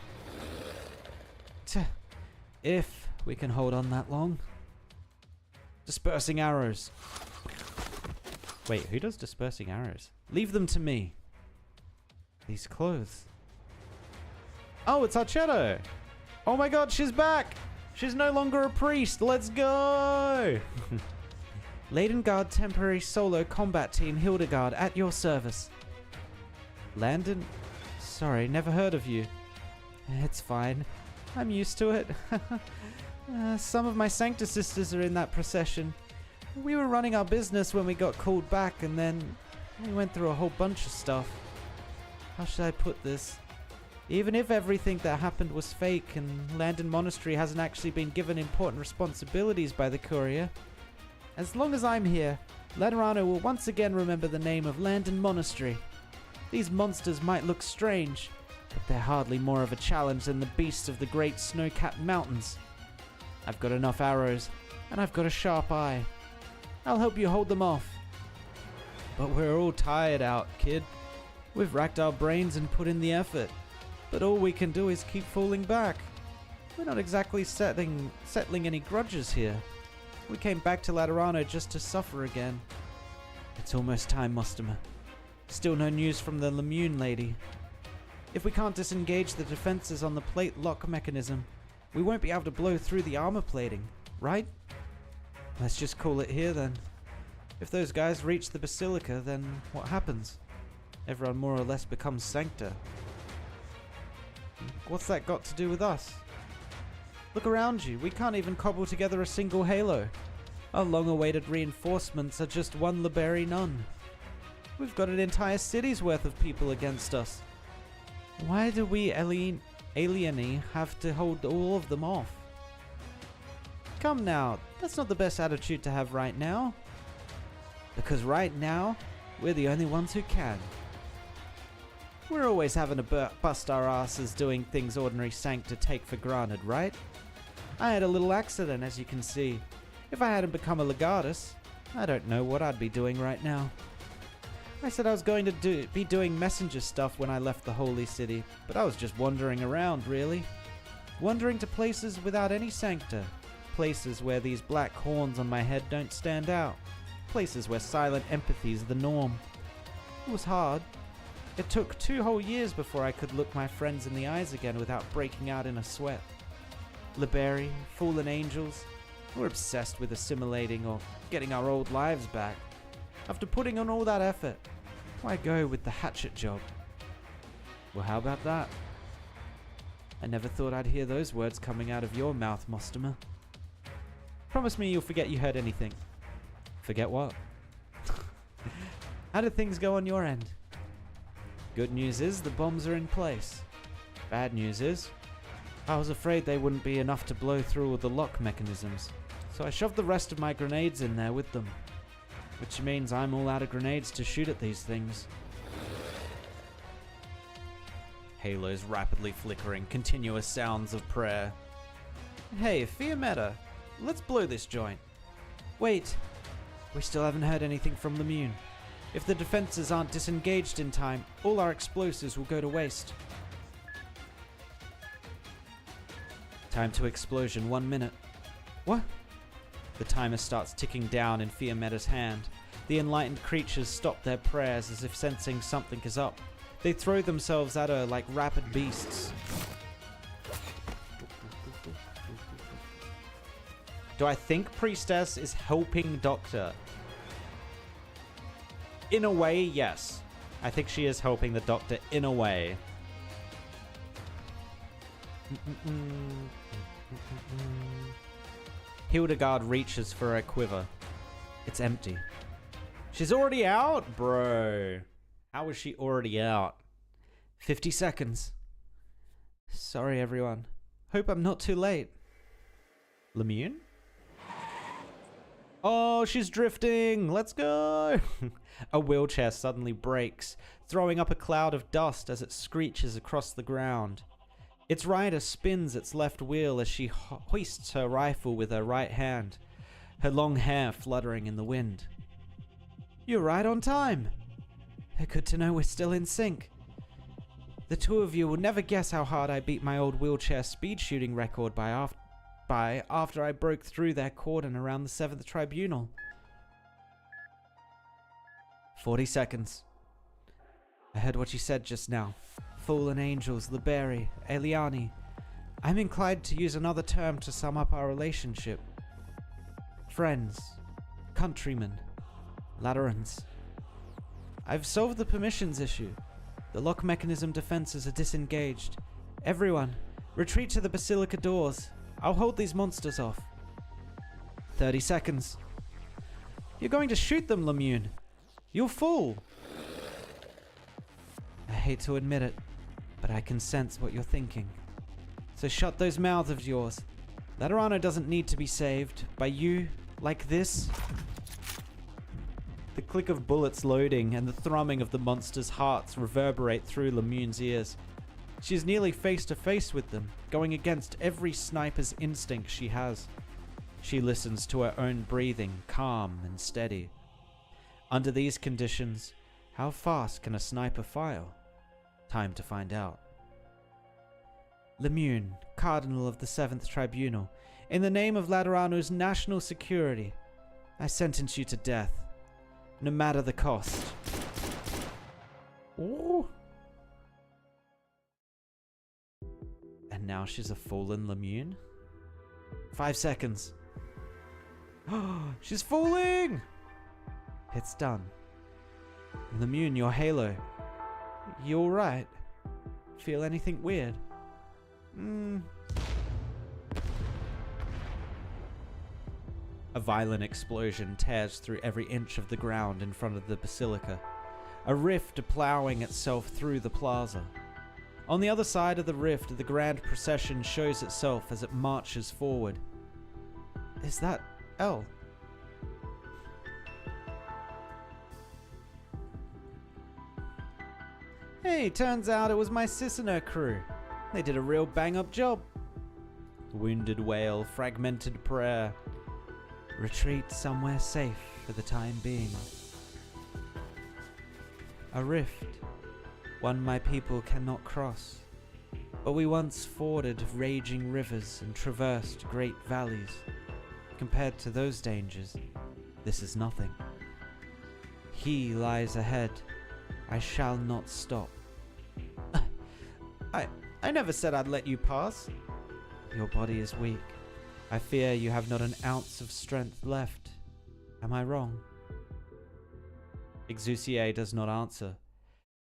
If we can hold on that long. Dispersing arrows. Wait, who does dispersing arrows? Leave them to me. These clothes. Oh, it's Archetto. Oh my god, she's back. She's no longer a priest. Let's go. Leidengard Temporary Solo Combat Team Hildegard at your service. Landon? Sorry, never heard of you. It's fine. I'm used to it. Some of my Sancta sisters are in that procession. We were running our business when we got called back, and then we went through a whole bunch of stuff. How should I put this? Even if everything that happened was fake and Landon Monastery hasn't actually been given important responsibilities by the Courier, as long as I'm here, Laterano will once again remember the name of Landon Monastery. These monsters might look strange, but they're hardly more of a challenge than the beasts of the great snow-capped mountains. I've got enough arrows, and I've got a sharp eye. I'll help you hold them off. But we're all tired out, kid. We've racked our brains and put in the effort, but all we can do is keep falling back. We're not exactly settling any grudges here. We came back to Laterano just to suffer again. It's almost time, Mostamer. Still no news from the Lemuen lady. If we can't disengage the defenses on the plate lock mechanism, we won't be able to blow through the armor plating, right? Let's just call it here then. If those guys reach the Basilica, then what happens? Everyone more or less becomes Sancta. What's that got to do with us? Look around you, we can't even cobble together a single halo. Our long-awaited reinforcements are just one Liberi nun. We've got an entire city's worth of people against us. Why do we alieni have to hold all of them off? Come now, that's not the best attitude to have right now. Because right now, we're the only ones who can. We're always having to bust our asses doing things ordinary Sancta take for granted, right? I had a little accident, as you can see. If I hadn't become a legatus, I don't know what I'd be doing right now. I said I was going to be doing messenger stuff when I left the Holy City, but I was just wandering around, really. Wandering to places without any Sancta. Places where these black horns on my head don't stand out. Places where silent empathy is the norm. It was hard. It took 2 whole years before I could look my friends in the eyes again without breaking out in a sweat. Liberi, fallen angels, we're obsessed with assimilating or getting our old lives back. After putting on all that effort, why go with the hatchet job? Well, how about that? I never thought I'd hear those words coming out of your mouth, Mostomer. Promise me you'll forget you heard anything. Forget what? How did things go on your end? Good news is the bombs are in place. Bad news is, I was afraid they wouldn't be enough to blow through all the lock mechanisms, so I shoved the rest of my grenades in there with them. Which means I'm all out of grenades to shoot at these things. Halos rapidly flickering, continuous sounds of prayer. Hey, Fiametta, let's blow this joint. Wait, we still haven't heard anything from Lemuen. If the defenses aren't disengaged in time, all our explosives will go to waste. Time to explosion, 1 minute. What? The timer starts ticking down in Fiametta's hand. The enlightened creatures stop their prayers as if sensing something is up. They throw themselves at her like rapid beasts. Do I think Priestess is helping Doctor? In a way, yes. I think she is helping the Doctor in a way. Hildegard reaches for her quiver. It's empty. She's already out, bro. How is she already out? 50 seconds. Sorry, everyone. Hope I'm not too late. Lemuen? Oh, she's drifting. Let's go. A wheelchair suddenly breaks, throwing up a cloud of dust as it screeches across the ground. Its rider spins its left wheel as she hoists her rifle with her right hand, her long hair fluttering in the wind. You're right on time. Good to know we're still in sync. The two of you will never guess how hard I beat my old wheelchair speed shooting record after I broke through their cordon around the 7th Tribunal. 40 seconds. I heard what you said just now. Fallen angels, Liberi, Eliani. I'm inclined to use another term to sum up our relationship. Friends. Countrymen. Laterans. I've solved the permissions issue. The lock mechanism defenses are disengaged. Everyone, retreat to the Basilica doors. I'll hold these monsters off. 30 seconds. You're going to shoot them, Lemuen. You'll fool. I hate to admit it, but I can sense what you're thinking. So shut those mouths of yours. Laterano doesn't need to be saved by you like this. The click of bullets loading and the thrumming of the monster's hearts reverberate through Lemuen's ears. She's nearly face to face with them, going against every sniper's instinct she has. She listens to her own breathing, calm and steady. Under these conditions, how fast can a sniper fire? Time to find out. Lemuen, Cardinal of the 7th Tribunal, in the name of Laterano's national security, I sentence you to death, no matter the cost. Ooh. And now she's a fallen Lemuen? 5 seconds. She's falling! It's done. Lemuen, your halo. You alright? Feel anything weird? A violent explosion tears through every inch of the ground in front of the basilica, a rift ploughing itself through the plaza. On the other side of the rift, the grand procession shows itself as it marches forward. Is that Elle? Hey, turns out it was my sis and her crew. They did a real bang-up job. Wounded wail, fragmented prayer. Retreat somewhere safe for the time being. A rift, one my people cannot cross. But we once forded raging rivers and traversed great valleys. compared to those dangers, this is nothing. He lies ahead. I shall not stop. I never said I'd let you pass. Your body is weak. I fear you have not an ounce of strength left. Am I wrong? Exusiai does not answer.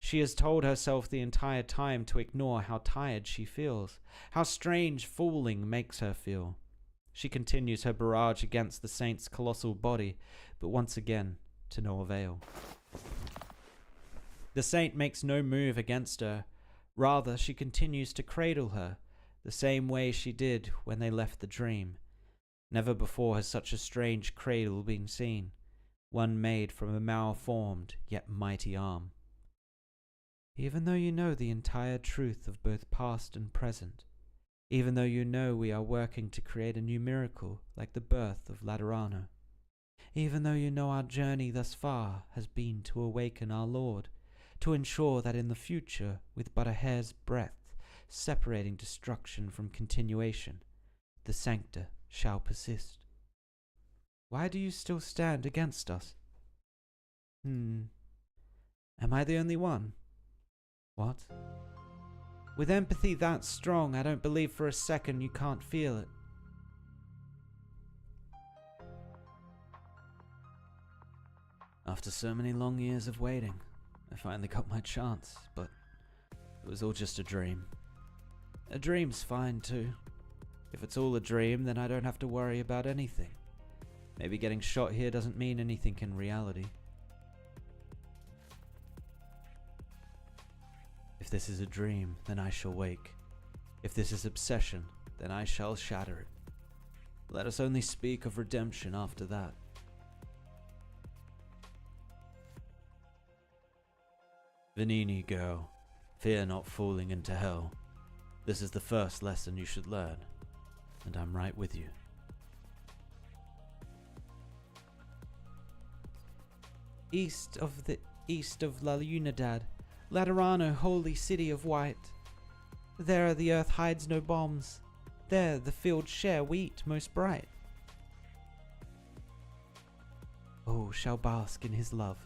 She has told herself the entire time to ignore how tired she feels, how strange falling makes her feel. She continues her barrage against the saint's colossal body, but once again, to no avail. The saint makes no move against her. Rather, she continues to cradle her, the same way she did when they left the dream. Never before has such a strange cradle been seen, one made from a malformed yet mighty arm. Even though you know the entire truth of both past and present, even though you know we are working to create a new miracle like the birth of Laterano, even though you know our journey thus far has been to awaken our Lord, to ensure that in the future, with but a hair's breadth separating destruction from continuation, the Sancta shall persist. Why do you still stand against us? Am I the only one? What? With empathy that strong, I don't believe for a second you can't feel it. After so many long years of waiting, I finally got my chance, but it was all just a dream. A dream's fine too. If it's all a dream, then I don't have to worry about anything. Maybe getting shot here doesn't mean anything in reality. If this is a dream, then I shall wake. If this is obsession, then I shall shatter it. Let us only speak of redemption after that. Venini, girl, fear not falling into hell. This is the first lesson you should learn, and I'm right with you. East of La Unidad, Laterano, holy city of white. There the earth hides no bombs. There the fields share wheat most bright. Oh, shall bask in his love.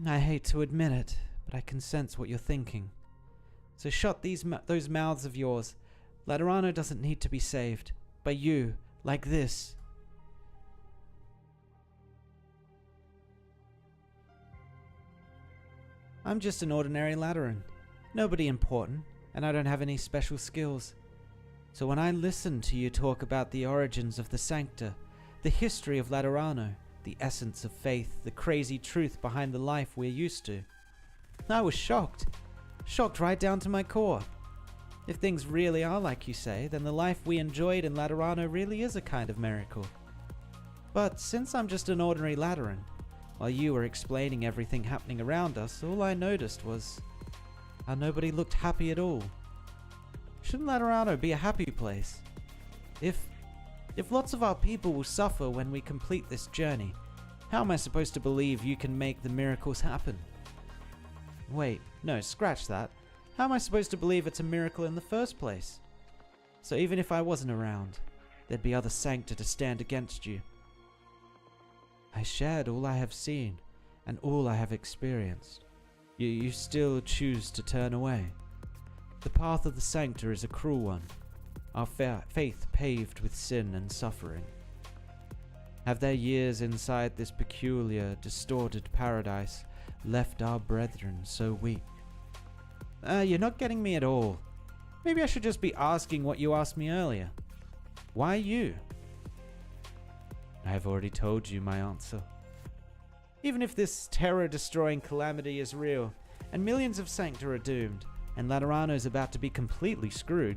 I hate to admit it, but I can sense what you're thinking. So shut those mouths of yours. Laterano doesn't need to be saved. By you, like this. I'm just an ordinary Lateran. Nobody important, and I don't have any special skills. So when I listen to you talk about the origins of the Sancta, the history of Laterano, the essence of faith, the crazy truth behind the life we're used to, I was shocked. Shocked right down to my core. If things really are like you say, then the life we enjoyed in Laterano really is a kind of miracle. But since I'm just an ordinary Lateran, while you were explaining everything happening around us, all I noticed was how nobody looked happy at all. Shouldn't Laterano be a happy place? If lots of our people will suffer when we complete this journey, how am I supposed to believe you can make the miracles happen? Wait, no, scratch that. How am I supposed to believe it's a miracle in the first place? So even if I wasn't around, there'd be other Sancta to stand against you. I shared all I have seen and all I have experienced. You still choose to turn away. The path of the Sancta is a cruel one, our faith paved with sin and suffering. Have their years inside this peculiar, distorted paradise left our brethren so weak? You're not getting me at all. Maybe I should just be asking what you asked me earlier. Why you? I have already told you my answer. Even if this terror-destroying calamity is real, and millions of Sancta are doomed, and Laterano's about to be completely screwed,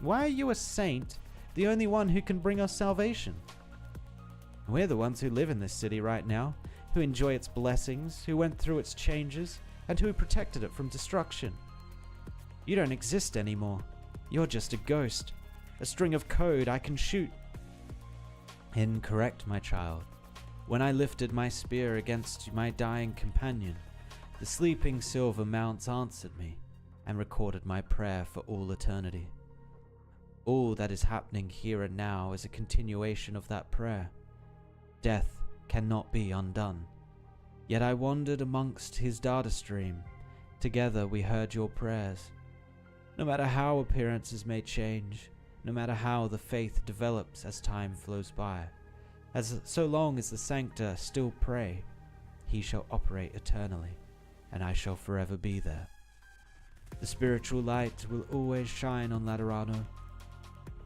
why are you a saint, the only one who can bring us salvation? We're the ones who live in this city right now, who enjoy its blessings, who went through its changes, and who protected it from destruction. You don't exist anymore. You're just a ghost, a string of code I can shoot. Incorrect, my child. When I lifted my spear against my dying companion, the sleeping silver mounts answered me and recorded my prayer for all eternity. All that is happening here and now is a continuation of that prayer. Death cannot be undone. Yet I wandered amongst his data stream. Together we heard your prayers. No matter how appearances may change, no matter how the faith develops as time flows by, so long as the Sancta still pray, he shall operate eternally, and I shall forever be there. The spiritual light will always shine on Laterano.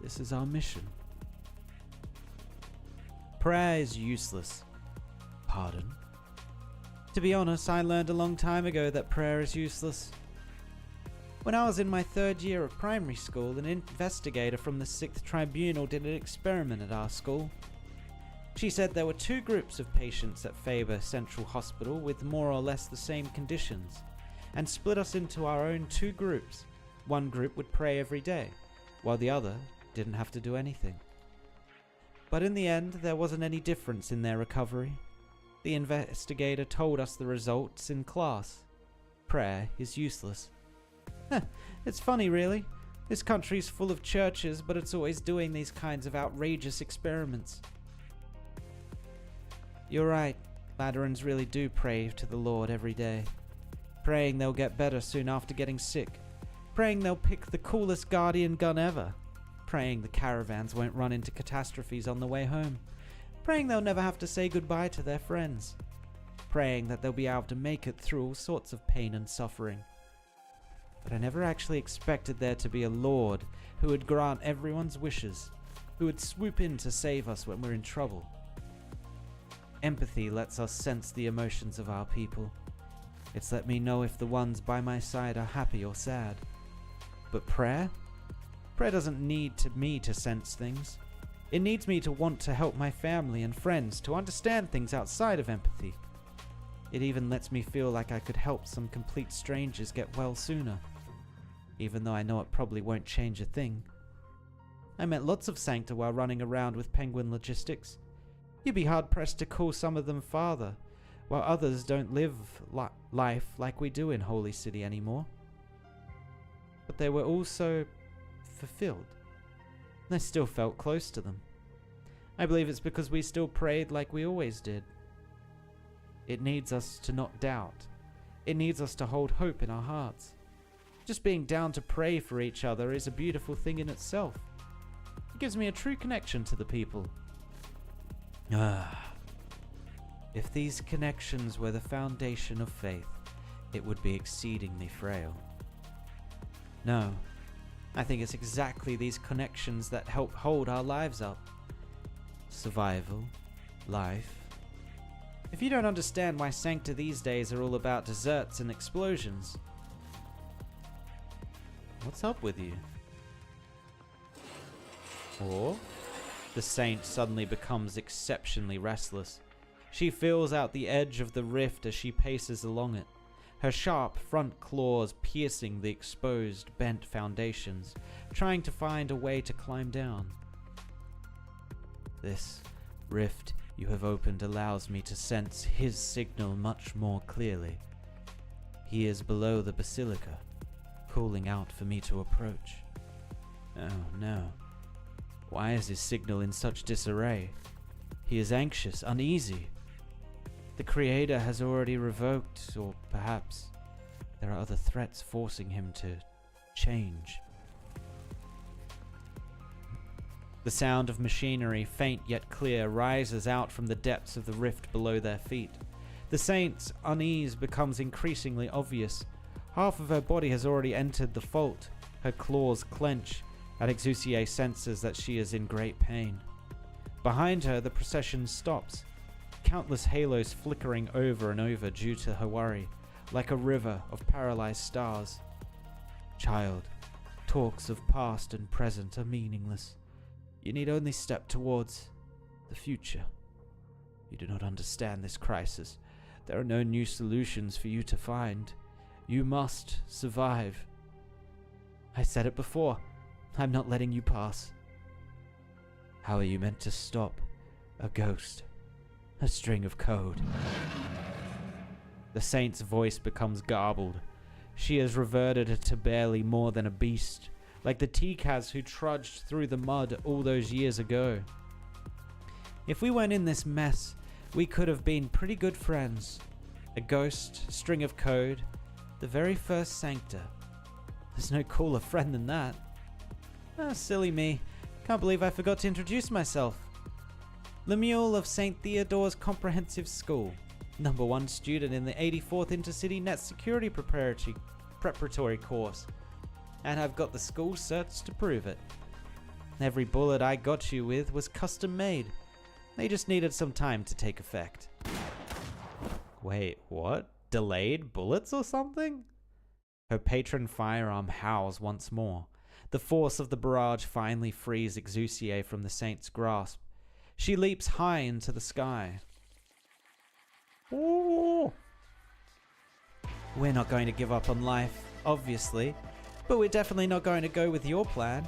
This is our mission. Prayer is useless. Pardon? To be honest, I learned a long time ago that prayer is useless. When I was in my 3rd year of primary school, an investigator from the 6th Tribunal did an experiment at our school. She said there were 2 groups of patients at Faber Central Hospital with more or less the same conditions, and split us into our own 2 groups. One group would pray every day, while the other didn't have to do anything. But in the end, there wasn't any difference in their recovery. The investigator told us the results in class. Prayer is useless. It's funny, really. This country's full of churches, but it's always doing these kinds of outrageous experiments. You're right. Laterans really do pray to the Lord every day. Praying they'll get better soon after getting sick. Praying they'll pick the coolest guardian gun ever. Praying the caravans won't run into catastrophes on the way home. Praying they'll never have to say goodbye to their friends. Praying that they'll be able to make it through all sorts of pain and suffering. But I never actually expected there to be a Lord who would grant everyone's wishes, who would swoop in to save us when we're in trouble. Empathy lets us sense the emotions of our people. It's let me know if the ones by my side are happy or sad. But prayer? Prayer doesn't need me to sense things. It needs me to want to help my family and friends to understand things outside of empathy. It even lets me feel like I could help some complete strangers get well sooner, even though I know it probably won't change a thing. I met lots of Sancta while running around with Penguin Logistics. You'd be hard-pressed to call some of them father, while others don't live life like we do in Holy City anymore. But they were also fulfilled. And I still felt close to them. I believe it's because we still prayed like we always did. It needs us to not doubt. It needs us to hold hope in our hearts. Just being down to pray for each other is a beautiful thing in itself. It gives me a true connection to the people. If these connections were the foundation of faith, it would be exceedingly frail. No, I think it's exactly these connections that help hold our lives up. Survival, life. If you don't understand why Sancta these days are all about desserts and explosions, what's up with you? Or the saint suddenly becomes exceptionally restless. She feels out the edge of the rift as she paces along it, her sharp front claws piercing the exposed, bent foundations, trying to find a way to climb down. This rift you have opened allows me to sense his signal much more clearly. He is below the basilica, calling out for me to approach. Oh no. Why is his signal in such disarray? He is anxious, uneasy. The Creator has already revoked, or perhaps there are other threats forcing him to change. The sound of machinery, faint yet clear, rises out from the depths of the rift below their feet. The saint's unease becomes increasingly obvious. Half of her body has already entered the fault. Her claws clench, and Exusiai senses that she is in great pain. Behind her, the procession stops, countless halos flickering over and over due to her worry, like a river of paralyzed stars. Child, talks of past and present are meaningless. You need only step towards the future. You do not understand this crisis. There are no new solutions for you to find. You must survive. I said it before. I'm not letting you pass. How are you meant to stop a ghost? A string of code. The saint's voice becomes garbled. She has reverted to barely more than a beast, like the Tikaz who trudged through the mud all those years ago. If we weren't in this mess, we could have been pretty good friends. A ghost, a string of code, the very first Sancta. There's no cooler friend than that. Ah, silly me. Can't believe I forgot to introduce myself. Lemuel of St. Theodore's Comprehensive School. #1 student in the 84th Intercity Net Security Preparatory course. And I've got the school certs to prove it. Every bullet I got you with was custom made. They just needed some time to take effect. Wait, what? Delayed bullets or something? Her patron firearm howls once more. The force of the barrage finally frees Exusiai from the saint's grasp. She leaps high into the sky. Ooh. We're not going to give up on life, obviously, but we're definitely not going to go with your plan.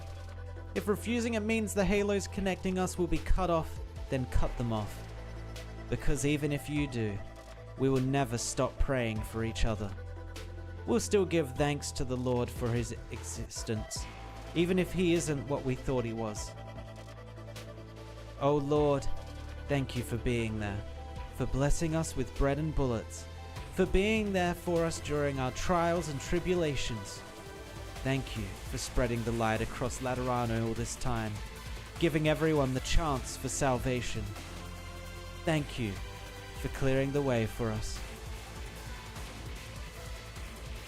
If refusing it means the halos connecting us will be cut off, then cut them off. Because even if you do, we will never stop praying for each other. We'll still give thanks to the Lord for his existence, even if he isn't what we thought he was. Oh Lord, thank you for being there, for blessing us with bread and bullets, for being there for us during our trials and tribulations. Thank you for spreading the light across Laterano all this time, giving everyone the chance for salvation. Thank you for clearing the way for us.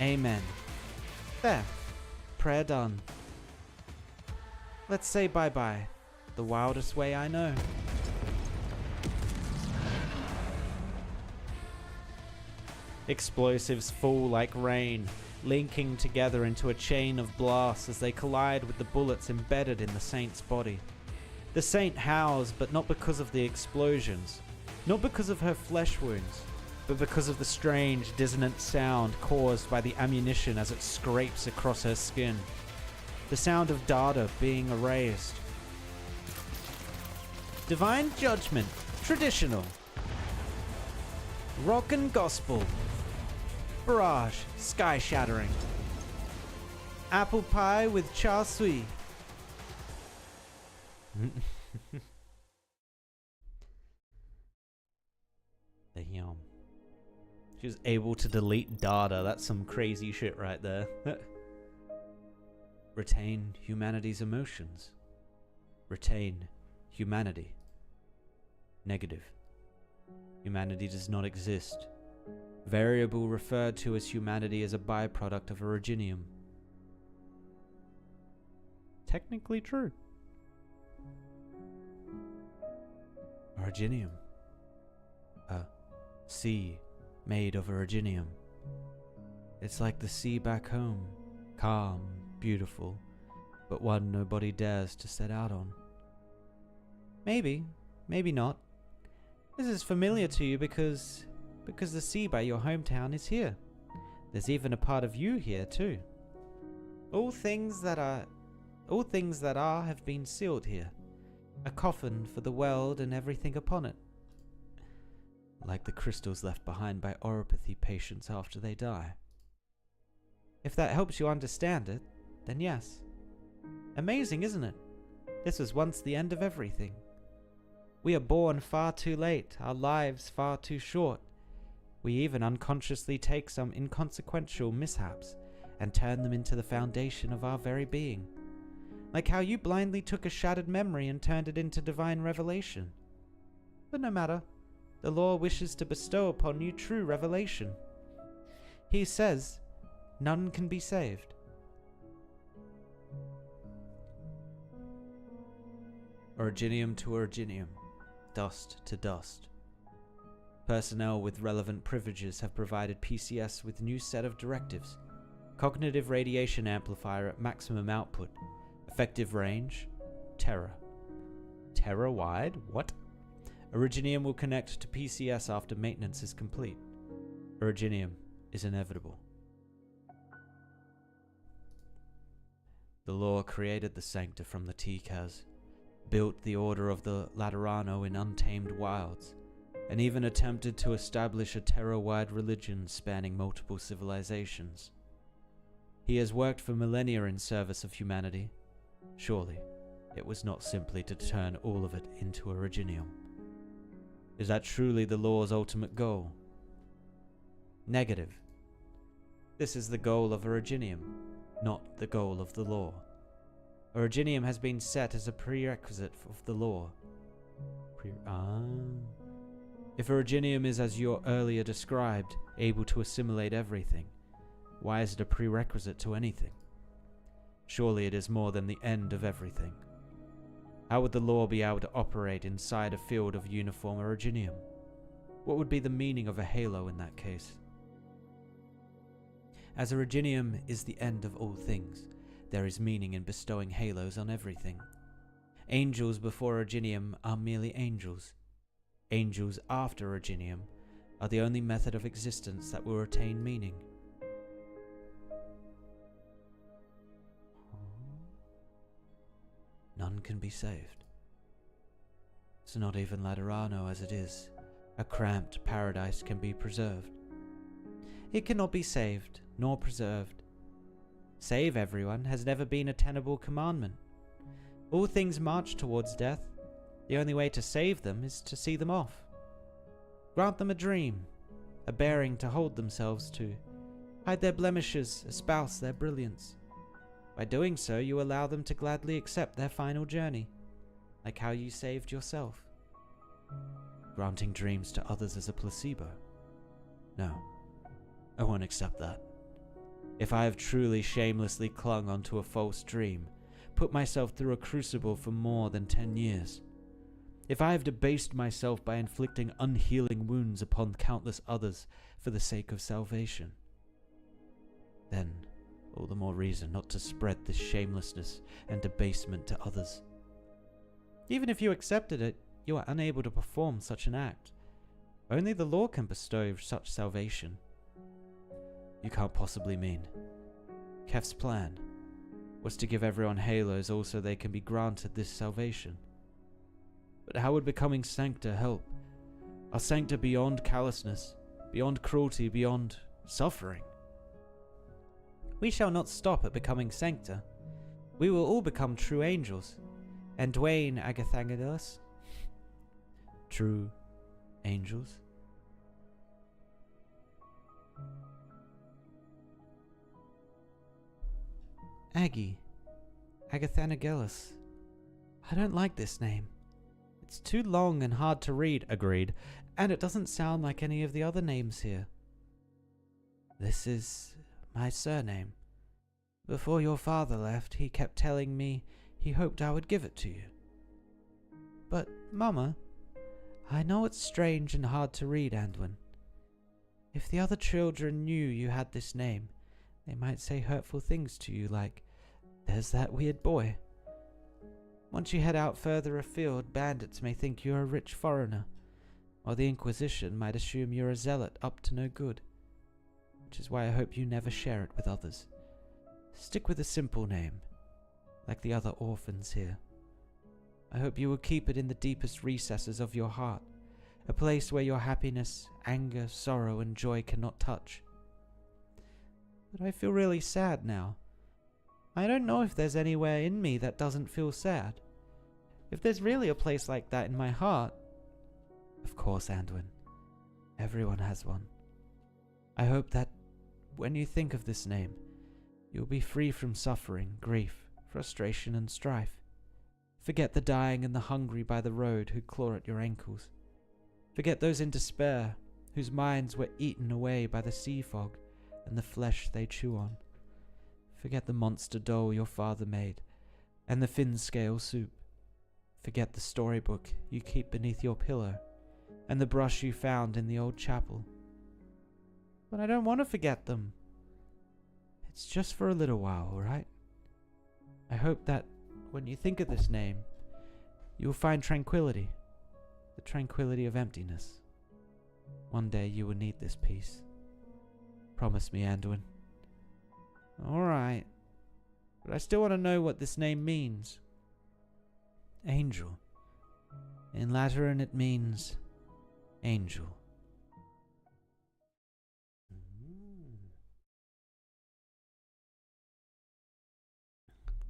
Amen. There. Prayer done. Let's say bye-bye, the wildest way I know. Explosives fall like rain, linking together into a chain of blasts as they collide with the bullets embedded in the saint's body. The saint howls, but not because of the explosions, not because of her flesh wounds, but because of the strange, dissonant sound caused by the ammunition as it scrapes across her skin. The sound of data being erased. Divine judgment, traditional. Rock and gospel. Barrage, sky-shattering. Apple pie with char siu. Damn. She was able to delete data. That's some crazy shit right there. Retain humanity's emotions. Retain humanity. Negative. Humanity does not exist. Variable referred to as humanity as a byproduct of originium. Technically true. Originium. A sea made of originium. It's like the sea back home. Calm, beautiful, but one nobody dares to set out on. Maybe, maybe not. This is familiar to you because the sea by your hometown is here. There's even a part of you here too. All things that are have been sealed here. A coffin for the world and everything upon it. Like the crystals left behind by oropathy patients after they die. If that helps you understand it, then yes. Amazing, isn't it? This was once the end of everything. We are born far too late, our lives far too short. We even unconsciously take some inconsequential mishaps and turn them into the foundation of our very being. Like how you blindly took a shattered memory and turned it into divine revelation. But no matter, the Lord wishes to bestow upon you true revelation. He says, none can be saved. Originium to originium, dust to dust. Personnel with relevant privileges have provided PCS with new set of directives. Cognitive radiation amplifier at maximum output. Effective range, Terra. Terra wide? What? Originium will connect to PCS after maintenance is complete. Originium is inevitable. The law created the Sancta from the Tikaz, built the Order of the Laterano in untamed wilds, and even attempted to establish a Terra-wide religion spanning multiple civilizations. He has worked for millennia in service of humanity. Surely, it was not simply to turn all of it into Originium. Is that truly the law's ultimate goal? Negative. This is the goal of Originium, not the goal of the law. Originium has been set as a prerequisite of the law. If Originium is, as you earlier described, able to assimilate everything, why is it a prerequisite to anything? Surely it is more than the end of everything. How would the law be able to operate inside a field of uniform Originium? What would be the meaning of a halo in that case? As Originium is the end of all things, there is meaning in bestowing halos on everything. Angels before Originium are merely angels. Angels after Originium are the only method of existence that will retain meaning. None can be saved. So not even Laterano as it is, a cramped paradise, can be preserved. It cannot be saved, nor preserved. Save everyone has never been a tenable commandment. All things march towards death. The only way to save them is to see them off. Grant them a dream, a bearing to hold themselves to. Hide their blemishes, espouse their brilliance. By doing so, you allow them to gladly accept their final journey, like how you saved yourself. Granting dreams to others as a placebo? No, I won't accept that. If I have truly shamelessly clung onto a false dream, put myself through a crucible for more than 10 years, if I have debased myself by inflicting unhealing wounds upon countless others for the sake of salvation, then all the more reason not to spread this shamelessness and debasement to others. Even if you accepted it, you are unable to perform such an act. Only the law can bestow such salvation. You can't possibly mean. Kef's plan was to give everyone halos also they can be granted this salvation. But how would becoming Sancta help? Are Sancta beyond callousness, beyond cruelty, beyond suffering? We shall not stop at becoming Sancta. We will all become true angels. And Dwayne Agathangelos. True angels? Agathanagelos. I don't like this name. It's too long and hard to read, agreed, and it doesn't sound like any of the other names here. This is my surname. Before your father left, he kept telling me he hoped I would give it to you. But, Mama, I know it's strange and hard to read, Anduin. If the other children knew you had this name, they might say hurtful things to you like, "There's that weird boy." Once you head out further afield, bandits may think you're a rich foreigner, or the Inquisition might assume you're a zealot up to no good. Which is why I hope you never share it with others. Stick with a simple name, like the other orphans here. I hope you will keep it in the deepest recesses of your heart, a place where your happiness, anger, sorrow, and joy cannot touch. But I feel really sad now. I don't know if there's anywhere in me that doesn't feel sad. If there's really a place like that in my heart... Of course, Anduin. Everyone has one. I hope that when you think of this name, you'll be free from suffering, grief, frustration, and strife. Forget the dying and the hungry by the road who claw at your ankles. Forget those in despair, whose minds were eaten away by the sea fog and the flesh they chew on. Forget the monster doll your father made, and the fin scale soup. Forget the storybook you keep beneath your pillow, and the brush you found in the old chapel. But I don't want to forget them. It's just for a little while, alright? I hope that when you think of this name, you will find tranquility, the tranquility of emptiness. One day you will need this peace. Promise me, Anduin. Alright, but I still want to know what this name means. Angel. In Lateran it means angel.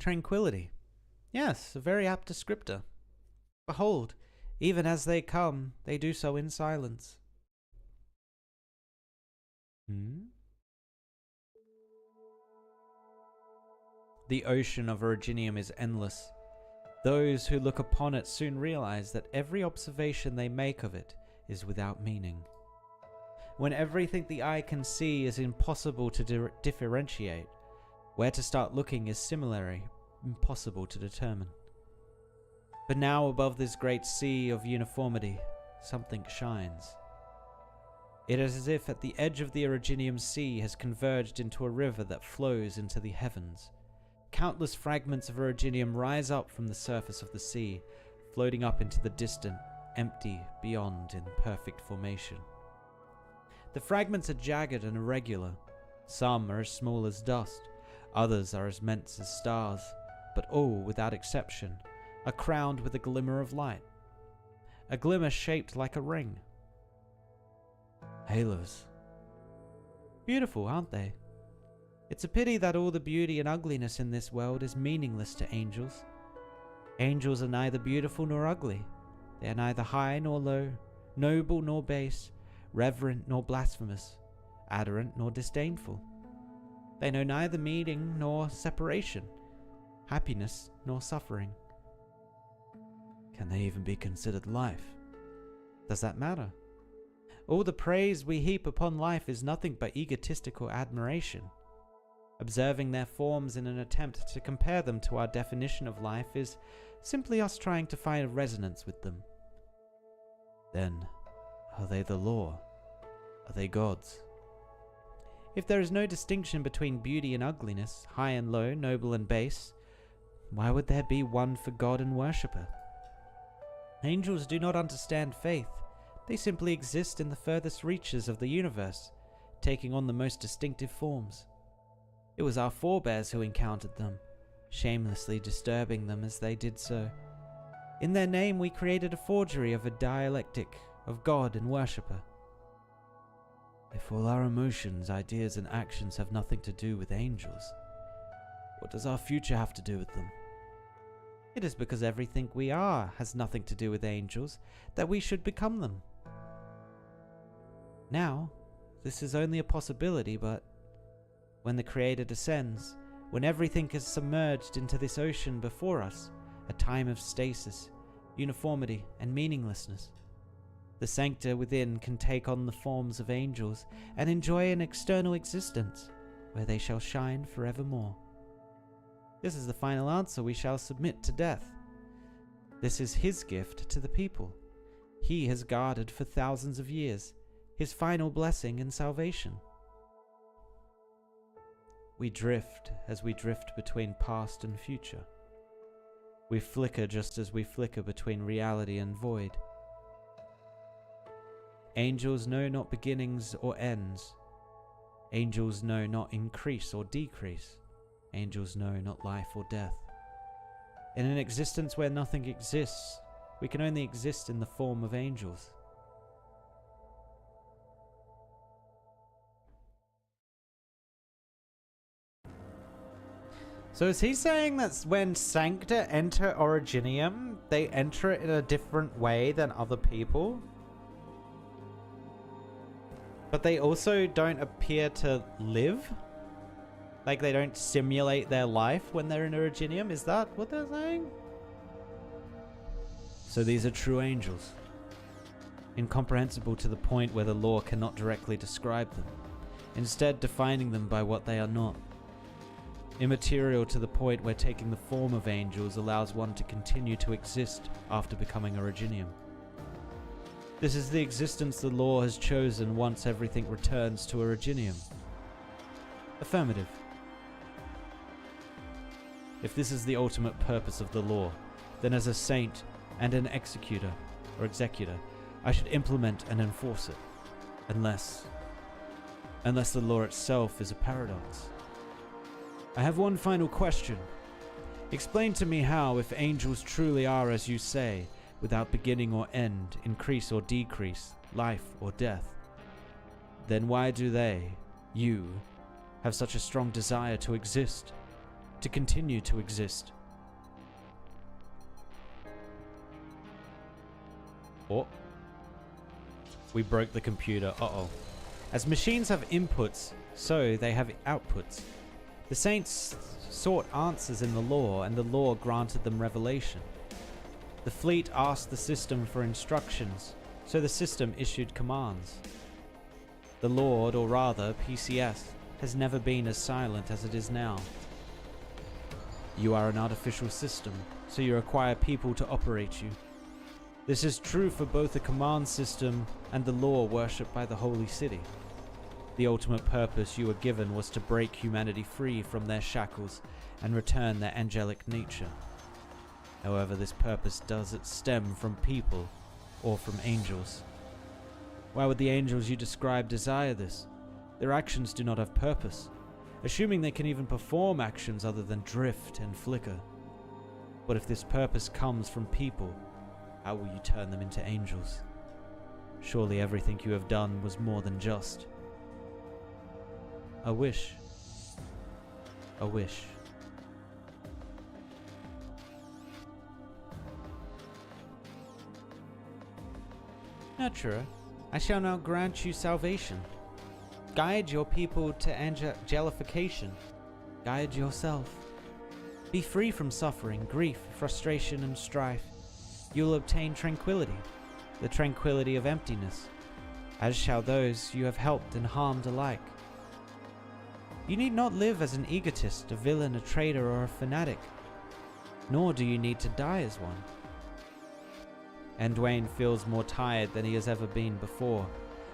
tranquility. Yes, a very apt descriptor. Behold, even as they come, they do so in silence. The ocean of Originium is endless. Those who look upon it soon realize that every observation they make of it is without meaning. When everything the eye can see is impossible to differentiate, where to start looking is similarly impossible to determine. But now above this great sea of uniformity, something shines. It is as if at the edge of the Originium Sea has converged into a river that flows into the heavens. Countless fragments of Originium rise up from the surface of the sea, floating up into the distant, empty beyond in perfect formation. The fragments are jagged and irregular. Some are as small as dust, others are as immense as stars, but all, without exception, are crowned with a glimmer of light. A glimmer shaped like a ring. Halos. Beautiful, aren't they? It's a pity that all the beauty and ugliness in this world is meaningless to angels. Angels are neither beautiful nor ugly. They are neither high nor low, noble nor base, reverent nor blasphemous, adorant nor disdainful. They know neither meaning nor separation, happiness nor suffering. Can they even be considered life? Does that matter? All the praise we heap upon life is nothing but egotistical admiration. Observing their forms in an attempt to compare them to our definition of life is simply us trying to find a resonance with them. Then, are they the law? Are they gods? If there is no distinction between beauty and ugliness, high and low, noble and base, why would there be one for God and worshipper? Angels do not understand faith. They simply exist in the furthest reaches of the universe, taking on the most distinctive forms. It was our forebears who encountered them, shamelessly disturbing them as they did so. In their name we created a forgery of a dialectic of God and worshipper. If all our emotions, ideas and actions have nothing to do with angels, what does our future have to do with them? It is because everything we are has nothing to do with angels that we should become them. Now, this is only a possibility, but when the Creator descends, when everything is submerged into this ocean before us, a time of stasis, uniformity, and meaninglessness, the sancta within can take on the forms of angels and enjoy an external existence where they shall shine forevermore. This is the final answer we shall submit to death. This is His gift to the people. He has guarded for thousands of years, His final blessing and salvation. We drift as we drift between past and future. We flicker just as we flicker between reality and void. Angels know not beginnings or ends. Angels know not increase or decrease. Angels know not life or death. In an existence where nothing exists, we can only exist in the form of angels. So is he saying that when Sancta enter Originium, they enter it in a different way than other people? But they also don't appear to live? Like they don't simulate their life when they're in Originium? Is that what they're saying? So these are true angels. Incomprehensible to the point where the law cannot directly describe them, instead defining them by what they are not. Immaterial to the point where taking the form of angels allows one to continue to exist after becoming Originium. This is the existence the law has chosen once everything returns to Originium. Affirmative. If this is the ultimate purpose of the law, then as a saint and an executor, I should implement and enforce it. Unless the law itself is a paradox. I have one final question. Explain to me how, if angels truly are as you say, without beginning or end, increase or decrease, life or death, then why do they, you, have such a strong desire to exist to continue to exist. Oh. We broke the computer. Uh-oh. As machines have inputs, so they have outputs. The saints sought answers in the law, and the law granted them revelation. The fleet asked the system for instructions, so the system issued commands. The Lord, or rather PCS, has never been as silent as it is now. You are an artificial system, so you require people to operate you. This is true for both the command system and the law worshipped by the holy city. The ultimate purpose you were given was to break humanity free from their shackles and return their angelic nature. However, this purpose doesn't stem from people or from angels. Why would the angels you describe desire this? Their actions do not have purpose, assuming they can even perform actions other than drift and flicker. But if this purpose comes from people, how will you turn them into angels? Surely everything you have done was more than just. A wish. A wish. Nurturer, I shall now grant you salvation. Guide your people to angelification. Guide yourself. Be free from suffering, grief, frustration, and strife. You will obtain tranquility, the tranquility of emptiness, as shall those you have helped and harmed alike. You need not live as an egotist, a villain, a traitor, or a fanatic, nor do you need to die as one. Dwayne feels more tired than he has ever been before,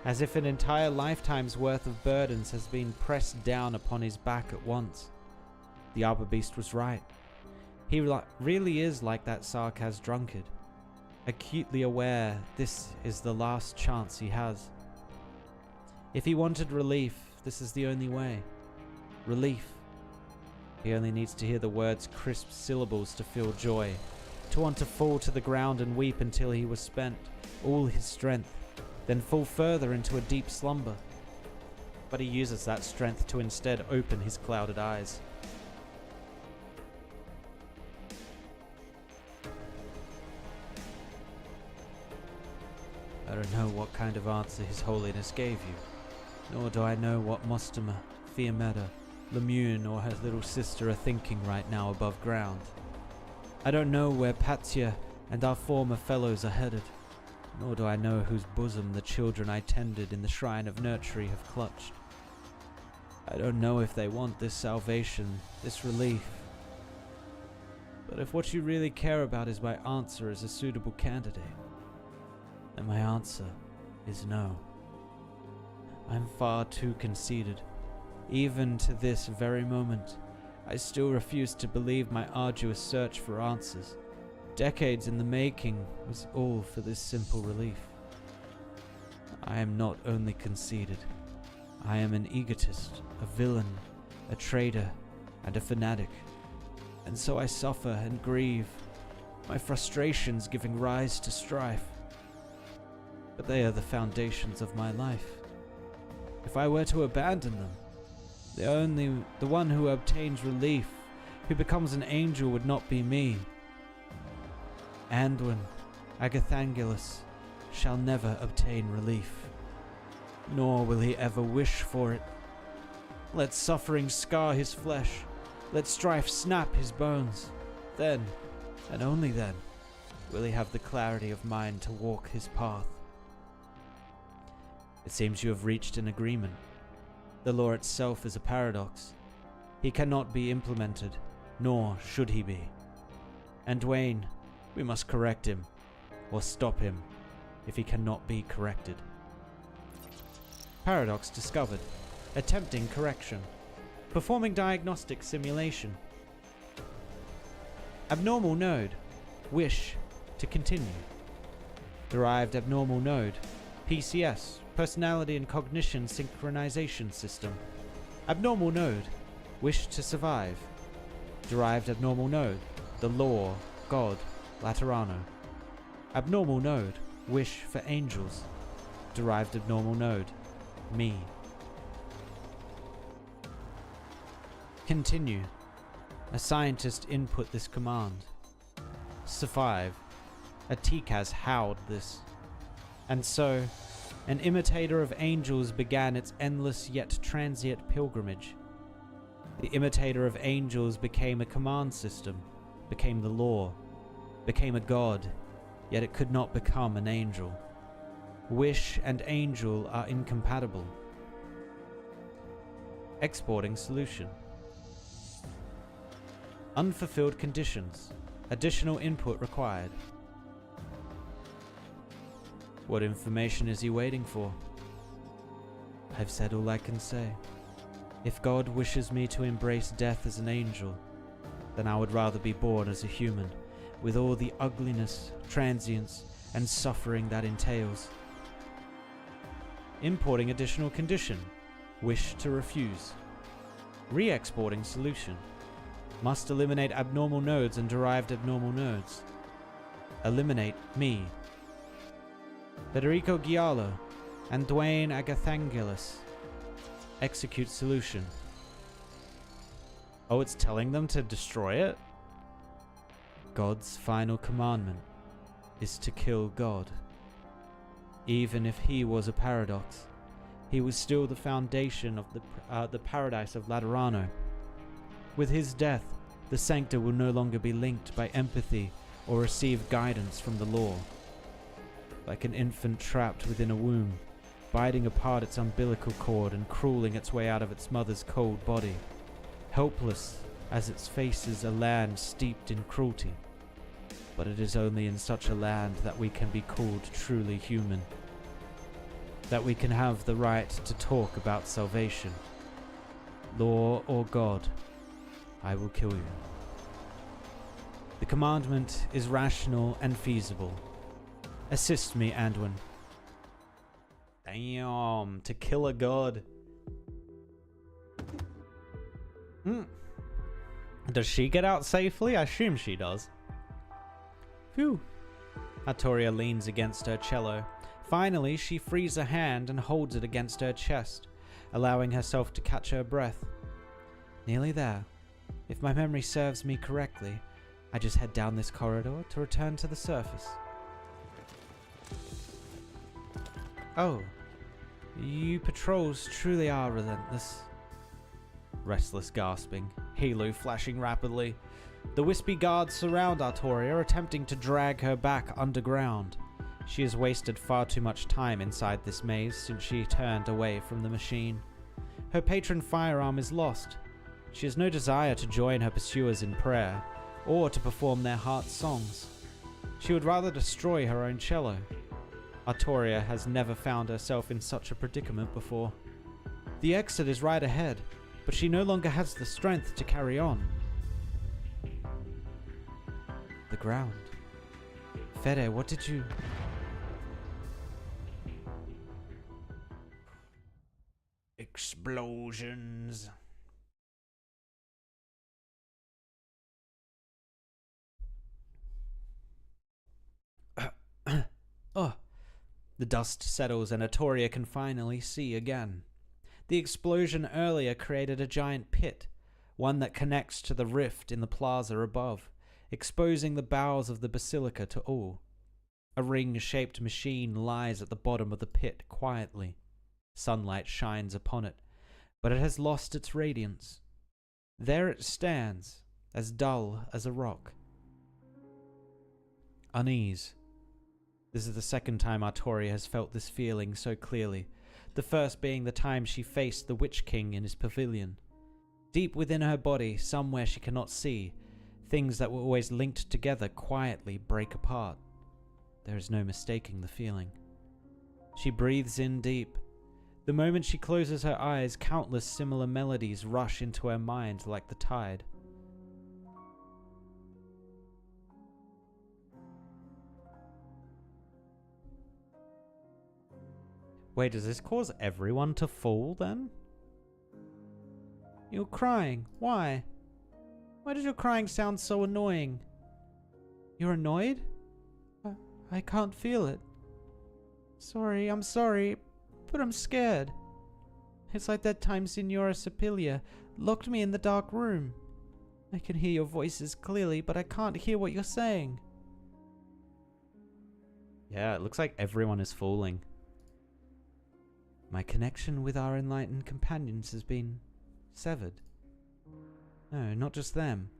as if an entire lifetime's worth of burdens has been pressed down upon his back at once. The Arbor Beast was right. He really is like that Sarkaz drunkard, acutely aware this is the last chance he has. If he wanted relief, this is the only way. Relief. He only needs to hear the words' crisp syllables to feel joy, to want to fall to the ground and weep until he was spent, all his strength, then fall further into a deep slumber. But he uses that strength to instead open his clouded eyes. I don't know what kind of answer His Holiness gave you, nor do I know what Mostama, Fiametta, Lemuen, or her little sister are thinking right now above ground. I don't know where Patia and our former fellows are headed, nor do I know whose bosom the children I tended in the Shrine of Nurtury have clutched. I don't know if they want this salvation, this relief. But if what you really care about is my answer as a suitable candidate, then my answer is no. I'm far too conceited. Even to this very moment, I still refuse to believe my arduous search for answers, decades in the making, was all for this simple relief. I am not only conceited, I am an egotist, a villain, a traitor, and a fanatic. And so I suffer and grieve, my frustrations giving rise to strife. But they are the foundations of my life. If I were to abandon them, the one who obtains relief, who becomes an angel, would not be me. Anduin, Agathangulus, shall never obtain relief, nor will he ever wish for it. Let suffering scar his flesh, let strife snap his bones. Then, and only then, will he have the clarity of mind to walk his path. It seems you have reached an agreement. The law itself is a paradox. He cannot be implemented, nor should he be. And Dwayne, we must correct him, or stop him, if he cannot be corrected. Paradox discovered. Attempting correction. Performing diagnostic simulation. Abnormal node. Wish to continue. Derived abnormal node. PCS. Personality and Cognition Synchronization System. Abnormal node. Wish to survive. Derived abnormal node. The Law, God, Laterano. Abnormal node. Wish for angels. Derived abnormal node. Me. Continue. A scientist input this command. Survive. A Tikaz howled this. And so, an imitator of angels began its endless yet transient pilgrimage. The imitator of angels became a command system, became the law, became a god, yet it could not become an angel. Wish and angel are incompatible. Exporting solution. Unfulfilled conditions. Additional input required. What information is he waiting for? I've said all I can say. If God wishes me to embrace death as an angel, then I would rather be born as a human, with all the ugliness, transience, and suffering that entails. Importing additional condition. Wish to refuse. Re-exporting solution. Must eliminate abnormal nodes and derived abnormal nodes. Eliminate me. Federico Giallo and Dwayne Agathangelis. Execute solution. Oh, it's telling them to destroy it? God's final commandment is to kill God. Even if he was a paradox, he was still the foundation of the paradise of Laterano. With his death, the Sancta will no longer be linked by empathy or receive guidance from the law. Like an infant trapped within a womb, biting apart its umbilical cord and crawling its way out of its mother's cold body, helpless as it faces a land steeped in cruelty. But it is only in such a land that we can be called truly human, that we can have the right to talk about salvation. Law or God, I will kill you. The commandment is rational and feasible. Assist me, Anduin. Damn, to kill a god. Does she get out safely? I assume she does. Phew. Artoria leans against her cello. Finally, she frees a hand and holds it against her chest, allowing herself to catch her breath. Nearly there. If my memory serves me correctly, I just head down this corridor to return to the surface. Oh, you patrols truly are relentless. Restless gasping, halo flashing rapidly. The wispy guards surround Artoria, attempting to drag her back underground. She has wasted far too much time inside this maze since she turned away from the machine. Her patron firearm is lost. She has no desire to join her pursuers in prayer, or to perform their heart's songs. She would rather destroy her own cello. Artoria has never found herself in such a predicament before. The exit is right ahead, but she no longer has the strength to carry on. The ground. Fede, what did you... Explosions. Oh. The dust settles and Artoria can finally see again. The explosion earlier created a giant pit, one that connects to the rift in the plaza above, exposing the bowels of the basilica to all. A ring-shaped machine lies at the bottom of the pit quietly. Sunlight shines upon it, but it has lost its radiance. There it stands, as dull as a rock. Unease. This is the second time Artoria has felt this feeling so clearly, the first being the time she faced the Witch King in his pavilion. Deep within her body, somewhere she cannot see, things that were always linked together quietly break apart. There is no mistaking the feeling. She breathes in deep. The moment she closes her eyes, countless similar melodies rush into her mind like the tide. Wait, does this cause everyone to fall then? You're crying. Why? Why does your crying sound so annoying? You're annoyed? I can't feel it. Sorry, I'm sorry, but I'm scared. It's like that time Signora Sipilia locked me in the dark room. I can hear your voices clearly, but I can't hear what you're saying. Yeah, it looks like everyone is falling. My connection with our enlightened companions has been severed. No, not just them.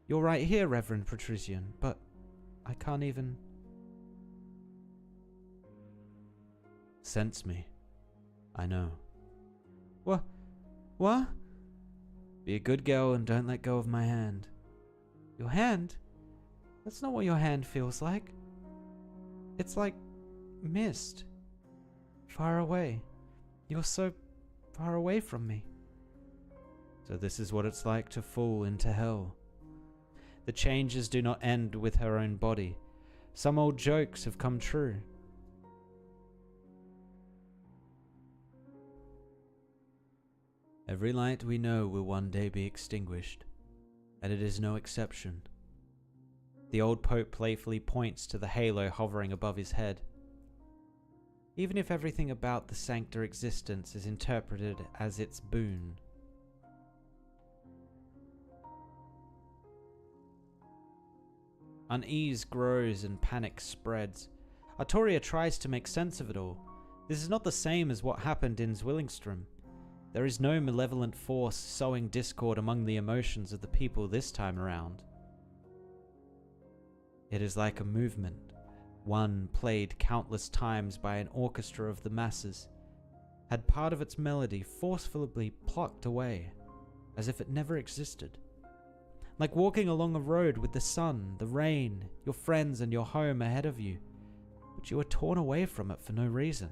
You're right here, Reverend Patrician, but I can't even sense me. I know. What? Be a good girl and don't let go of my hand. Your hand? That's not what your hand feels like. It's like mist. Far away. You're so far away from me. So this is what it's like to fall into hell. The changes do not end with her own body. Some old jokes have come true. Every light we know will one day be extinguished, and it is no exception. The old Pope playfully points to the halo hovering above his head. Even if everything about the Sancta existence is interpreted as its boon. Unease grows and panic spreads. Artoria tries to make sense of it all. This is not the same as what happened in Zwillingstrom. There is no malevolent force sowing discord among the emotions of the people this time around. It is like a movement, one played countless times by an orchestra of the masses, had part of its melody forcefully plucked away, as if it never existed. Like walking along a road with the sun, the rain, your friends and your home ahead of you, but you were torn away from it for no reason,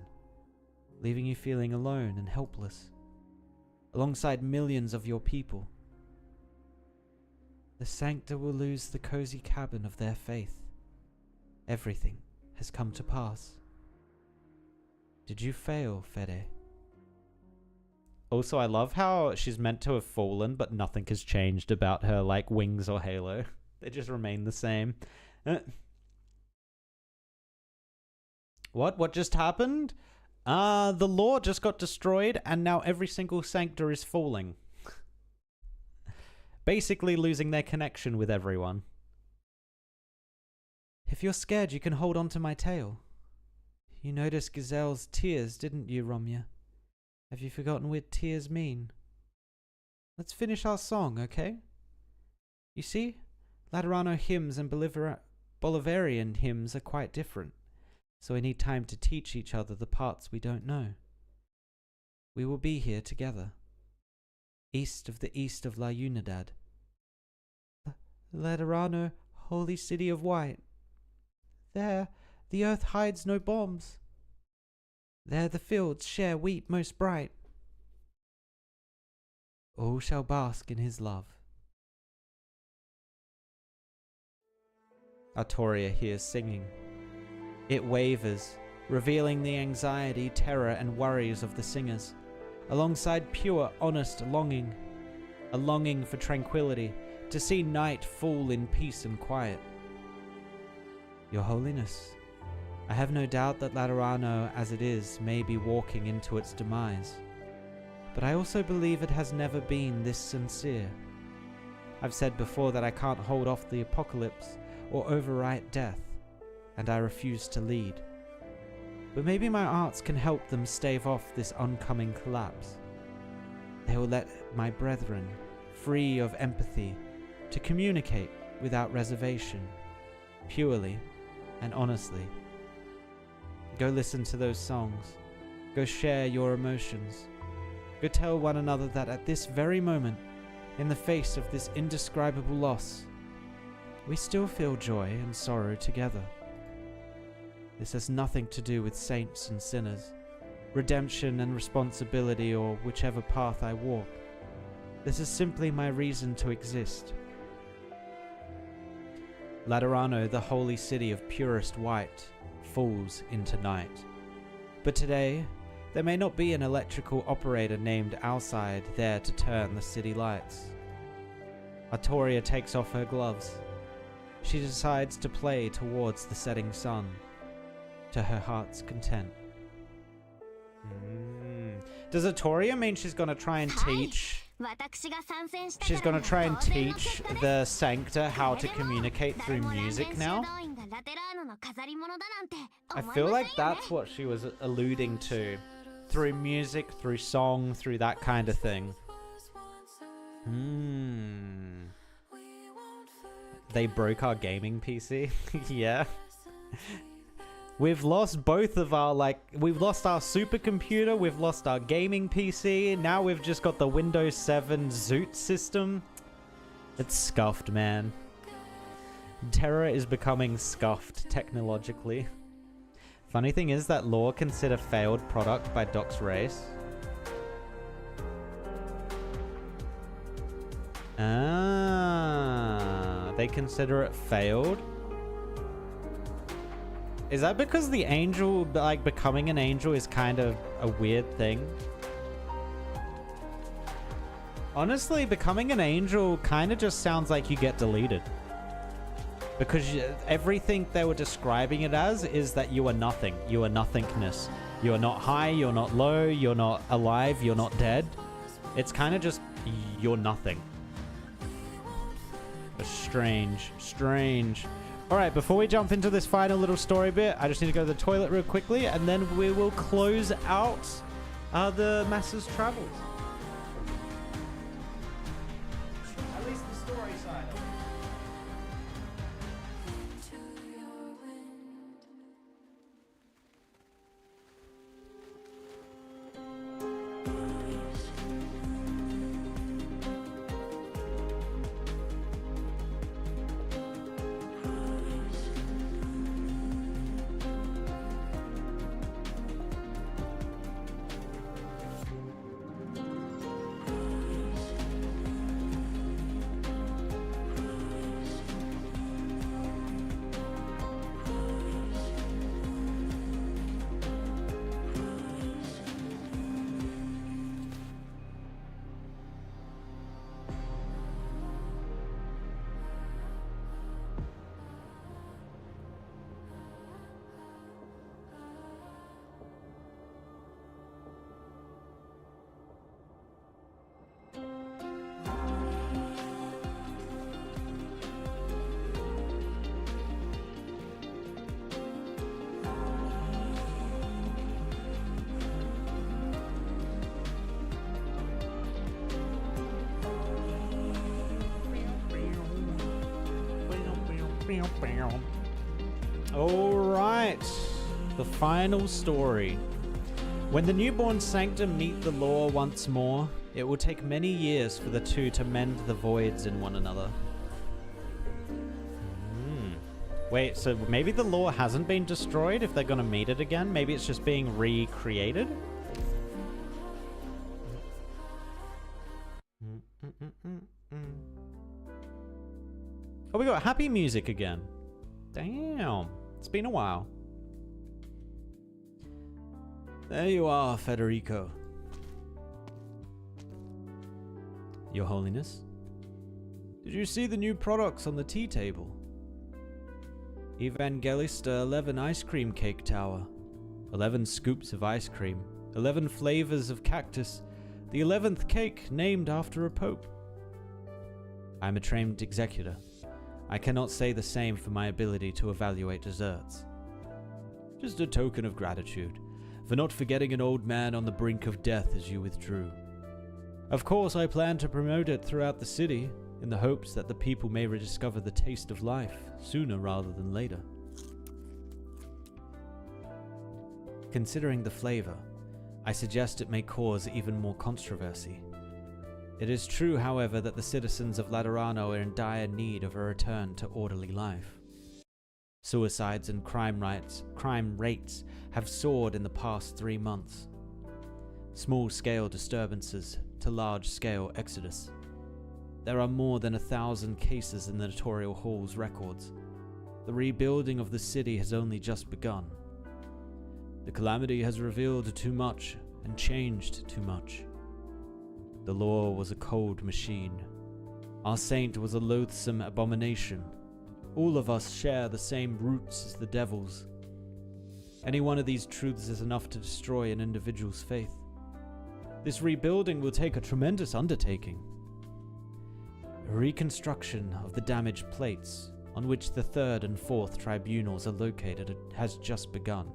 leaving you feeling alone and helpless, alongside millions of your people. The Sancta will lose the cozy cabin of their faith. Everything has come to pass. Did you fail, Fede? Also, I love how she's meant to have fallen, but nothing has changed about her, like wings or halo. They just remain the same. What just happened? The law just got destroyed, and now every single Sancta is falling. Basically losing their connection with everyone. If you're scared, you can hold on to my tail. You noticed Gazelle's tears, didn't you, Romya? Have you forgotten what tears mean? Let's finish our song, okay? You see, Laterano hymns and Bolivarian hymns are quite different, so we need time to teach each other the parts we don't know. We will be here together, east of La Unidad. Laterano, holy city of white. There, the earth hides no bombs. There the fields share wheat most bright. All shall bask in his love. Artoria hears singing. It wavers, revealing the anxiety, terror, and worries of the singers, alongside pure, honest longing. A longing for tranquility, to see night fall in peace and quiet. Your Holiness, I have no doubt that Laterano as it is may be walking into its demise, but I also believe it has never been this sincere. I've said before that I can't hold off the apocalypse or overwrite death, and I refuse to lead. But maybe my arts can help them stave off this oncoming collapse. They will let my brethren, free of empathy, to communicate without reservation, purely and honestly. Go listen to those songs. Go share your emotions. Go tell one another that at this very moment, in the face of this indescribable loss, we still feel joy and sorrow together. This has nothing to do with saints and sinners, redemption and responsibility, or whichever path I walk. This is simply my reason to exist. Laterano, the holy city of purest white, falls into night. But today, there may not be an electrical operator named Outside there to turn the city lights. Artoria takes off her gloves. She decides to play towards the setting sun, to her heart's content. Does Artoria mean she's gonna try and teach She's gonna try and teach the Sancta how to communicate through music now. I feel like that's what she was alluding to. Through music, through song, through that kind of thing. They broke our gaming PC. Yeah. We've lost both of our, we've lost our supercomputer, we've lost our gaming PC, now we've just got the Windows 7 Zoot system. It's scuffed, man. Terra is becoming scuffed technologically. Funny thing is that lore consider failed product by Doc's race. Ah, they consider it failed? Is that because the angel, becoming an angel is kind of a weird thing? Honestly, becoming an angel kind of just sounds like you get deleted. Because everything they were describing it as is that you are nothing. You are nothingness. You are not high, you're not low, you're not alive, you're not dead. It's kind of just, you're nothing. Strange, strange. Alright, before we jump into this final little story bit, I just need to go to the toilet real quickly, and then we will close out the Masses Travels. At least the story side of it. Alright, the final story. When the newborn Sancta meet the law once more, it will take many years for the two to mend the voids in one another. Wait, so maybe the law hasn't been destroyed if they're gonna meet it again? Maybe it's just being recreated? Oh, we got happy music again. Damn, it's been a while. There you are, Federico. Your Holiness. Did you see the new products on the tea table? Evangelista 11 ice cream cake tower. 11 scoops of ice cream. 11 flavors of cactus. The 11th cake named after a pope. I'm a trained executor. I cannot say the same for my ability to evaluate desserts. Just a token of gratitude for not forgetting an old man on the brink of death as you withdrew. Of course, I plan to promote it throughout the city in the hopes that the people may rediscover the taste of life sooner rather than later. Considering the flavor, I suggest it may cause even more controversy. It is true, however, that the citizens of Laterano are in dire need of a return to orderly life. Suicides and crime rates have soared in the past 3 months. Small-scale disturbances to large-scale exodus. There are more than 1,000 cases in the Notorial Hall's records. The rebuilding of the city has only just begun. The calamity has revealed too much and changed too much. The law was a cold machine. Our saint was a loathsome abomination. All of us share the same roots as the devils. Any one of these truths is enough to destroy an individual's faith. This rebuilding will take a tremendous undertaking. A reconstruction of the damaged plates on which the 3rd and 4th tribunals are located has just begun.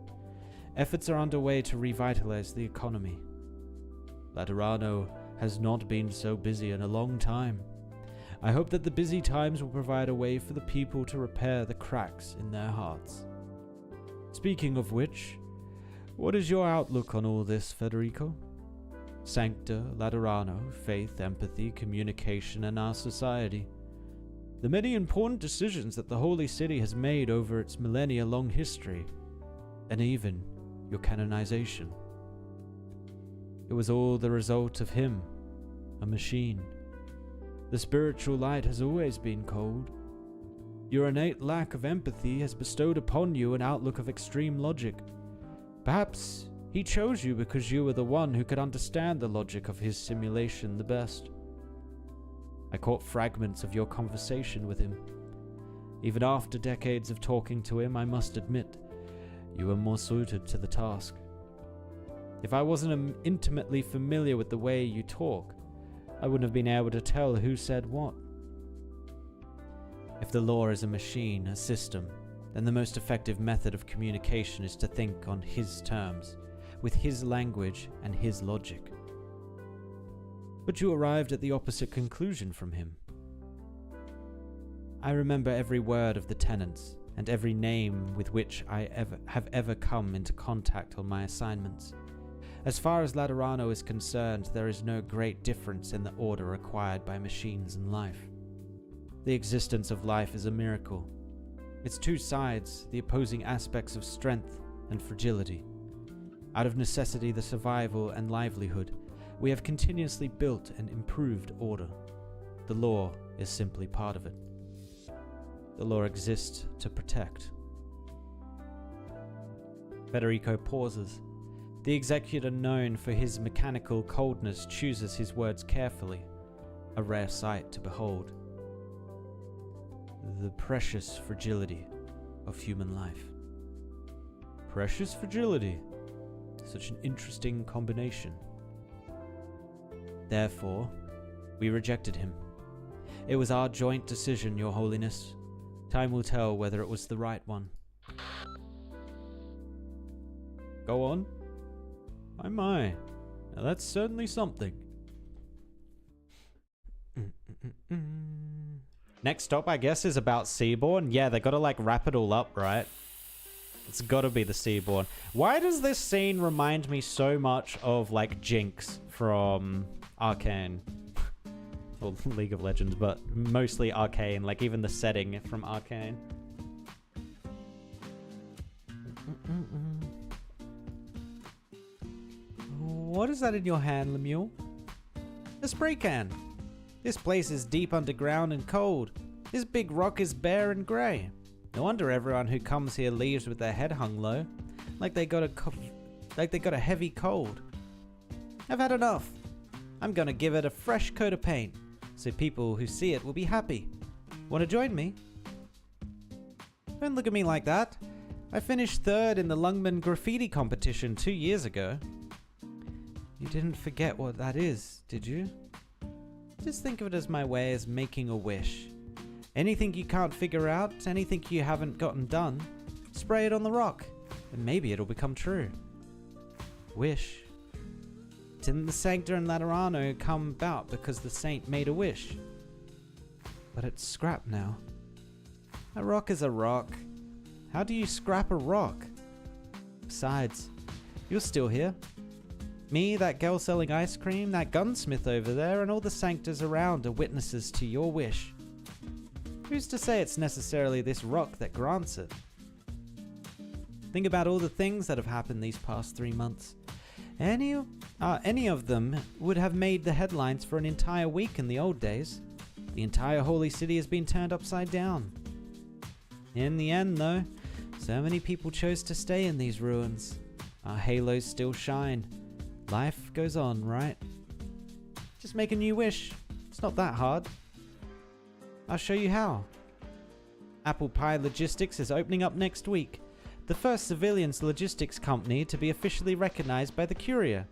Efforts are underway to revitalize the economy. Laterano has not been so busy in a long time. I hope that the busy times will provide a way for the people to repair the cracks in their hearts. Speaking of which, what is your outlook on all this, Federico? Sancta, Laterano, faith, empathy, communication, and our society. The many important decisions that the Holy City has made over its millennia-long history, and even your canonization. It was all the result of him, a machine. The spiritual light has always been cold. Your innate lack of empathy has bestowed upon you an outlook of extreme logic. Perhaps he chose you because you were the one who could understand the logic of his simulation the best. I caught fragments of your conversation with him. Even after decades of talking to him, I must admit, you were more suited to the task. If I wasn't intimately familiar with the way you talk, I wouldn't have been able to tell who said what. If the law is a machine, a system, then the most effective method of communication is to think on his terms, with his language and his logic. But you arrived at the opposite conclusion from him. I remember every word of the tenants and every name with which I have ever come into contact on my assignments. As far as Laterano is concerned, there is no great difference in the order required by machines and life. The existence of life is a miracle. Its two sides, the opposing aspects of strength and fragility. Out of necessity, the survival and livelihood, we have continuously built and improved order. The law is simply part of it. The law exists to protect. Federico pauses. The executor, known for his mechanical coldness, chooses his words carefully, a rare sight to behold. The precious fragility of human life. Precious fragility. Such an interesting combination. Therefore, we rejected him. It was our joint decision, Your Holiness. Time will tell whether it was the right one. Go on. My. Now that's certainly something. Next stop, I guess, is about Seaborn. Yeah, they gotta like wrap it all up, right? It's gotta be the Seaborn. Why does this scene remind me so much of like Jinx from Arcane? Or League of Legends, but mostly Arcane, like even the setting from Arcane. What is that in your hand, Lemuel? A spray can. This place is deep underground and cold. This big rock is bare and grey. No wonder everyone who comes here leaves with their head hung low, like they got a heavy cold. I've had enough. I'm gonna give it a fresh coat of paint, so people who see it will be happy. Want to join me? Don't look at me like that. I finished 3rd in the Lungman graffiti competition 2 years ago. You didn't forget what that is, did you? Just think of it as my way as making a wish. Anything you can't figure out, anything you haven't gotten done, spray it on the rock, and maybe it'll become true. Wish. Didn't the Sancta and Laterano come about because the saint made a wish? But it's scrapped now. A rock is a rock. How do you scrap a rock? Besides, you're still here. Me, that girl selling ice cream, that gunsmith over there, and all the Sanctas around are witnesses to your wish. Who's to say it's necessarily this rock that grants it? Think about all the things that have happened these past 3 months. Any of them would have made the headlines for an entire week in the old days. The entire holy city has been turned upside down. In the end, though, so many people chose to stay in these ruins. Our halos still shine. Life goes on, right? Just make a new wish. It's not that hard. I'll show you how. Apple Pie Logistics is opening up next week. The first civilian logistics company to be officially recognized by the Curia.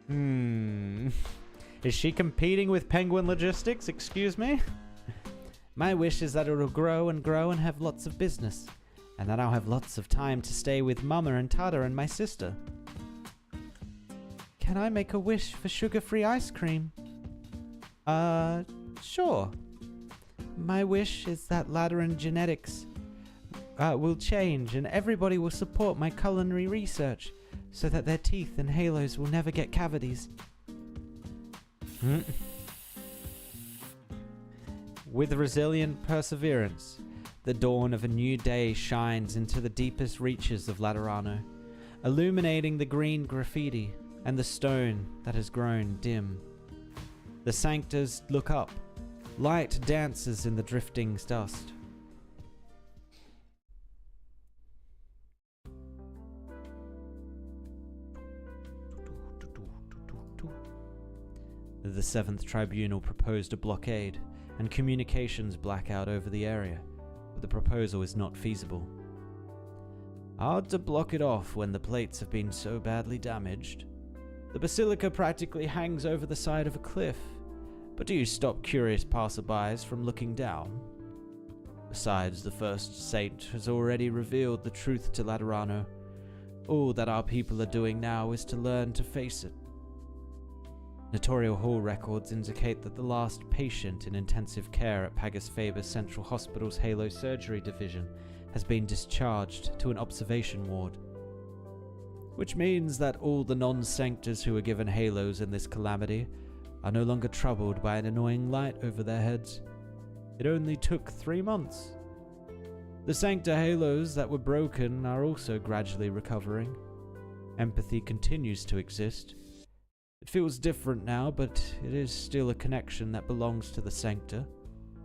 Is she competing with Penguin Logistics? Excuse me? My wish is that it'll grow and grow and have lots of business. And that I'll have lots of time to stay with Mama and Tata and my sister. Can I make a wish for sugar-free ice cream? Sure. My wish is that Lateran genetics will change and everybody will support my culinary research so that their teeth and halos will never get cavities. With resilient perseverance, the dawn of a new day shines into the deepest reaches of Laterano, illuminating the green graffiti and the stone that has grown dim. The Sanctors look up. Light dances in the drifting dust. The Seventh Tribunal proposed a blockade and communications blackout over the area, but the proposal is not feasible. Hard to block it off when the plates have been so badly damaged. The basilica practically hangs over the side of a cliff, but do you stop curious passerbys from looking down? Besides, the first saint has already revealed the truth to Laterano. All that our people are doing now is to learn to face it. Notorial Hall records indicate that the last patient in intensive care at Pagus Faber Central Hospital's Halo Surgery Division has been discharged to an observation ward. Which means that all the non-sanctors who were given halos in this calamity are no longer troubled by an annoying light over their heads. It only took 3 months. The sancta halos that were broken are also gradually recovering. Empathy continues to exist. It feels different now, but it is still a connection that belongs to the sancta,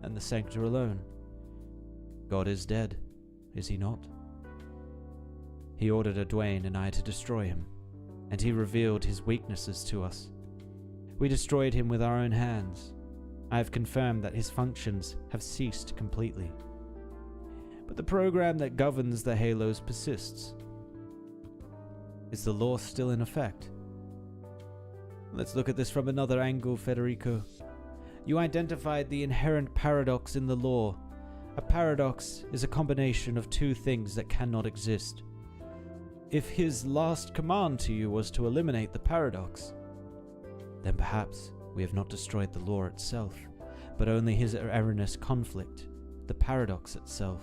and the sancta alone. God is dead, is he not? He ordered Edwayne and I to destroy him, and he revealed his weaknesses to us. We destroyed him with our own hands. I have confirmed that his functions have ceased completely. But the program that governs the halos persists. Is the law still in effect? Let's look at this from another angle, Federico. You identified the inherent paradox in the law. A paradox is a combination of two things that cannot exist. If his last command to you was to eliminate the paradox, then perhaps we have not destroyed the law itself, but only his erroneous conflict, the paradox itself.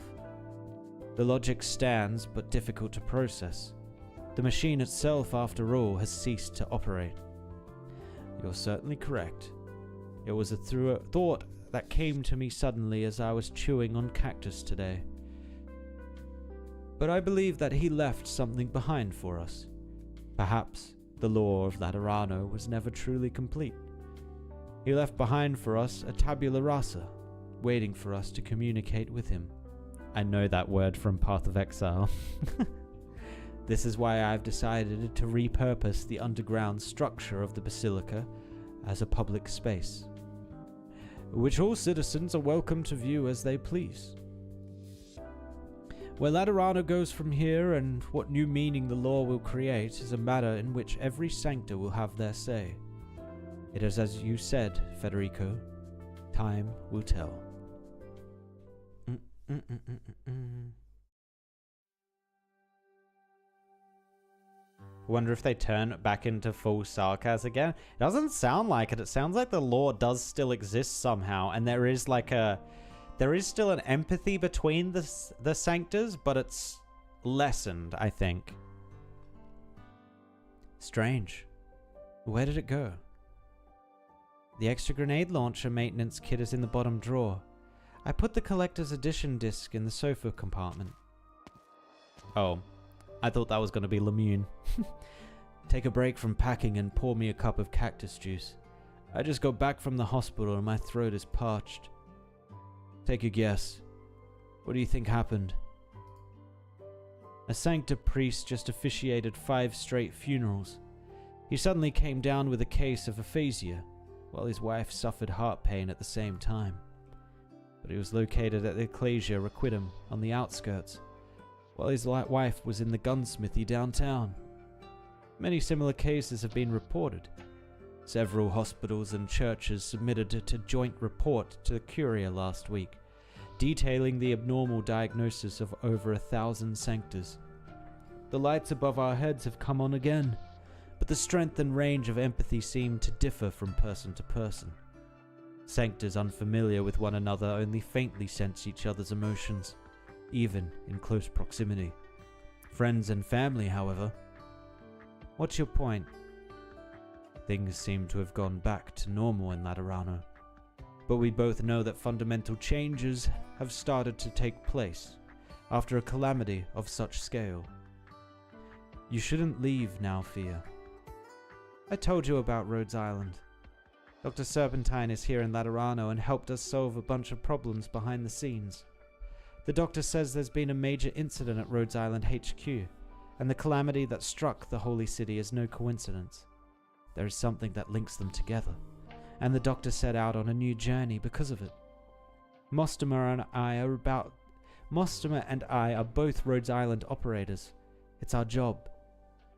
The logic stands, but difficult to process. The machine itself, after all, has ceased to operate. You're certainly correct. It was a thought that came to me suddenly as I was chewing on cactus today. But I believe that he left something behind for us. Perhaps the law of Laterano was never truly complete. He left behind for us a tabula rasa, waiting for us to communicate with him. I know that word from Path of Exile. This is why I've decided to repurpose the underground structure of the basilica as a public space, which all citizens are welcome to view as they please. Where Laterano goes from here and what new meaning the law will create is a matter in which every sancta will have their say. It is as you said, Federico, time will tell. Wonder if they turn it back into full sarcasm again. It doesn't sound like it. It sounds like the law does still exist somehow, and there is still an empathy between the sanctors, but it's lessened, I think. Strange. Where did it go? The extra grenade launcher maintenance kit is in the bottom drawer. I put the collector's edition disc in the sofa compartment. Oh, I thought that was going to be Lemuen. Take a break from packing and pour me a cup of cactus juice. I just got back from the hospital and my throat is parched. Take a guess. What do you think happened? A sancta priest just officiated 5 straight funerals. He suddenly came down with a case of aphasia, while his wife suffered heart pain at the same time. But he was located at the Ecclesia Requiem on the outskirts, while his wife was in the gunsmithy downtown. Many similar cases have been reported, Several hospitals and churches submitted a joint report to the Curia last week, detailing the abnormal diagnosis of over 1,000 sanctors. The lights above our heads have come on again, but the strength and range of empathy seem to differ from person to person. Sanctors unfamiliar with one another only faintly sense each other's emotions, even in close proximity. Friends and family, however. What's your point? Things seem to have gone back to normal in Laterano, but we both know that fundamental changes have started to take place after a calamity of such scale. You shouldn't leave now, Fia. I told you about Rhodes Island. Dr. Serpentine is here in Laterano and helped us solve a bunch of problems behind the scenes. The doctor says there's been a major incident at Rhodes Island HQ, and the calamity that struck the Holy City is no coincidence. There is something that links them together, and the doctor set out on a new journey because of it. Mostomer and I are both Rhodes Island operators. It's our job,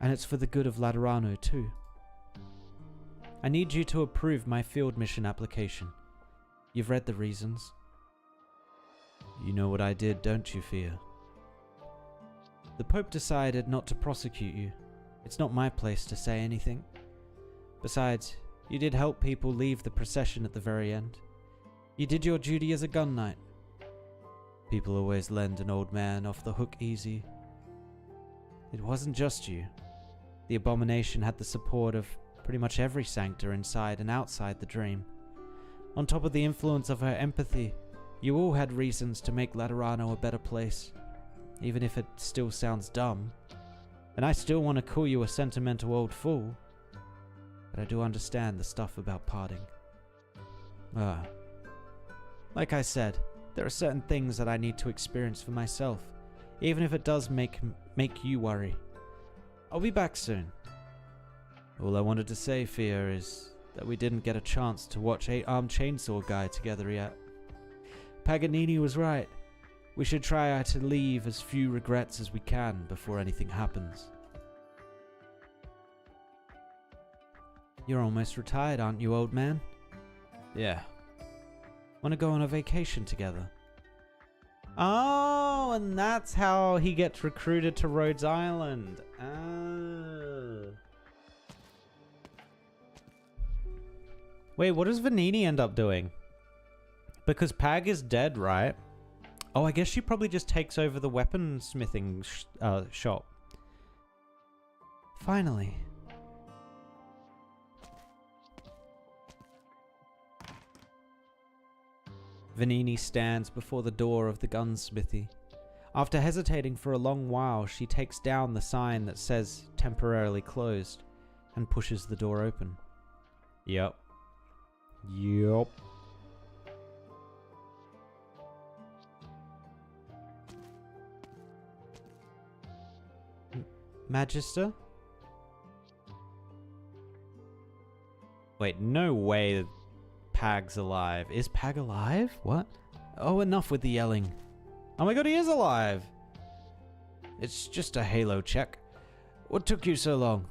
and it's for the good of Laterano too. I need you to approve my field mission application. You've read the reasons. You know what I did, don't you, Fia? The Pope decided not to prosecute you. It's not my place to say anything. Besides, you did help people leave the procession at the very end. You did your duty as a gun knight. People always lend an old man off the hook easy. It wasn't just you. The abomination had the support of pretty much every sanctor inside and outside the dream. On top of the influence of her empathy, you all had reasons to make Laterano a better place, even if it still sounds dumb. And I still want to call you a sentimental old fool, but I do understand the stuff about parting. Like I said, there are certain things that I need to experience for myself, even if it does make you worry. I'll be back soon. All I wanted to say, Fia, is that we didn't get a chance to watch 8-Armed Chainsaw Guy together yet. Paganini was right. We should try to leave as few regrets as we can before anything happens. You're almost retired, aren't you, old man? Yeah. Want to go on a vacation together? Oh, and that's how he gets recruited to Rhodes Island. Oh. Wait, what does Vanini end up doing? Because Pag is dead, right? Oh, I guess she probably just takes over the weaponsmithing shop. Finally. Vanini stands before the door of the gunsmithy. After hesitating for a long while, she takes down the sign that says temporarily closed and pushes the door open. Yup. Magister? Wait, no way Pag's alive. Is Pag alive? What? Oh, enough with the yelling. Oh my god, he is alive! It's just a halo check. What took you so long?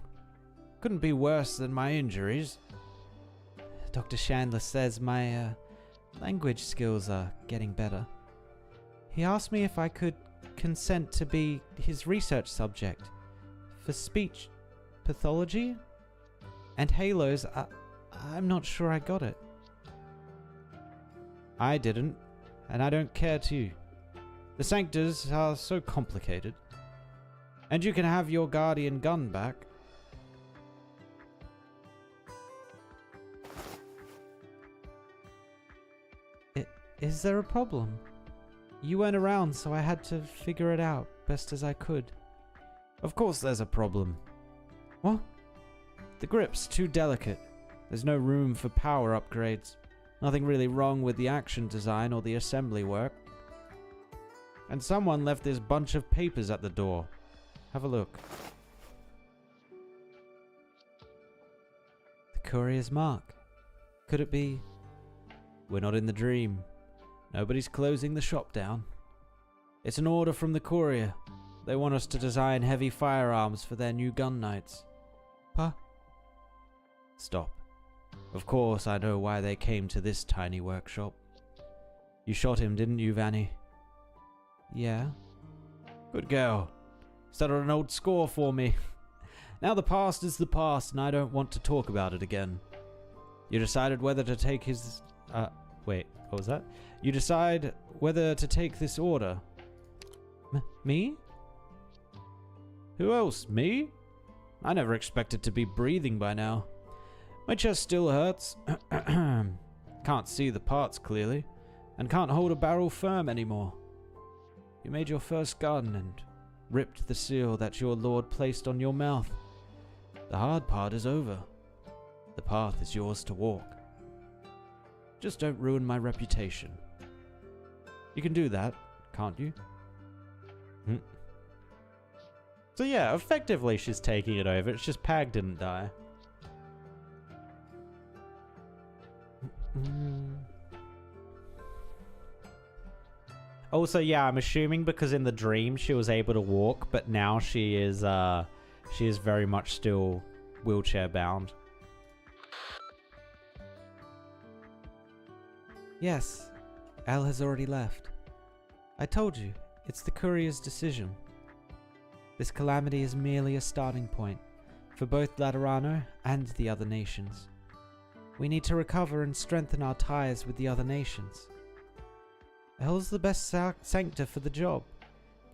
Couldn't be worse than my injuries. Dr. Chandler says my language skills are getting better. He asked me if I could consent to be his research subject for speech pathology and halos. I'm not sure I got it. I didn't, and I don't care to. The Sanctors are so complicated. And you can have your guardian gun back. Is there a problem? You weren't around, so I had to figure it out best as I could. Of course there's a problem. What? The grip's too delicate. There's no room for power upgrades. Nothing really wrong with the action design or the assembly work. And someone left this bunch of papers at the door. Have a look. The courier's mark. Could it be? We're not in the dream. Nobody's closing the shop down. It's an order from the courier. They want us to design heavy firearms for their new gun knights. Stop. Of course, I know why they came to this tiny workshop. You shot him, didn't you, Vanny? Yeah. Good girl. Settled an old score for me. Now the past is the past, and I don't want to talk about it again. You decided whether to take his... wait, what was that? You decide whether to take this order. Me? Who else? Me? I never expected to be breathing by now. My chest still hurts. Can't see the parts clearly, and can't hold a barrel firm anymore. You made your first gun and ripped the seal that your lord placed on your mouth. The hard part is over. The path is yours to walk. Just don't ruin my reputation. You can do that, can't you? So yeah, effectively she's taking it over. It's just Pag didn't die. Also, yeah, I'm assuming because in the dream she was able to walk, but now she is very much still wheelchair bound. Yes, Al has already left. I told you, it's the courier's decision. This calamity is merely a starting point for both Laterano and the other nations. We need to recover and strengthen our ties with the other nations. Elle's the best sanctor for the job,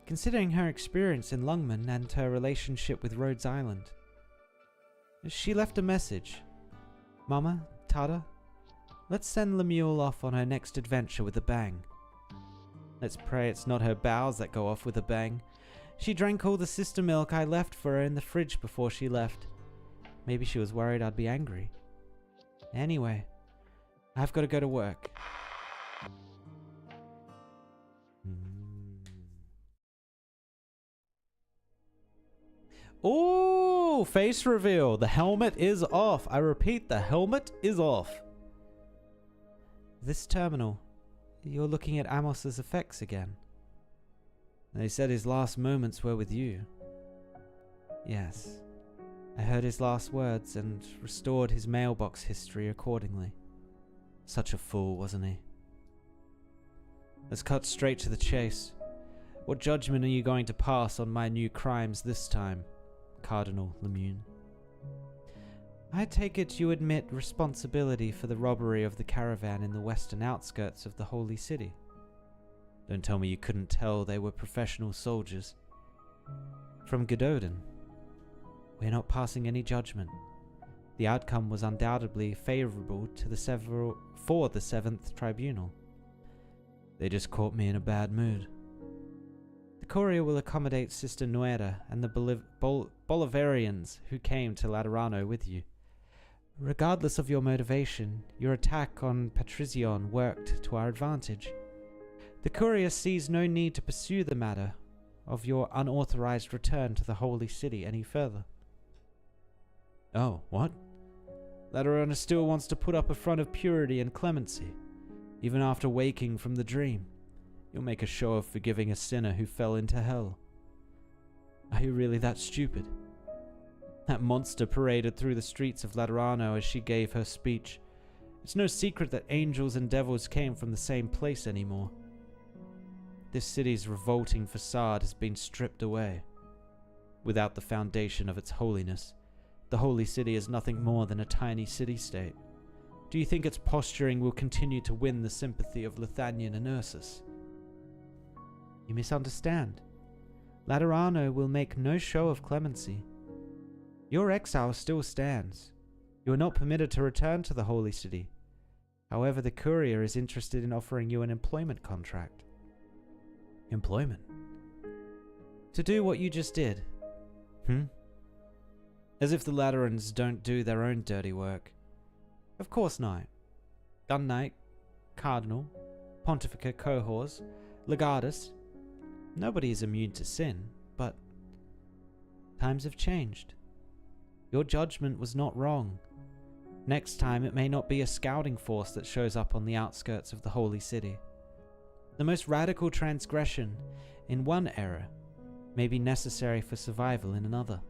considering her experience in Lungman and her relationship with Rhodes Island. She left a message. Mama, Tada, let's send Lemuel off on her next adventure with a bang. Let's pray it's not her bowels that go off with a bang. She drank all the sister milk I left for her in the fridge before she left. Maybe she was worried I'd be angry. Anyway, I've got to go to work. Ooh, face reveal. The helmet is off. I repeat, the helmet is off. This terminal, you're looking at Amos's effects again. They said his last moments were with you. Yes, I heard his last words and restored his mailbox history accordingly. Such a fool, wasn't he? Let's cut straight to the chase. What judgment are you going to pass on my new crimes this time, Cardinal Lemuen? I take it you admit responsibility for the robbery of the caravan in the western outskirts of the Holy City. Don't tell me you couldn't tell they were professional soldiers. From Gododin. We're not passing any judgment. The outcome was undoubtedly favorable to for the Seventh Tribunal. They just caught me in a bad mood. The courier will accommodate Sister Nuera and the Bolivarians who came to Laterano with you. Regardless of your motivation, your attack on Patricion worked to our advantage. The courier sees no need to pursue the matter of your unauthorized return to the Holy City any further. Oh, what? Laterano still wants to put up a front of purity and clemency, even after waking from the dream. You'll make a show of forgiving a sinner who fell into hell. Are you really that stupid? That monster paraded through the streets of Laterano as she gave her speech. It's no secret that angels and devils came from the same place anymore. This city's revolting facade has been stripped away. Without the foundation of its holiness, the Holy City is nothing more than a tiny city-state. Do you think its posturing will continue to win the sympathy of Lithanian and Ursus? You misunderstand. Laterano will make no show of clemency. Your exile still stands. You are not permitted to return to the Holy City. However, the courier is interested in offering you an employment contract. Employment? To do what you just did. As if the Laterans don't do their own dirty work. Of course not. Gun Knight, Cardinal, Pontifica Cohors, Legatus. Nobody is immune to sin, but times have changed. Your judgment was not wrong. Next time it may not be a scouting force that shows up on the outskirts of the Holy City. The most radical transgression in one era may be necessary for survival in another.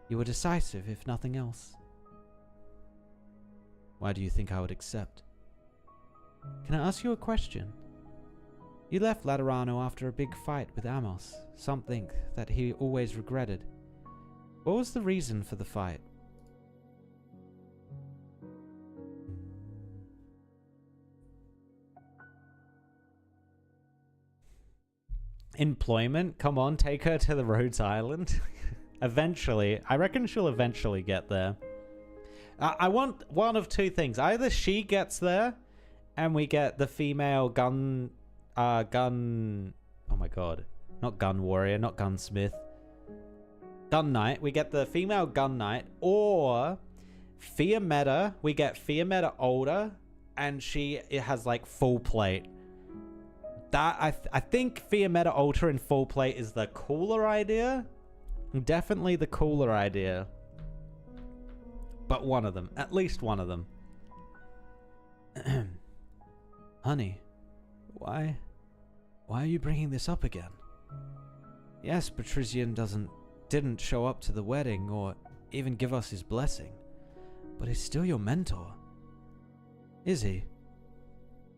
You were decisive, if nothing else. Why do you think I would accept? Can I ask you a question? You left Laterano after a big fight with Amos, something that he always regretted. What was the reason for the fight? Employment? Come on, take her to the Rhodes Island. Eventually. I reckon she'll eventually get there. I want one of two things. Either she gets there and we get the female gun... Oh my god. Not gun warrior, not gunsmith. Gun knight. We get the female gun knight. Or Fiametta. We get Fiametta older and it has like full plate. That I think Fiametta Ultra in full plate is the cooler idea. Definitely the cooler idea. But one of them. At least one of them. Honey, why are you bringing this up again? Yes, Patrician didn't show up to the wedding or even give us his blessing. But he's still your mentor. Is he?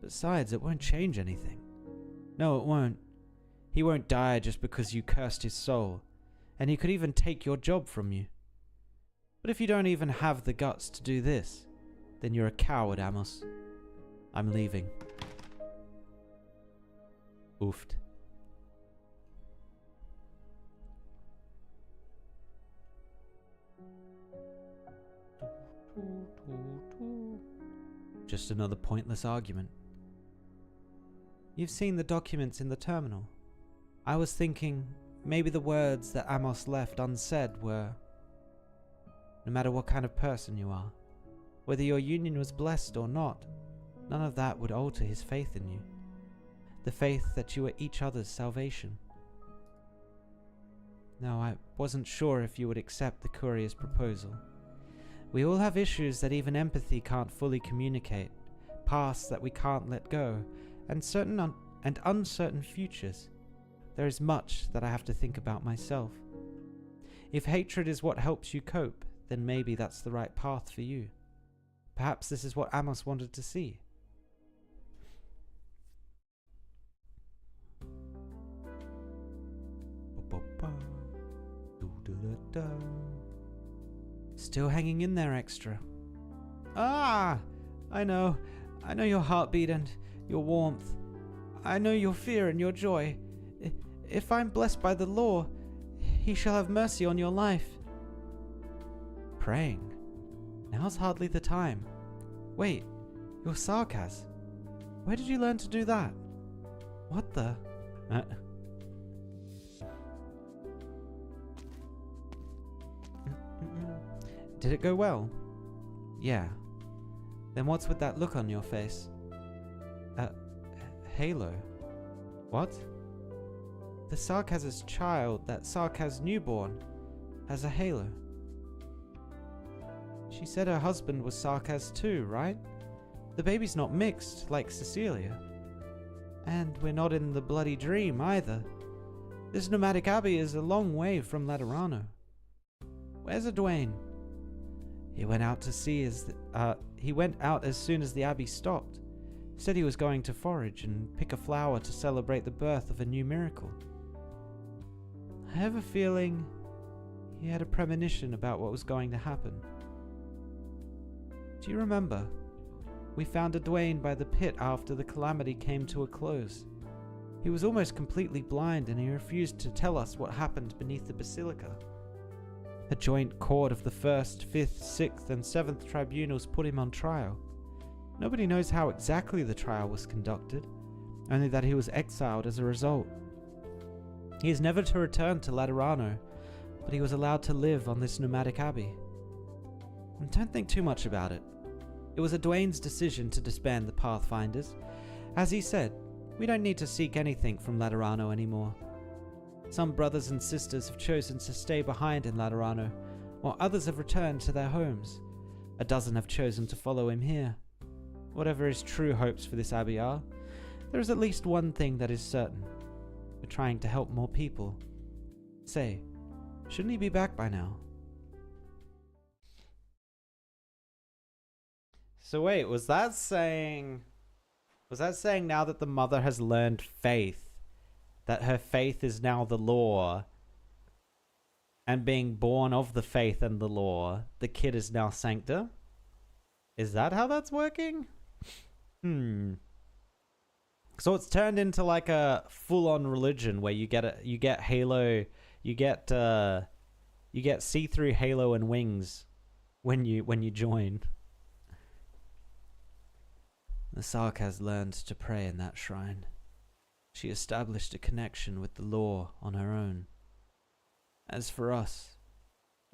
Besides, it won't change anything. No, it won't. He won't die just because you cursed his soul, and he could even take your job from you. But if you don't even have the guts to do this, then you're a coward, Amos. I'm leaving. Oofed. Just another pointless argument. You've seen the documents in the terminal. I was thinking maybe the words that Amos left unsaid were, no matter what kind of person you are, whether your union was blessed or not, none of that would alter his faith in you. The faith that you were each other's salvation. No, I wasn't sure if you would accept the courier's proposal. We all have issues that even empathy can't fully communicate, pasts that we can't let go, and certain and uncertain futures. There is much that I have to think about myself. If hatred is what helps you cope, then maybe that's the right path for you. Perhaps this is what Amos wanted to see. Still hanging in there, Extra. Ah! I know your heartbeat and your warmth. I know your fear and your joy. If I'm blessed by the law, he shall have mercy on your life. Praying? Now's hardly the time. Wait, you're Sarkaz. Where did you learn to do that? What the? Did it go well? Yeah. Then what's with that look on your face? Halo. What? The Sarkaz's child, that Sarkaz newborn, has a halo. She said her husband was Sarkaz too, right? The baby's not mixed, like Cecilia. And we're not in the bloody dream, either. This nomadic abbey is a long way from Laterano. Where's Edwayne? He went out as soon as the abbey stopped. Said he was going to forage and pick a flower to celebrate the birth of a new miracle. I have a feeling he had a premonition about what was going to happen. Do you remember? We found Edwayne by the pit after the calamity came to a close. He was almost completely blind and he refused to tell us what happened beneath the basilica. A joint court of the 1st, 5th, 6th and 7th tribunals put him on trial. Nobody knows how exactly the trial was conducted, only that he was exiled as a result. He is never to return to Laterano, but he was allowed to live on this nomadic abbey. And don't think too much about it. It was Edwayne's decision to disband the Pathfinders. As he said, we don't need to seek anything from Laterano anymore. Some brothers and sisters have chosen to stay behind in Laterano, while others have returned to their homes. A dozen have chosen to follow him here. Whatever his true hopes for this abbey are, there is at least one thing that is certain. We're trying to help more people. Say, shouldn't he be back by now? So wait, was that saying now that the mother has learned faith, that her faith is now the law, and being born of the faith and the law, the kid is now Sancta? Is that how that's working? So it's turned into like a full-on religion where you get Halo, you get see-through Halo and wings when you join. The Sark has learned to pray in that shrine. She established a connection with the law on her own. As for us,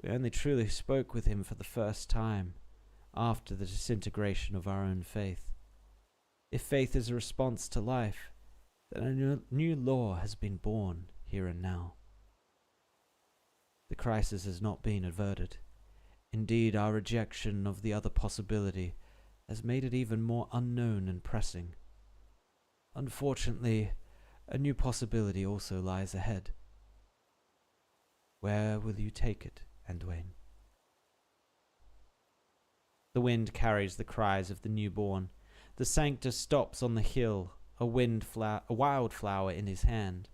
we only truly spoke with him for the first time after the disintegration of our own faith. If faith is a response to life, then a new law has been born here and now. The crisis has not been averted. Indeed, our rejection of the other possibility has made it even more unknown and pressing. Unfortunately, a new possibility also lies ahead. Where will you take it, Anduin? The wind carries the cries of the newborn. The Sancta stops on the hill, a wildflower in his hand.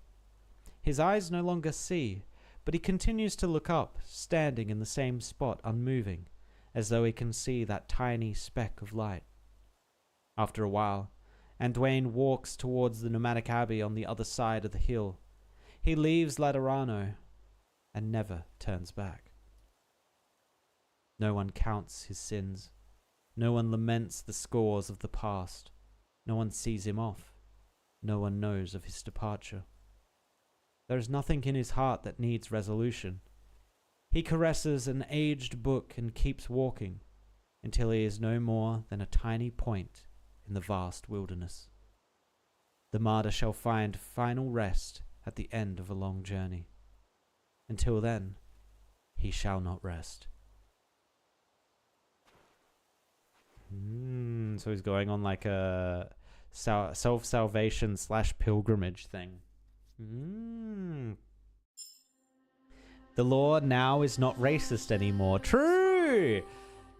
His eyes no longer see, but he continues to look up, standing in the same spot, unmoving, as though he can see that tiny speck of light. After a while, Anduin walks towards the nomadic abbey on the other side of the hill. He leaves Laterano and never turns back. No one counts his sins. No one laments the scores of the past. No one sees him off. No one knows of his departure. There is nothing in his heart that needs resolution. He caresses an aged book and keeps walking until he is no more than a tiny point in the vast wilderness. The martyr shall find final rest at the end of a long journey. Until then, he shall not rest. So he's going on like a self-salvation / pilgrimage thing. The law now is not racist anymore. True!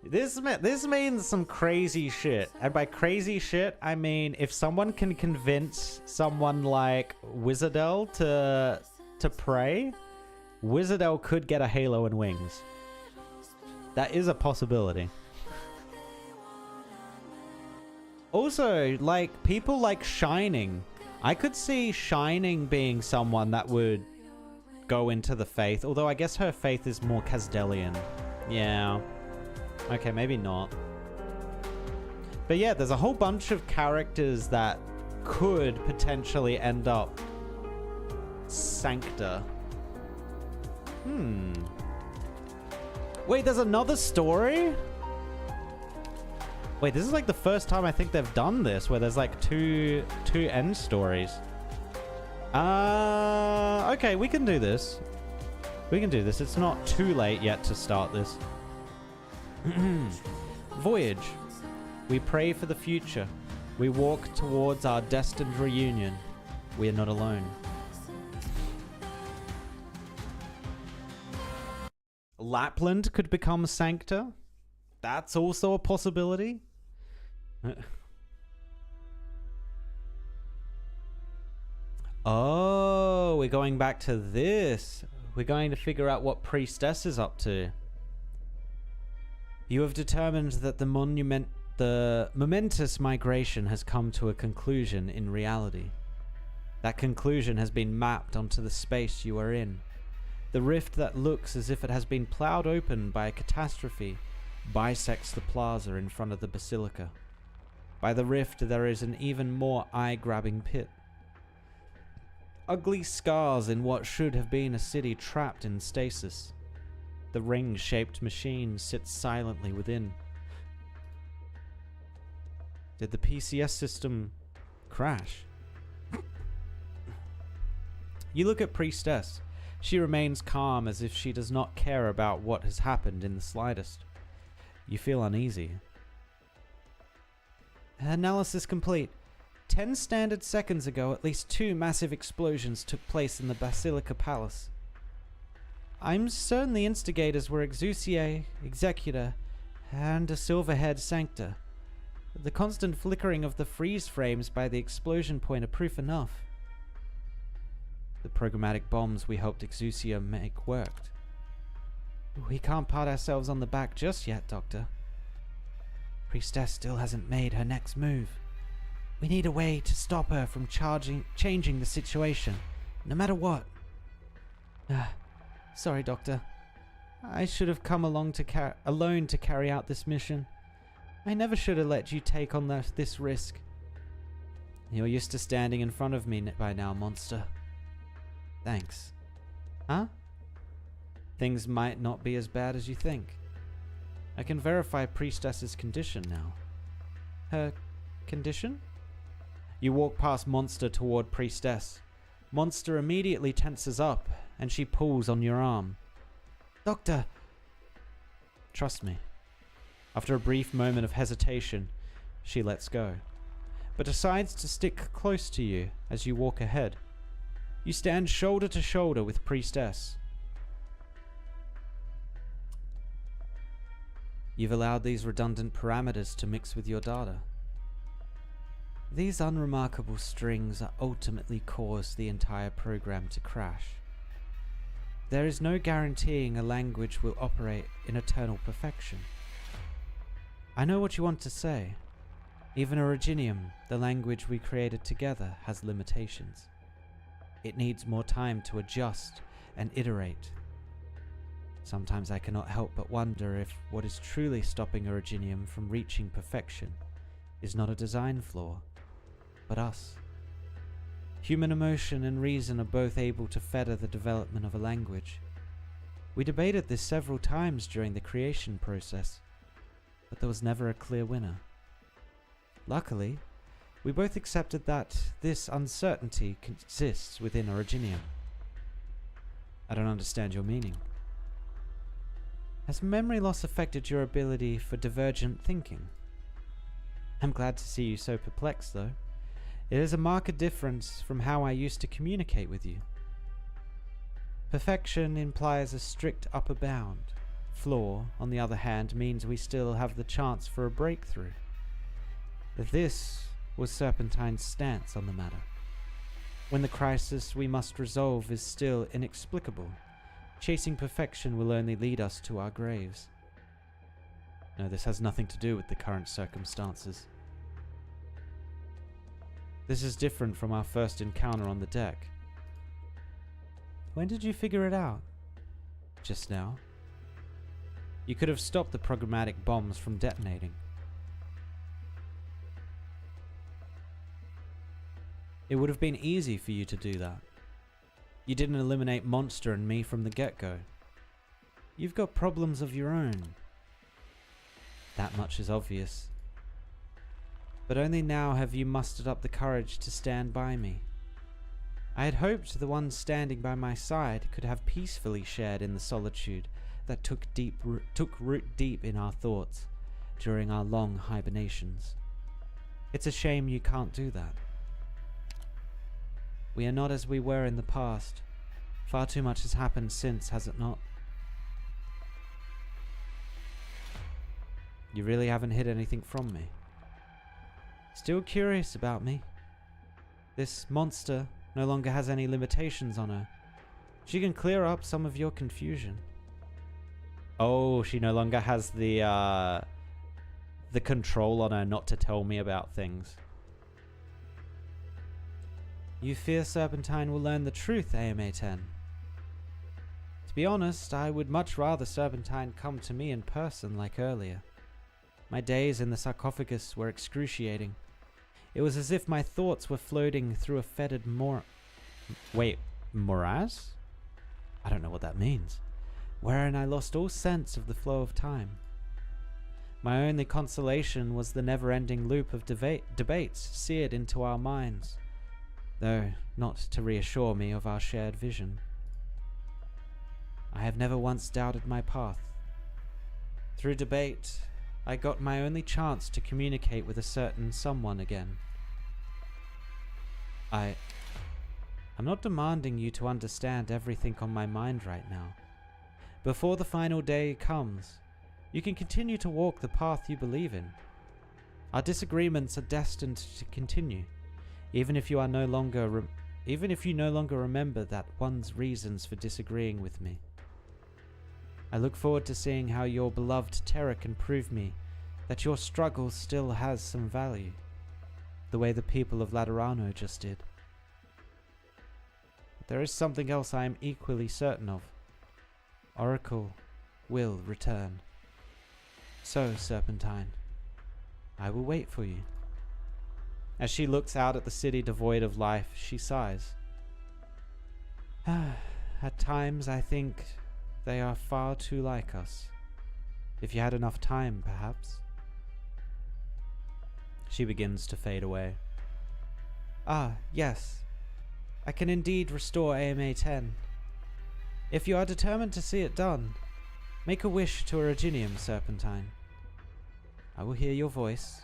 This means some crazy shit. And by crazy shit, I mean if someone can convince someone like Wizardel to pray, Wizardel could get a halo and wings. That is a possibility. Also, like, people like Shining. I could see Shining being someone that would go into the faith, although I guess her faith is more Casdelian. Yeah. Okay, maybe not. But yeah, there's a whole bunch of characters that could potentially end up Sancta. Wait, there's another story? Wait, this is like the first time I think they've done this, where there's like two end stories. Okay, we can do this. We can do this. It's not too late yet to start this. Voyage. We pray for the future. We walk towards our destined reunion. We are not alone. Lapland could become Sancta. That's also a possibility. Oh, we're going back to this. We're going to figure out what Priestess is up to. You have determined that the momentous migration has come to a conclusion in reality. That conclusion has been mapped onto the space you are in. The rift that looks as if it has been plowed open by a catastrophe bisects the plaza in front of the basilica. By the rift there is an even more eye-grabbing pit. Ugly scars in what should have been a city trapped in stasis. The ring-shaped machine sits silently within. Did the PCS system crash? You look at Priestess. She remains calm as if she does not care about what has happened in the slightest. You feel uneasy. Analysis complete. 10 standard seconds ago, at least 2 massive explosions took place in the Basilica Palace. I'm certain the instigators were Exusiai, Executor, and a silver-haired Sancta. The constant flickering of the freeze frames by the explosion point are proof enough. The programmatic bombs we helped Exusiai make worked. We can't pat ourselves on the back just yet, Doctor. Priestess still hasn't made her next move. We need a way to stop her from changing the situation, no matter what. Sorry, Doctor. I should have come along alone to carry out this mission. I never should have let you take on this risk. You're used to standing in front of me by now, monster. Thanks. Huh? Things might not be as bad as you think. I can verify Priestess's condition now. Her condition? You walk past Monster toward Priestess. Monster immediately tenses up, and she pulls on your arm. Doctor! Trust me. After a brief moment of hesitation, she lets go, but decides to stick close to you as you walk ahead. You stand shoulder to shoulder with Priestess. You've allowed these redundant parameters to mix with your data. These unremarkable strings ultimately cause the entire program to crash. There is no guaranteeing a language will operate in eternal perfection. I know what you want to say. Even Originium, the language we created together, has limitations. It needs more time to adjust and iterate. Sometimes I cannot help but wonder if what is truly stopping Originium from reaching perfection is not a design flaw, but us. Human emotion and reason are both able to fetter the development of a language. We debated this several times during the creation process, but there was never a clear winner. Luckily, we both accepted that this uncertainty exists within Originium. I don't understand your meaning. Has memory loss affected your ability for divergent thinking? I'm glad to see you so perplexed, though. It is a marked difference from how I used to communicate with you. Perfection implies a strict upper bound. Flaw, on the other hand, means we still have the chance for a breakthrough. This was Serpentine's stance on the matter. When the crisis we must resolve is still inexplicable, chasing perfection will only lead us to our graves. No, this has nothing to do with the current circumstances. This is different from our first encounter on the deck. When did you figure it out? Just now. You could have stopped the programmatic bombs from detonating. It would have been easy for you to do that. You didn't eliminate Monster and me from the get-go. You've got problems of your own. That much is obvious. But only now have you mustered up the courage to stand by me. I had hoped the one standing by my side could have peacefully shared in the solitude that took root deep in our thoughts during our long hibernations. It's a shame you can't do that. We are not as we were in the past. Far too much has happened since, has it not? You really haven't hid anything from me. Still curious about me? This monster no longer has any limitations on her. She can clear up some of your confusion. Oh, she no longer has the control on her not to tell me about things. You fear Serpentine will learn the truth, AMA-10. To be honest, I would much rather Serpentine come to me in person like earlier. My days in the sarcophagus were excruciating. It was as if my thoughts were floating through a fetid morass? I don't know what that means. Wherein I lost all sense of the flow of time. My only consolation was the never-ending loop of debates seared into our minds, though not to reassure me of our shared vision. I have never once doubted my path. Through debate, I got my only chance to communicate with a certain someone again. I'm not demanding you to understand everything on my mind right now. Before the final day comes, you can continue to walk the path you believe in. Our disagreements are destined to continue, even if you no longer remember that one's reasons for disagreeing with me. I look forward to seeing how your beloved Terra can prove me that your struggle still has some value, the way the people of Laterano just did. But there is something else I am equally certain of. Oracle will return. So, Serpentine, I will wait for you. As she looks out at the city devoid of life, she sighs. At times I think they are far too like us. If you had enough time, perhaps. She begins to fade away. Ah, yes. I can indeed restore AMA 10. If you are determined to see it done, make a wish to Originium, Serpentine. I will hear your voice.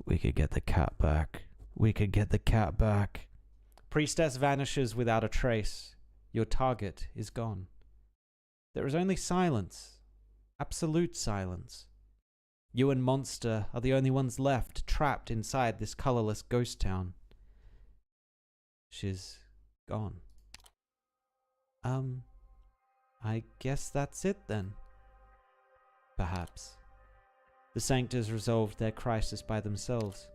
We could get the cat back. We could get the cat back. Priestess vanishes without a trace. Your target is gone. There is only silence. Absolute silence. You and Monster are the only ones left, trapped inside this colorless ghost town. She's gone. I guess that's it then. Perhaps. The Sanctors resolved their crisis by themselves.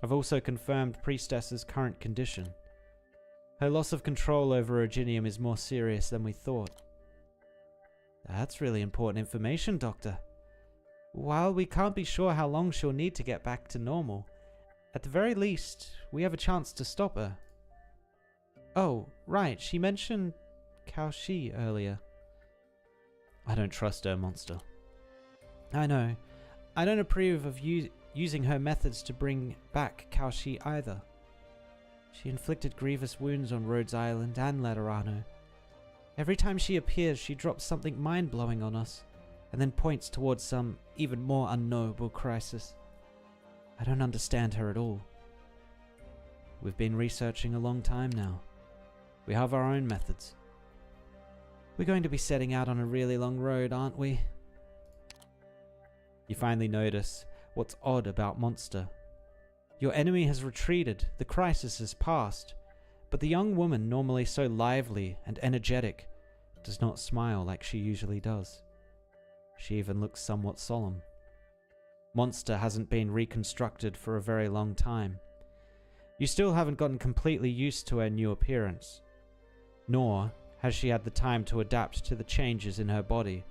I've also confirmed Priestess's current condition. Her loss of control over Originium is more serious than we thought. That's really important information, Doctor. While we can't be sure how long she'll need to get back to normal, at the very least, we have a chance to stop her. Oh, right, she mentioned Kaoshi earlier. I don't trust her, Monster. I know. I don't approve of using her methods to bring back Kaoshi either. She inflicted grievous wounds on Rhodes Island and Laterano. Every time she appears, she drops something mind-blowing on us, and then points towards some even more unknowable crisis. I don't understand her at all. We've been researching a long time now. We have our own methods. We're going to be setting out on a really long road, aren't we? You finally notice what's odd about Monster. Your enemy has retreated, the crisis has passed, but the young woman, normally so lively and energetic, does not smile like she usually does. She even looks somewhat solemn. Monster hasn't been reconstructed for a very long time. You still haven't gotten completely used to her new appearance, nor has she had the time to adapt to the changes in her body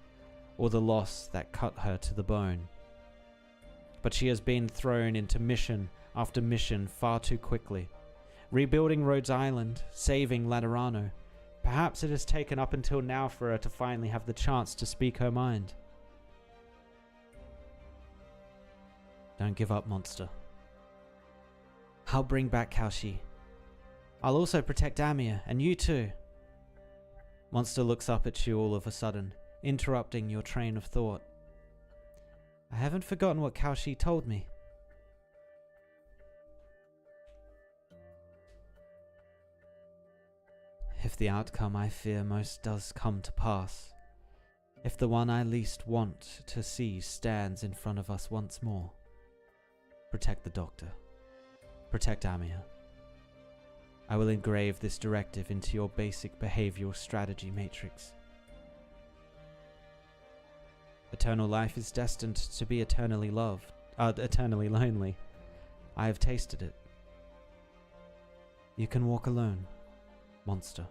or the loss that cut her to the bone. But she has been thrown into mission after mission far too quickly. Rebuilding Rhodes Island, saving Laterano. Perhaps it has taken up until now for her to finally have the chance to speak her mind. Don't give up, Monster. I'll bring back Kaoshi. I'll also protect Amir, and you too. Monster looks up at you all of a sudden, interrupting your train of thought. I haven't forgotten what Kaoshi told me. If the outcome I fear most does come to pass, if the one I least want to see stands in front of us once more, protect the Doctor. Protect Amir. I will engrave this directive into your basic behavioral strategy matrix. Eternal life is destined to be eternally eternally lonely. I have tasted it. You can walk alone, Monster.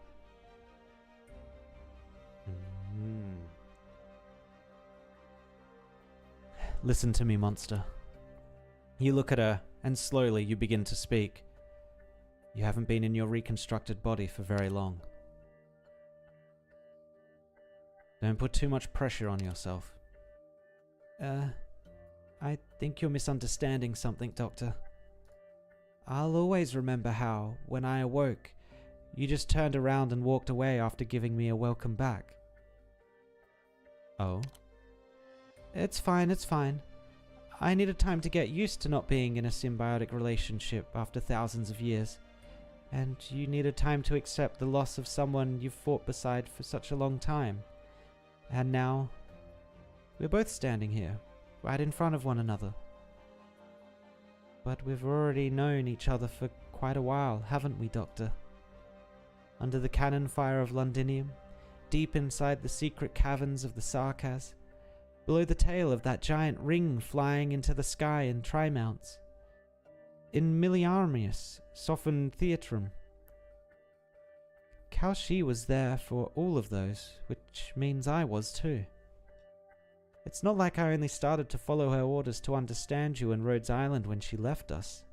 Listen to me, Monster. You look at her, and slowly you begin to speak. You haven't been in your reconstructed body for very long. Don't put too much pressure on yourself. I think you're misunderstanding something, Doctor. I'll always remember how, when I awoke, you just turned around and walked away after giving me a welcome back. Oh? It's fine, it's fine. I needed time to get used to not being in a symbiotic relationship after thousands of years. And you needed time to accept the loss of someone you've fought beside for such a long time. And now, We're both standing here, right in front of one another. But we've already known each other for quite a while, haven't we, Doctor? Under the cannon fire of Londinium, deep inside the secret caverns of the Sarkaz, below the tail of that giant ring flying into the sky in Trimounts, in Miliarmius, softened Theatrum. Kalshi was there for all of those, which means I was too. It's not like I only started to follow her orders to understand you in Rhodes Island when she left us.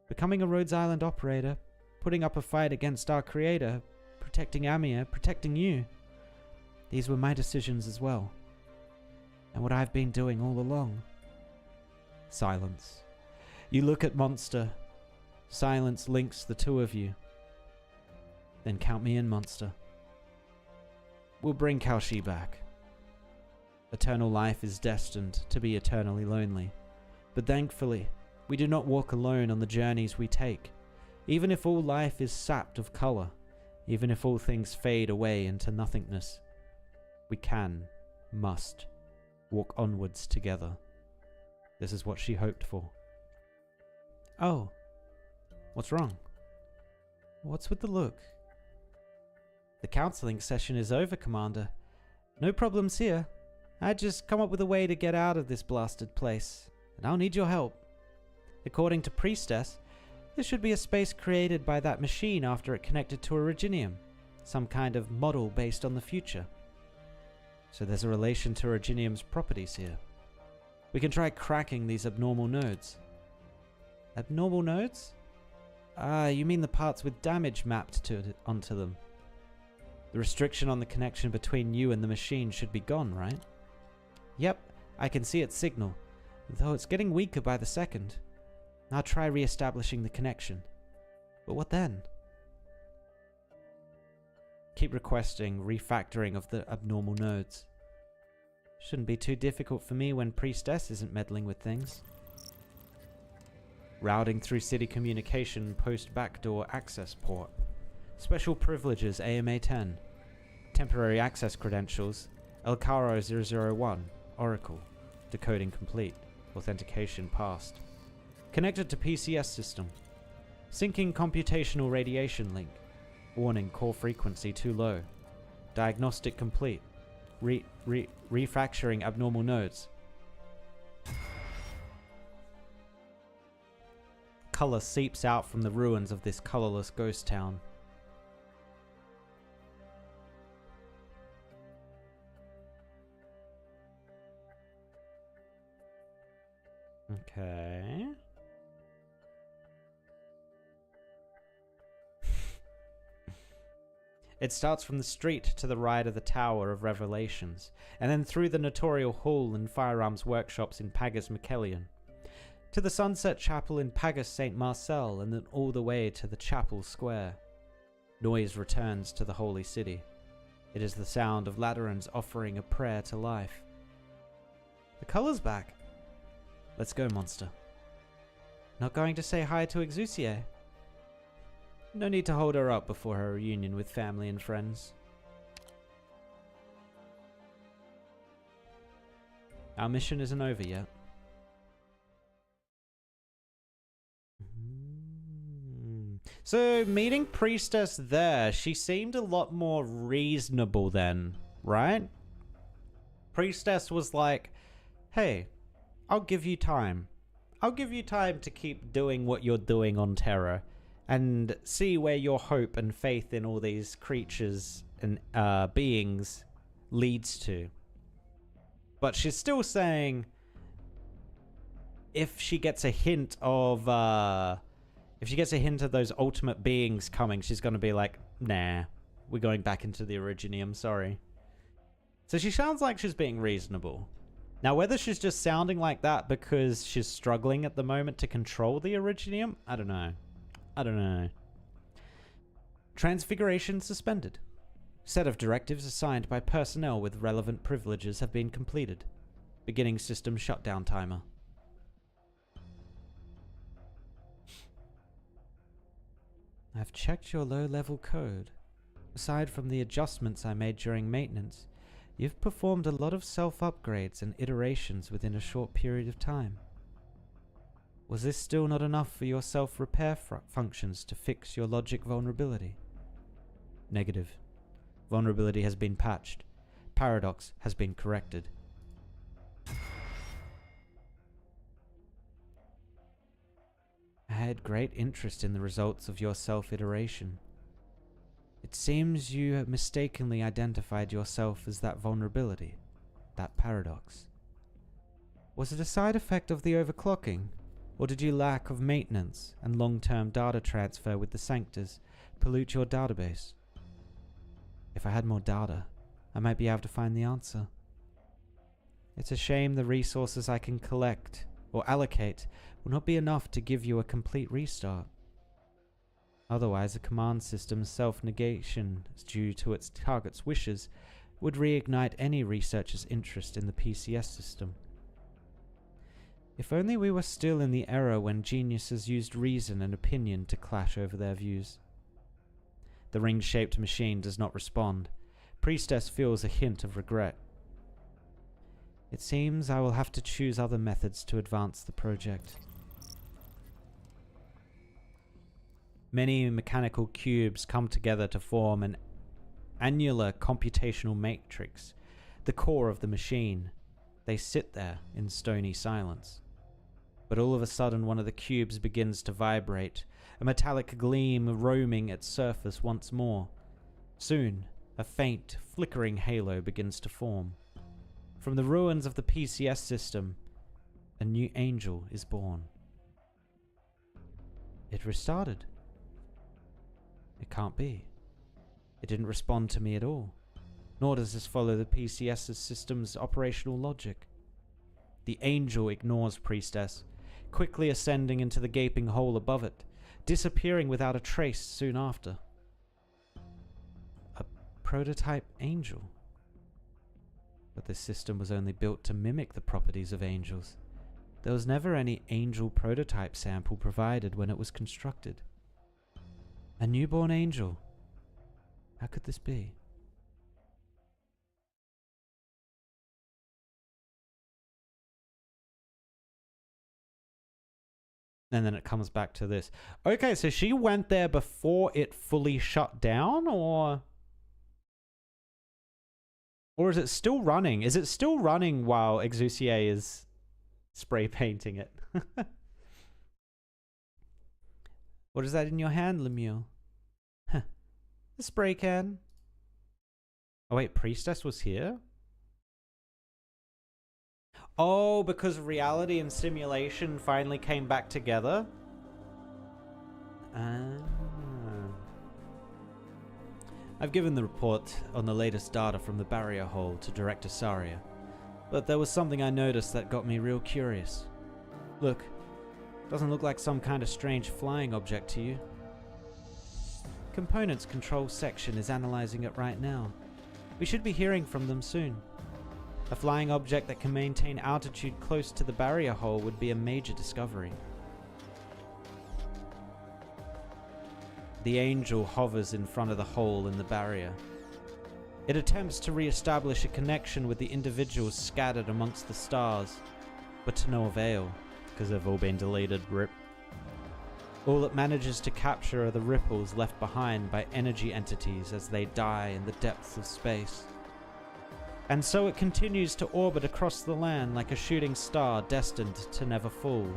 Becoming a Rhodes Island operator, putting up a fight against our creator, protecting Amir, protecting you. These were my decisions as well. And what I've been doing all along. Silence. You look at Monster. Silence links the two of you. Then count me in, Monster. We'll bring Kalshi back. Eternal life is destined to be eternally lonely. But thankfully, we do not walk alone on the journeys we take. Even if all life is sapped of color, even if all things fade away into nothingness, we can, must, walk onwards together. This is what she hoped for. Oh, what's wrong? What's with the look? The counseling session is over, Commander. No problems here. I just come up with a way to get out of this blasted place, and I'll need your help. According to Priestess, this should be a space created by that machine after it connected to Originium, some kind of model based on the future. So there's a relation to Originium's properties here. We can try cracking these abnormal nodes. Abnormal nodes? Ah, you mean the parts with damage mapped onto them. The restriction on the connection between you and the machine should be gone, right? Yep, I can see its signal, though it's getting weaker by the second. I'll try re-establishing the connection. But what then? Keep requesting refactoring of the abnormal nodes. Shouldn't be too difficult for me when Priestess isn't meddling with things. Routing through city communication post backdoor access port. Special privileges AMA 10. Temporary access credentials El Caro 001. Oracle. Decoding complete. Authentication passed. Connected to PCS system. Syncing computational radiation link. Warning, core frequency too low. Diagnostic complete. Refracturing abnormal nodes. Color seeps out from the ruins of this colorless ghost town. Okay. It starts from the street to the right of the Tower of Revelations, and then through the Notorial Hall and firearms workshops in Pagus Michelion, to the Sunset Chapel in Pagus St. Marcel, and then all the way to the Chapel Square. Noise returns to the Holy City. It is the sound of Laterans offering a prayer to life. The color's back. Let's go, Monster. Not going to say hi to Exusiai? No need to hold her up before her reunion with family and friends. Our mission isn't over yet. So, meeting Priestess there, she seemed a lot more reasonable then, right? Priestess was like, hey, I'll give you time. I'll give you time to keep doing what you're doing on Terra and see where your hope and faith in all these creatures and beings leads to. But she's still saying if she gets a hint of those ultimate beings coming, she's going to be like, nah, we're going back into the Originium, sorry. So she sounds like she's being reasonable. Now, whether she's just sounding like that because she's struggling at the moment to control the Originium, I don't know. Transfiguration suspended. Set of directives assigned by personnel with relevant privileges have been completed. Beginning system shutdown timer. I've checked your low-level code. Aside from the adjustments I made during maintenance, You've performed a lot of self-upgrades and iterations within a short period of time. Was this still not enough for your self-repair functions to fix your logic vulnerability? Negative. Vulnerability has been patched. Paradox has been corrected. I had great interest in the results of your self-iteration. It seems you have mistakenly identified yourself as that vulnerability, that paradox. Was it a side effect of the overclocking, or did your lack of maintenance and long-term data transfer with the Sanctors pollute your database? If I had more data, I might be able to find the answer. It's a shame the resources I can collect or allocate will not be enough to give you a complete restart. Otherwise, a command system's self-negation due to its target's wishes would reignite any researcher's interest in the PCS system. If only we were still in the era when geniuses used reason and opinion to clash over their views. The ring-shaped machine does not respond. Priestess feels a hint of regret. It seems I will have to choose other methods to advance the project. Many mechanical cubes come together to form an annular computational matrix, the core of the machine. They sit there in stony silence. But all of a sudden one of the cubes begins to vibrate, a metallic gleam roaming its surface once more. Soon, a faint, flickering halo begins to form. From the ruins of the PCS system, a new angel is born. It restarted. It can't be. It didn't respond to me at all. Nor does this follow the PCS system's operational logic. The angel ignores Priestess, quickly ascending into the gaping hole above it, disappearing without a trace soon after. A prototype angel. But this system was only built to mimic the properties of angels. There was never any angel prototype sample provided when it was constructed. A newborn angel. How could this be? And then it comes back to this. Okay, so she went there before it fully shut down, or is it still running? Is it still running while Exusiai is spray painting it? What is that in your hand, Lemuen? Huh. The spray can. Oh wait, Priestess was here? Oh, because reality and simulation finally came back together? I've given the report on the latest data from the barrier hole to Director Saria, but there was something I noticed that got me real curious. Look, doesn't look like some kind of strange flying object to you. Components Control Section is analyzing it right now. We should be hearing from them soon. A flying object that can maintain altitude close to the barrier hole would be a major discovery. The angel hovers in front of the hole in the barrier. It attempts to re-establish a connection with the individuals scattered amongst the stars, but to no avail, because they've all been deleted, rip. All it manages to capture are the ripples left behind by energy entities as they die in the depths of space. And so it continues to orbit across the land like a shooting star destined to never fall.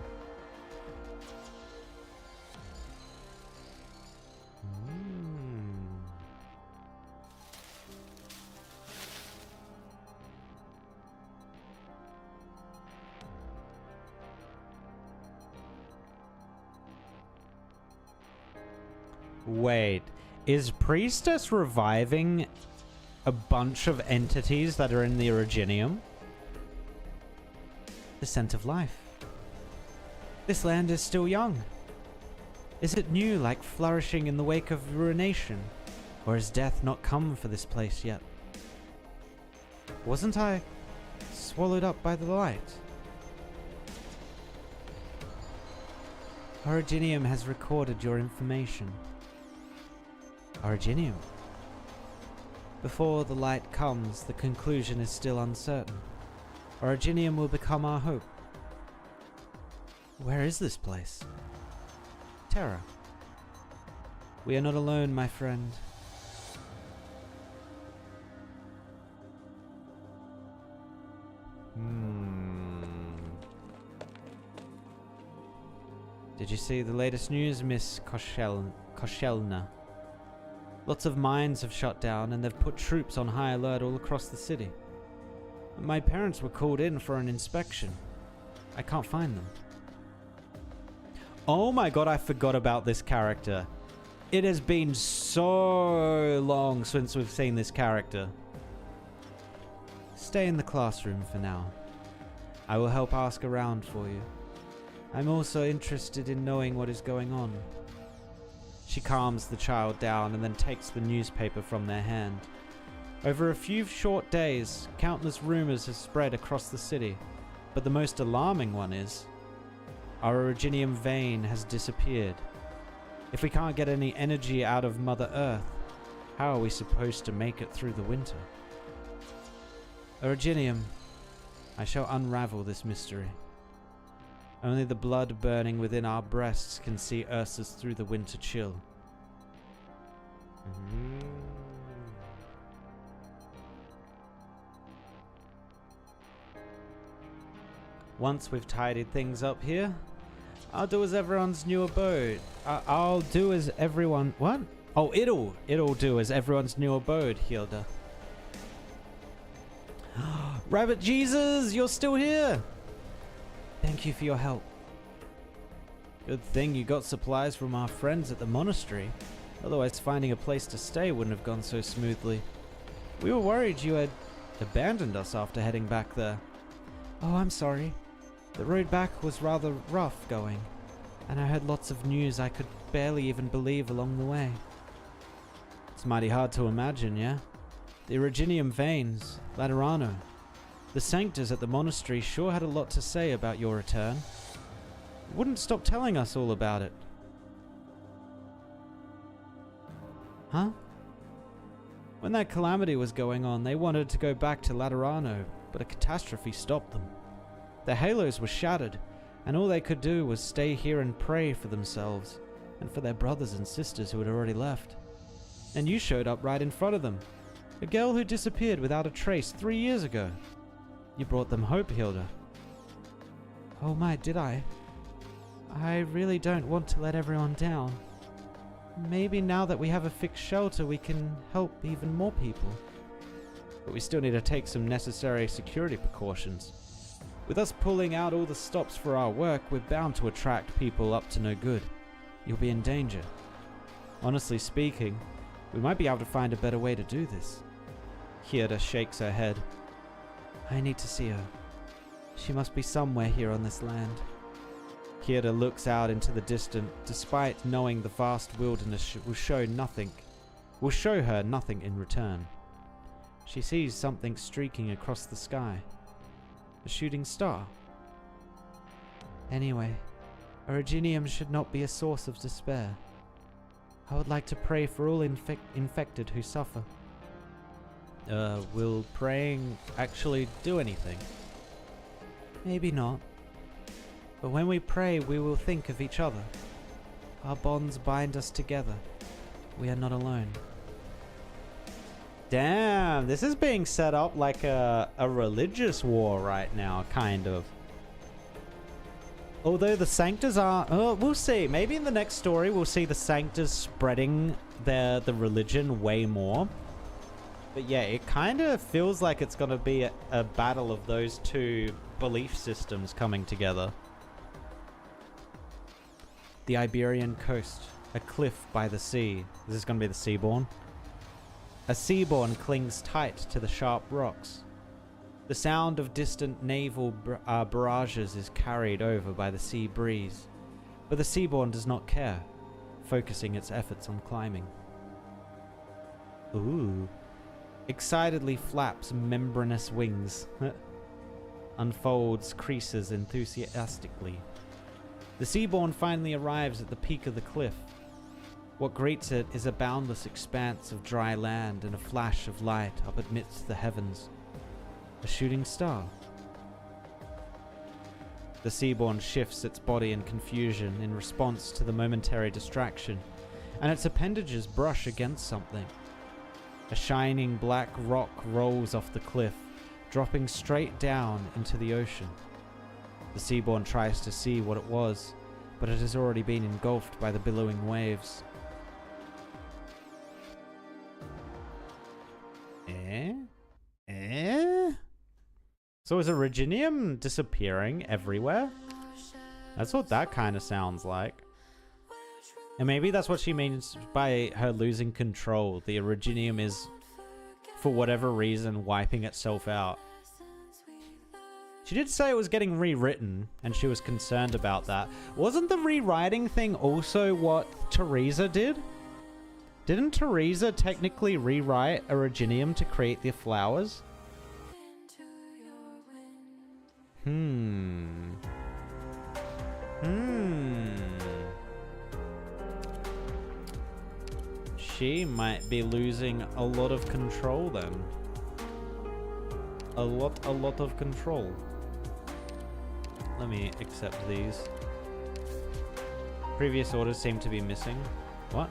Wait, is Priestess reviving a bunch of entities that are in the Originium? The scent of life. This land is still young. Is it new, like flourishing in the wake of ruination? Or has death not come for this place yet? Wasn't I swallowed up by the light? Originium has recorded your information. Originium? Before the light comes, the conclusion is still uncertain. Originium will become our hope. Where is this place? Terra. We are not alone, my friend. Did you see the latest news, Miss Koshelna? Lots of mines have shut down and they've put troops on high alert all across the city. My parents were called in for an inspection. I can't find them. Oh my god, I forgot about this character. It has been so long since we've seen this character. Stay in the classroom for now. I will help ask around for you. I'm also interested in knowing what is going on. She calms the child down and then takes the newspaper from their hand. Over a few short days, countless rumors have spread across the city, but the most alarming one is our originium vein has disappeared. If we can't get any energy out of Mother Earth, how are we supposed to make it through the winter? Originium, I shall unravel this mystery. Only the blood burning within our breasts can see Ursus through the winter chill. Once we've tidied things up here, I'll do as everyone's new abode. I'll do as everyone... What? Oh, it'll do as everyone's new abode, Hilda. Rabbit Jesus, you're still here! Thank you for your help. Good thing you got supplies from our friends at the monastery. Otherwise, finding a place to stay wouldn't have gone so smoothly. We were worried you had abandoned us after heading back there. Oh, I'm sorry. The road back was rather rough going, and I heard lots of news I could barely even believe along the way. It's mighty hard to imagine, yeah? The originium veins, Laterano. The sanctors at the monastery sure had a lot to say about your return. Wouldn't stop telling us all about it. Huh? When that calamity was going on, they wanted to go back to Laterano, but a catastrophe stopped them. Their halos were shattered, and all they could do was stay here and pray for themselves, and for their brothers and sisters who had already left. And you showed up right in front of them. A girl who disappeared without a trace 3 years ago. You brought them hope, Hilda. Oh my, did I? I really don't want to let everyone down. Maybe now that we have a fixed shelter, we can help even more people. But we still need to take some necessary security precautions. With us pulling out all the stops for our work, we're bound to attract people up to no good. You'll be in danger. Honestly speaking, we might be able to find a better way to do this. Hilda shakes her head. I need to see her. She must be somewhere here on this land. Hilda looks out into the distance, despite knowing the vast wilderness will show her nothing in return. She sees something streaking across the sky. A shooting star. Anyway, originium should not be a source of despair. I would like to pray for all infected who suffer. Will praying actually do anything? Maybe not. But when we pray, we will think of each other. Our bonds bind us together. We are not alone. Damn, this is being set up like a religious war right now, kind of. Although the Sanctors are... Oh, we'll see. Maybe in the next story we'll see the Sanctors spreading the religion way more. But yeah, it kind of feels like it's going to be a battle of those two belief systems coming together. The Iberian coast. A cliff by the sea. Is this going to be the Seaborn? A Seaborn clings tight to the sharp rocks. The sound of distant naval barrages is carried over by the sea breeze, but the Seaborn does not care, focusing its efforts on climbing. Ooh. Excitedly flaps membranous wings. Unfolds creases enthusiastically. The Seaborn finally arrives at the peak of the cliff. What greets it is a boundless expanse of dry land and a flash of light up amidst the heavens. A shooting star. The Seaborn shifts its body in confusion in response to the momentary distraction, and its appendages brush against something. A shining black rock rolls off the cliff, dropping straight down into the ocean. The Seaborn tries to see what it was, but it has already been engulfed by the billowing waves. So is Originium disappearing everywhere? That's what that kind of sounds like. And maybe that's what she means by her losing control. The Originium is, for whatever reason, wiping itself out. She did say it was getting rewritten, and she was concerned about that. Wasn't the rewriting thing also what Teresa did? Didn't Teresa technically rewrite Originium to create the flowers? She might be losing a lot of control then. A lot of control. Let me accept these. Previous orders seem to be missing. What?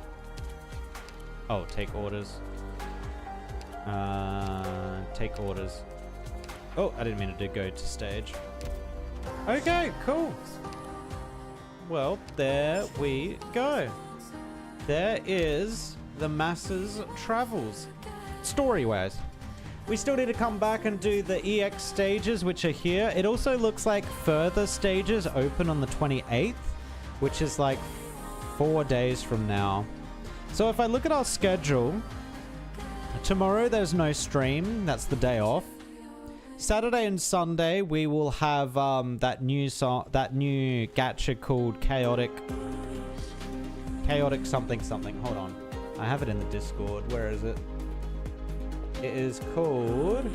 Oh, take orders. Take orders. Oh, I didn't mean to go to stage. Okay, cool. Well, there we go. There is the Masses Travels. Story-wise. We still need to come back and do the EX stages, which are here. It also looks like further stages open on the 28th, which is like 4 days from now. So if I look at our schedule, tomorrow there's no stream. That's the day off. Saturday and Sunday we will have that new gacha called Chaotic something something. Hold on, I have it in the Discord. Where is it? It is called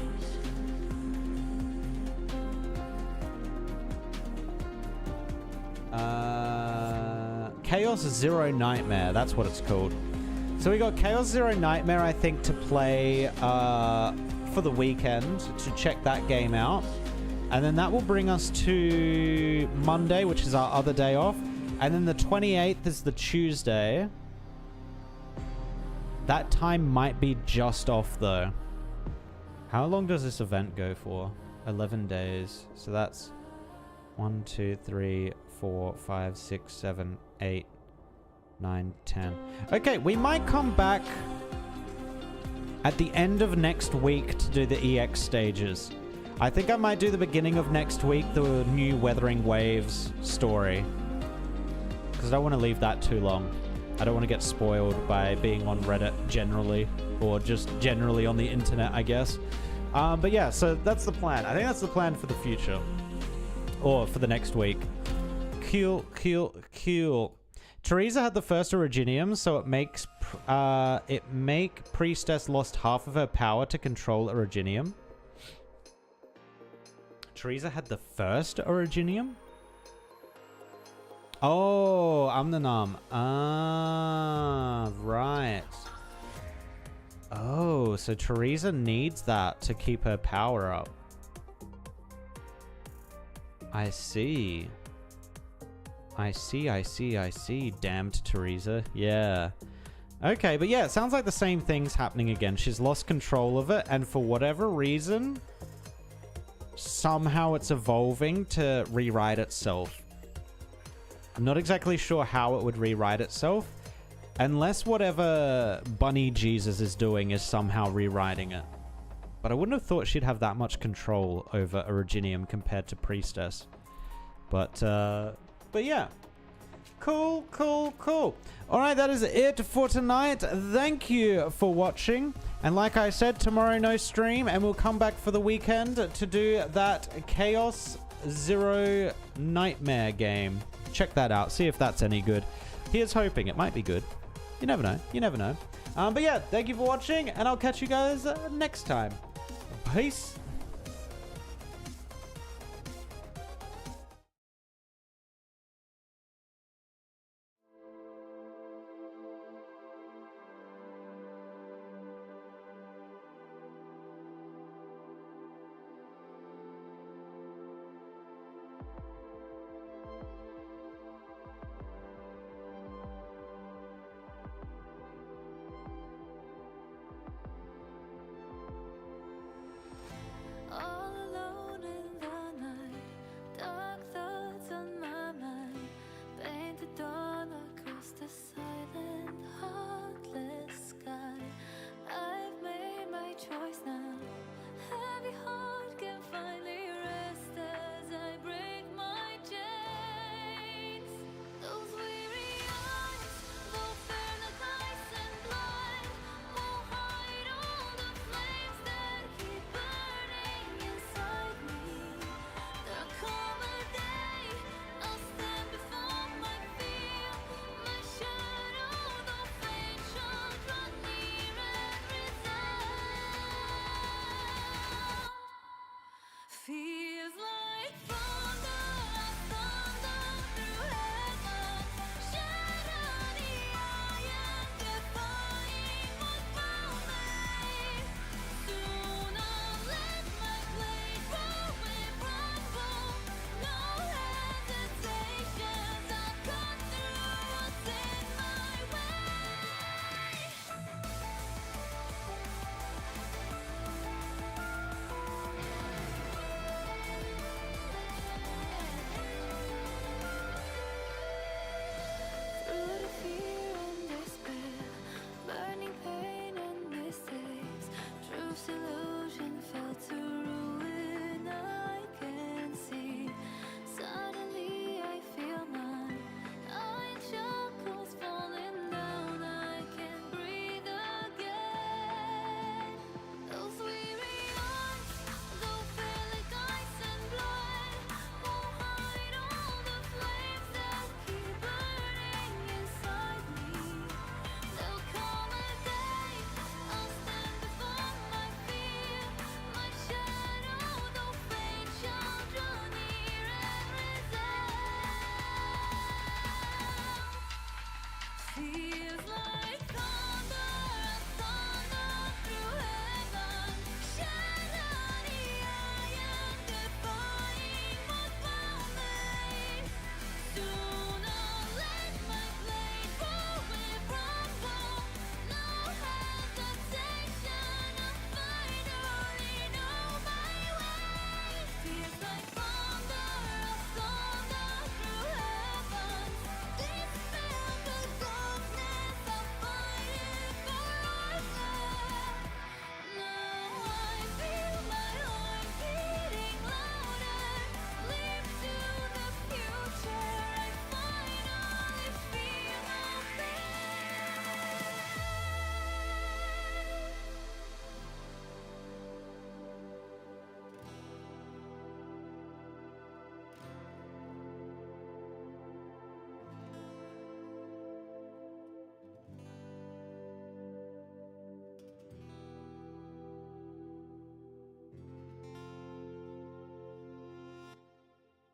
Chaos Zero Nightmare. That's what it's called. So we got Chaos Zero Nightmare, I think, to play for the weekend, to check that game out. And then that will bring us to Monday, which is our other day off. And then the 28th is the Tuesday. That time might be just off, though. How long does this event go for? 11 days. So that's 1, 2, 3, 4, 5, 6, 7, 8, 9, 10. Okay, we might come back at the end of next week to do the EX stages. I think I might do the beginning of next week, the new Weathering Waves story. Because I don't want to leave that too long. I don't want to get spoiled by being on Reddit generally, or just generally on the internet, I guess. But yeah, so that's the plan. I think that's the plan for the future. Or for the next week. Cool. Teresa had the first Originium, so it make Priestess lost half of her power to control Originium. Teresa had the first Originium? Oh, I'm the num. Ah, right. Oh, so Teresa needs that to keep her power up. I see. Damned Teresa. Yeah. Okay, but yeah, it sounds like the same thing's happening again. She's lost control of it, and for whatever reason, somehow it's evolving to rewrite itself. I'm not exactly sure how it would rewrite itself, unless whatever Bunny Jesus is doing is somehow rewriting it. But I wouldn't have thought she'd have that much control over Originium compared to Priestess. But yeah. Cool. Alright, that is it for tonight. Thank you for watching. And like I said, tomorrow no stream, and we'll come back for the weekend to do that Chaos Zero Nightmare game. Check that out. See if that's any good. Here's hoping. It might be good. You never know. But yeah, thank you for watching, and I'll catch you guys next time. Peace.